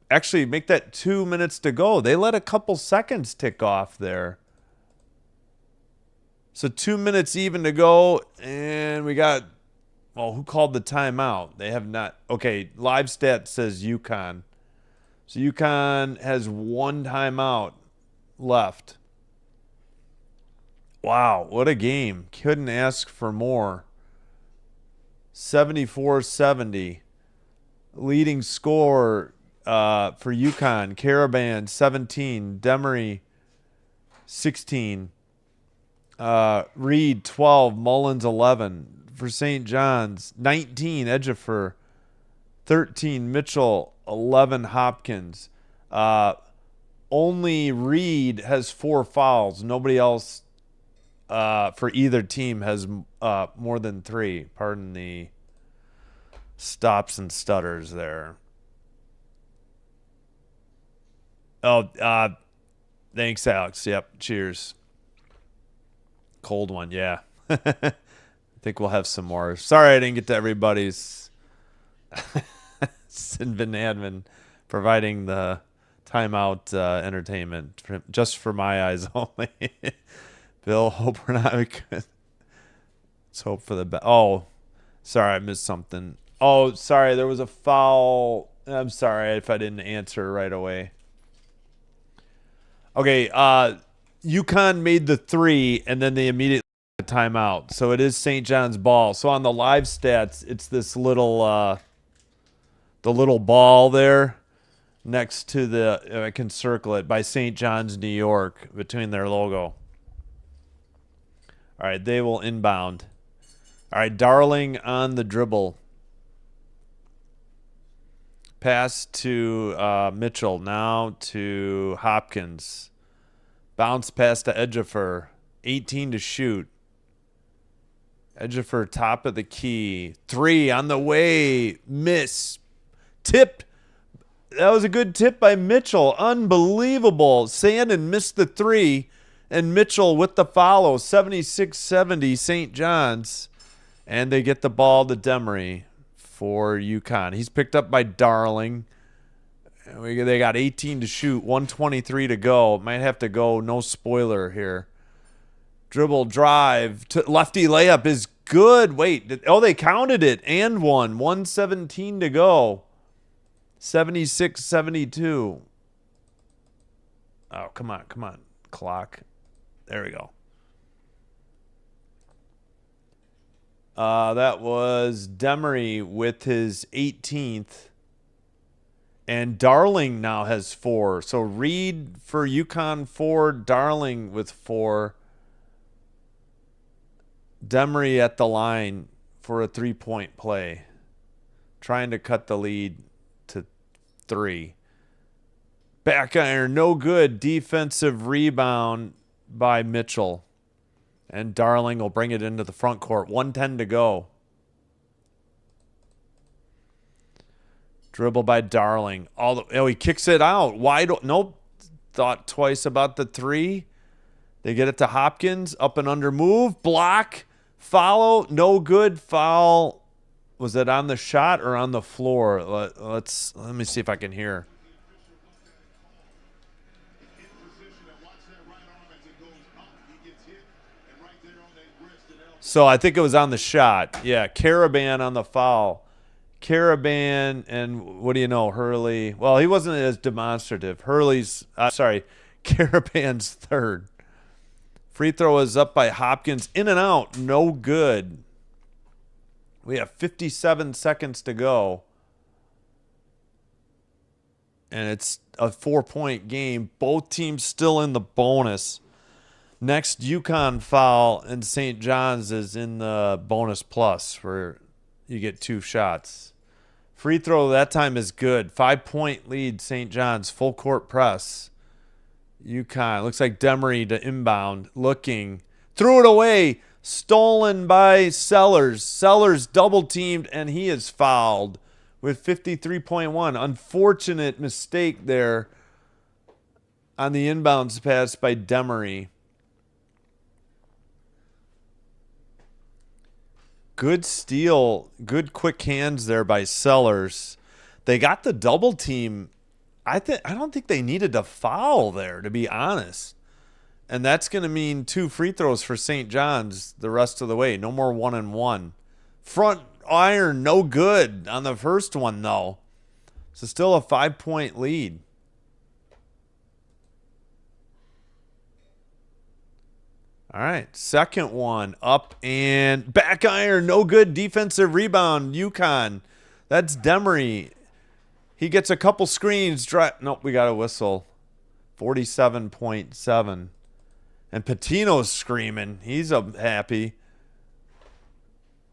Actually, make that 2 minutes to go. They let a couple seconds tick off there. So 2 minutes even to go. And we got, well, who called the timeout? They have not. Okay, live stat says UConn. So UConn has one timeout left. Wow, what a game. Couldn't ask for more. 74-70. Leading scorer for UConn, Caravan 17, Demery 16, Reed 12, Mullins 11. For St. John's, 19, Ejiofor 13, Mitchell 11, Hopkins. Only Reed has 4 fouls. Nobody else for either team has more than 3. Pardon the stops and stutters there. Oh, thanks, Alex. Yep, cheers. Cold one, yeah. I think we'll have some more. Sorry I didn't get to everybody's. Sinvin Admin providing the timeout entertainment just for my eyes only. Bill, hope we're not. Let's hope for the best. Oh, sorry, I missed something. Oh, sorry, there was a foul. I'm sorry if I didn't answer right away. Okay, UConn made the 3, and then they immediately had a timeout. So it is St. John's ball. So on the live stats, it's this little, the little ball there next to the, I can circle it, by St. John's, New York, between their logo. All right, they will inbound. All right, Darling on the dribble. Pass to Mitchell. Now to Hopkins. Bounce pass to Ejiofor. 18 to shoot. Ejiofor top of the key. 3 on the way. Miss. Tipped. That was a good tip by Mitchell. Unbelievable. Sandin missed the 3. And Mitchell with the follow. 76-70 St. John's. And they get the ball to Demery for UConn. He's picked up by Darling. They got 18 to shoot, 1:23 to go. Might have to go, no spoiler here. Dribble, drive, lefty layup is good. Wait, they counted it and won. 1:17 to go. 76-72. Oh, come on, clock. There we go. That was Demery with his 18th. And Darling now has 4. So Reed for UConn 4, Darling with 4. Demery at the line for a 3-point play. Trying to cut the lead to 3. Back iron, no good. Defensive rebound by Mitchell. And Darling will bring it into the front court. 1:10 to go. Dribble by Darling. He kicks it out. Nope. Thought twice about the 3. They get it to Hopkins. Up and under move. Block. Follow. No good. Foul. Was it on the shot or on the floor? Let me see if I can hear. So I think it was on the shot. Yeah, Caravan on the foul. Caravan and what do you know, Hurley. Well, he wasn't as demonstrative. Caravan's third. Free throw is up by Hopkins. In and out. No good. We have 57 seconds to go. and it's a 4-point game. Both teams still in the bonus. Next UConn foul, and St. John's is in the bonus plus where you get 2 shots. Free throw that time is good. 5-point lead, St. John's. Full court press. UConn. Looks like Demery to inbound. Looking. Threw it away. Stolen by Sellers. Sellers double teamed, and he is fouled with 53.1. Unfortunate mistake there on the inbounds pass by Demery. Good steal, good quick hands there by Sellers. They got the double team. I don't think they needed to foul there, to be honest. And that's going to mean 2 free throws for St. John's the rest of the way. No more 1-and-1. Front iron, no good on the first one, though. So still a 5-point lead. All right, second one, up and back iron, no good. Defensive rebound, UConn. That's Demery. He gets a couple screens. Nope, we got a whistle. 47.7. And Patino's screaming. He's happy.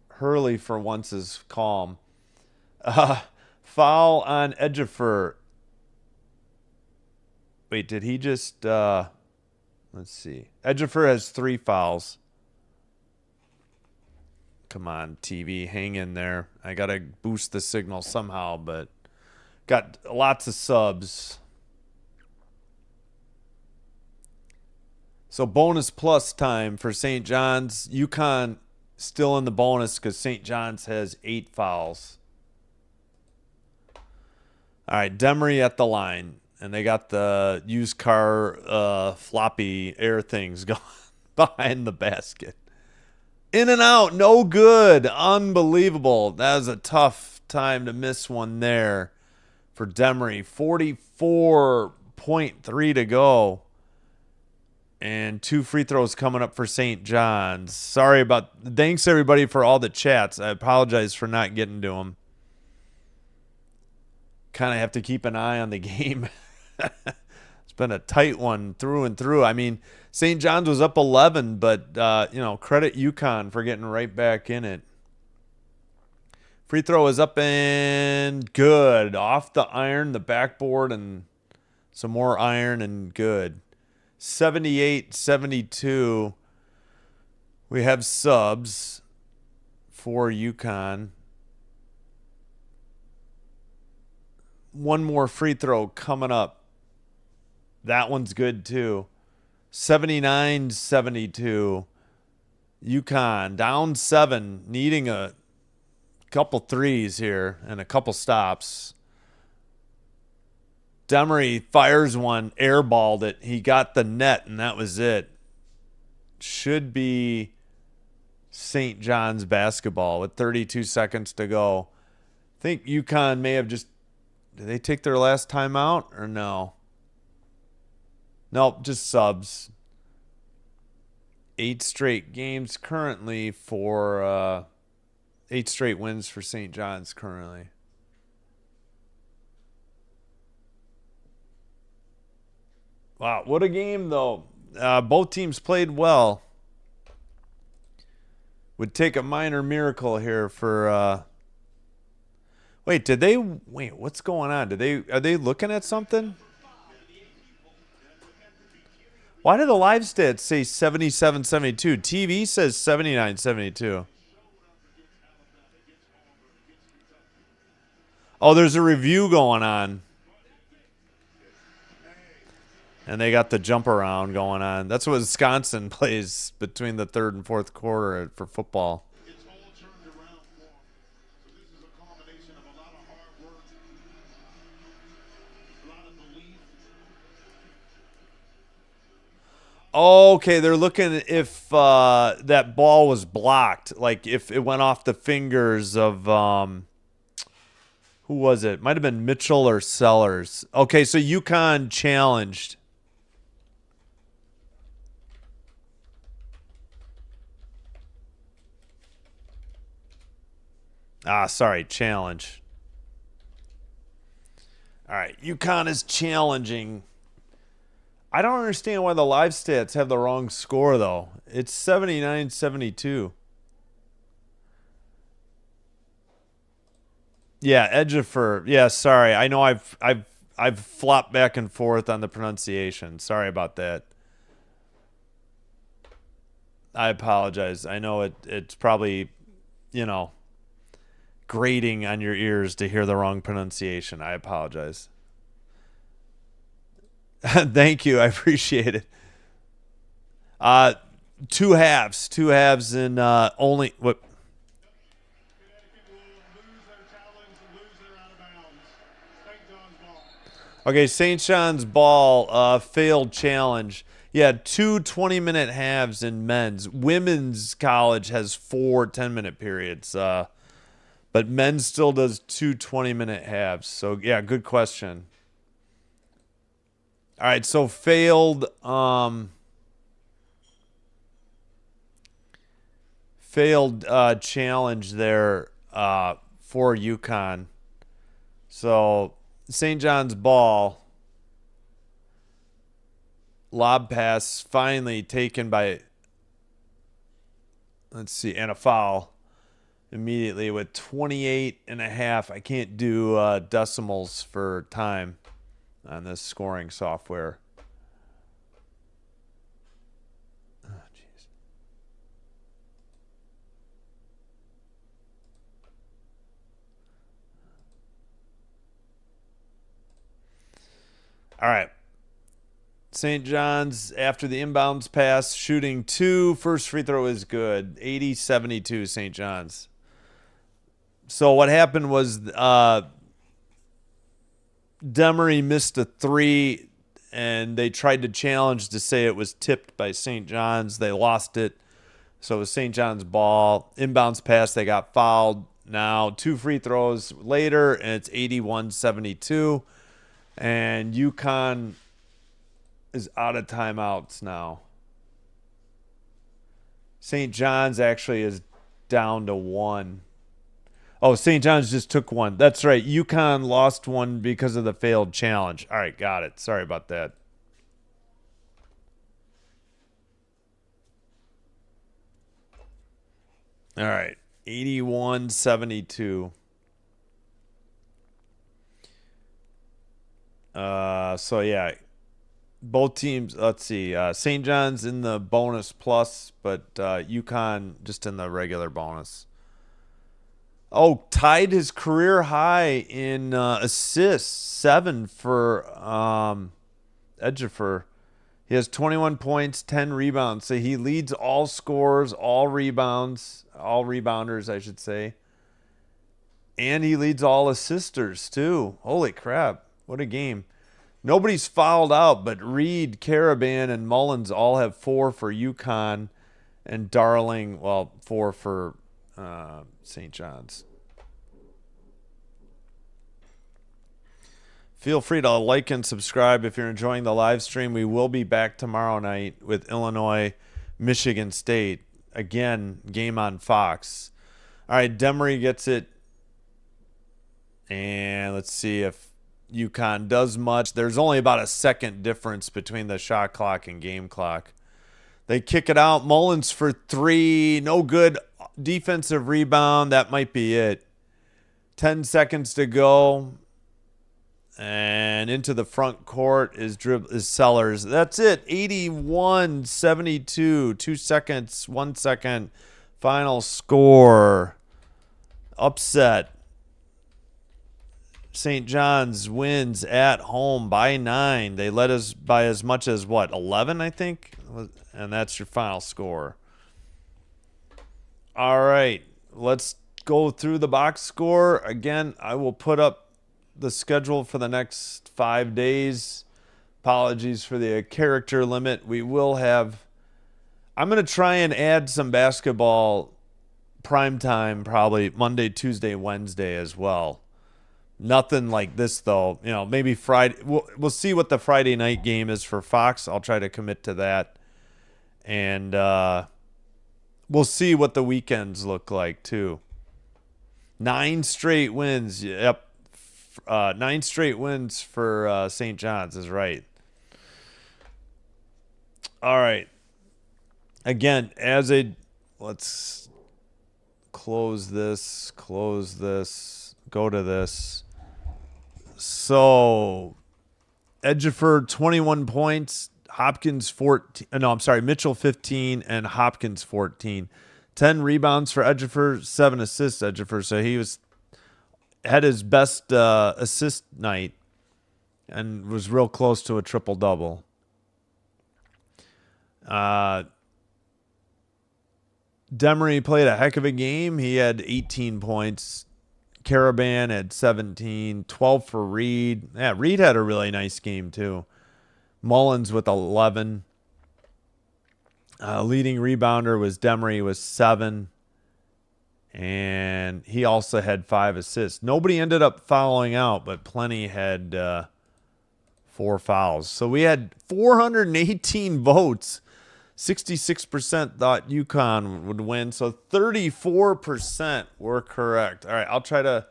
Hurley, for once, is calm. Foul on Ejiofor. Wait, did he just... Let's see. Ejiofor has 3 fouls. Come on, TV. Hang in there. I got to boost the signal somehow, but got lots of subs. So bonus plus time for St. John's. UConn still in the bonus because St. John's has 8 fouls. All right, Demery at the line. And they got the used car floppy air things going behind the basket. In and out, no good. Unbelievable. That was a tough time to miss one there for Demery. 44.3 to go. And 2 free throws coming up for St. John's. Thanks, everybody, for all the chats. I apologize for not getting to them. Kind of have to keep an eye on the game. It's been a tight one through and through. I mean, St. John's was up 11, but, credit UConn for getting right back in it. Free throw is up and good. Off the iron, the backboard, and some more iron and good. 78-72. We have subs for UConn. One more free throw coming up. That one's good too. 79-72. UConn down 7, needing a couple threes here and a couple stops. Demery fires one, airballed it. He got the net, and that was it. Should be St. John's basketball with 32 seconds to go. I think UConn may have just... Did they take their last timeout or no? Nope, just subs. 8 straight games currently for 8 straight wins for St. John's currently. Wow, what a game though. Both teams played well. Would take a minor miracle here for wait, what's going on? Are they looking at something? Why do the live stats say 77-72? TV says 79-72. Oh, there's a review going on. And they got the jump around going on. That's what Wisconsin plays between the 3rd and 4th quarter for football. It's all turned around for them. So this is a combination of a lot of hard work, a lot of belief. Okay, they're looking if that ball was blocked, like if it went off the fingers of who was it? Might have been Mitchell or Sellers. Okay, so UConn challenged. Challenge. All right, UConn is challenging. I don't understand why the live stats have the wrong score, though. It's 79-72. Yeah, Edgefer. Yeah, sorry. I know I've flopped back and forth on the pronunciation. Sorry about that. I apologize. I know it's probably, grating on your ears to hear the wrong pronunciation. I apologize. Thank you. I appreciate it. Two halves in only what. Connecticut will lose their challenge and lose their out of bounds. St. John's ball. Okay, St. John's ball failed challenge. Yeah, two 20-minute halves in men's. Women's college has 4 10-minute periods. But men's still does 2 20-minute halves. So, yeah, good question. All right, so failed challenge there for UConn. So St. John's ball, lob pass finally taken by, let's see, and a foul immediately with 28 and a half. I can't do decimals for time on this scoring software. Oh, jeez. All right. St. John's, after the inbounds pass, shooting 2. First free throw is good. 80-72 St. John's. So what happened was Demery missed a 3, and they tried to challenge to say it was tipped by St. John's. They lost it. So it was St. John's ball. Inbounds pass, they got fouled. Now 2 free throws later, and it's 81-72. And UConn is out of timeouts now. St. John's actually is down to 1. Oh, St. John's just took 1. That's right. UConn lost 1 because of the failed challenge. All right, got it. Sorry about that. All right, 81-72. So yeah, both teams. Let's see. St. John's in the bonus plus, but UConn just in the regular bonus. Oh, tied his career high in assists, 7 for Edgefer. He has 21 points, 10 rebounds. So he leads all scorers, all rebounds, all rebounders, I should say. And he leads all assisters, too. Holy crap. What a game. Nobody's fouled out, but Reed, Caravan, and Mullins all have 4 for UConn. And Darling, 4 for St. John's. Feel free to like and subscribe if you're enjoying the live stream. We will be back tomorrow night with Illinois, Michigan State. Again, game on Fox. All right, Demery gets it. And let's see if UConn does much. There's only about a second difference between the shot clock and game clock. They kick it out. Mullins for 3. No good. Defensive rebound. That might be it. 10 seconds to go. And into the front court is Sellers. That's it. 81-72. 2 seconds. 1 second. Final score. Upset. St. John's wins at home by 9. They led us by as much as, 11, I think? And that's your final score. All right. Let's go through the box score. Again, I will put up the schedule for the next 5 days. Apologies for the character limit. We will have... I'm going to try and add some basketball primetime probably Monday, Tuesday, Wednesday as well. Nothing like this, though. Maybe Friday. We'll see what the Friday night game is for Fox. I'll try to commit to that. And we'll see what the weekends look like, too. 9 straight wins. Yep. 9 straight wins for St. John's is right. All right. Again, let's close this, go to this. So, Edgeford 21 points, Hopkins 14. No, I'm sorry, Mitchell 15 and Hopkins 14. 10 rebounds for Edgeford, 7 assists Edgeford. So he had his best assist night and was real close to a triple double. Demery played a heck of a game. He had 18 points. Caravan had 17, 12 for Reed. Yeah, Reed had a really nice game too. Mullins with 11. Leading rebounder was Demery with 7. And he also had 5 assists. Nobody ended up fouling out, but plenty had 4 fouls. So we had 418 votes. 66% thought UConn would win, so 34% were correct. All right, I'll try to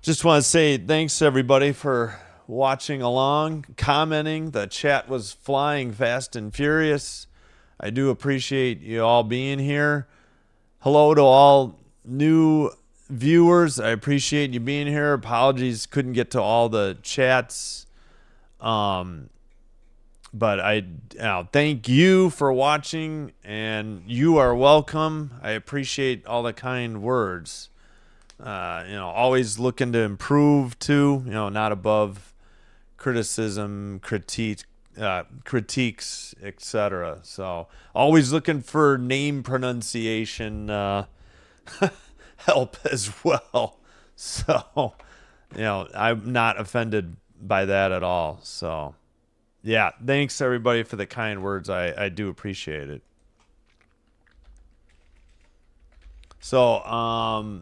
just want to say thanks to everybody for watching along, commenting. The chat was flying fast and furious. I do appreciate you all being here. Hello to all new viewers. I appreciate you being here. Apologies, couldn't get to all the chats. But I thank you for watching, and you are welcome. I appreciate all the kind words. Always looking to improve too. Not above criticism, critiques, etc. So always looking for name pronunciation help as well. So I'm not offended by that at all. So. Yeah, thanks everybody for the kind words. I do appreciate it. So,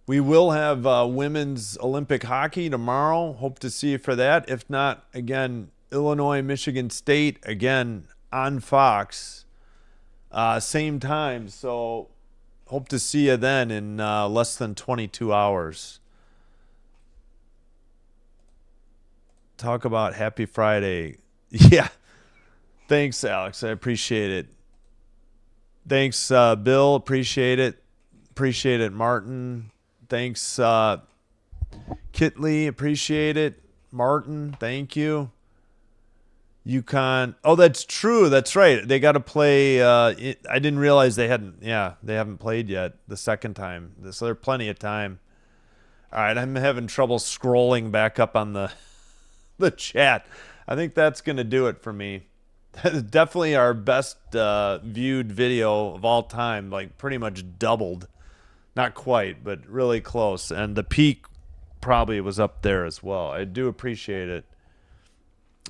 we will have women's Olympic hockey tomorrow. Hope to see you for that. If not, again, Illinois, Michigan State, again, on Fox, same time. So, hope to see you then in less than 22 hours. Talk about Happy Friday. Yeah. Thanks, Alex. I appreciate it. Thanks, Bill. Appreciate it. Appreciate it, Martin. Thanks, Kitley. Appreciate it. Martin, thank you. UConn. Oh, that's true. That's right. They got to play. I didn't realize they hadn't. Yeah, they haven't played yet the second time. So there's plenty of time. All right. I'm having trouble scrolling back up on the chat. I think that's going to do it for me. That is definitely our best viewed video of all time, like pretty much doubled. Not quite, but really close. And the peak probably was up there as well. I do appreciate it.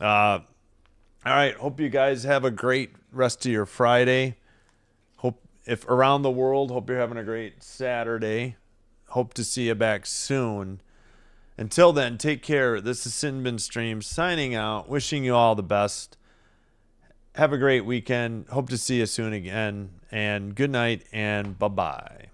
All right. Hope you guys have a great rest of your Friday. Hope if around the world, hope you're having a great Saturday. Hope to see you back soon. Until then, take care. This is Sinbin Stream signing out, wishing you all the best. Have a great weekend. Hope to see you soon again. And good night and bye-bye.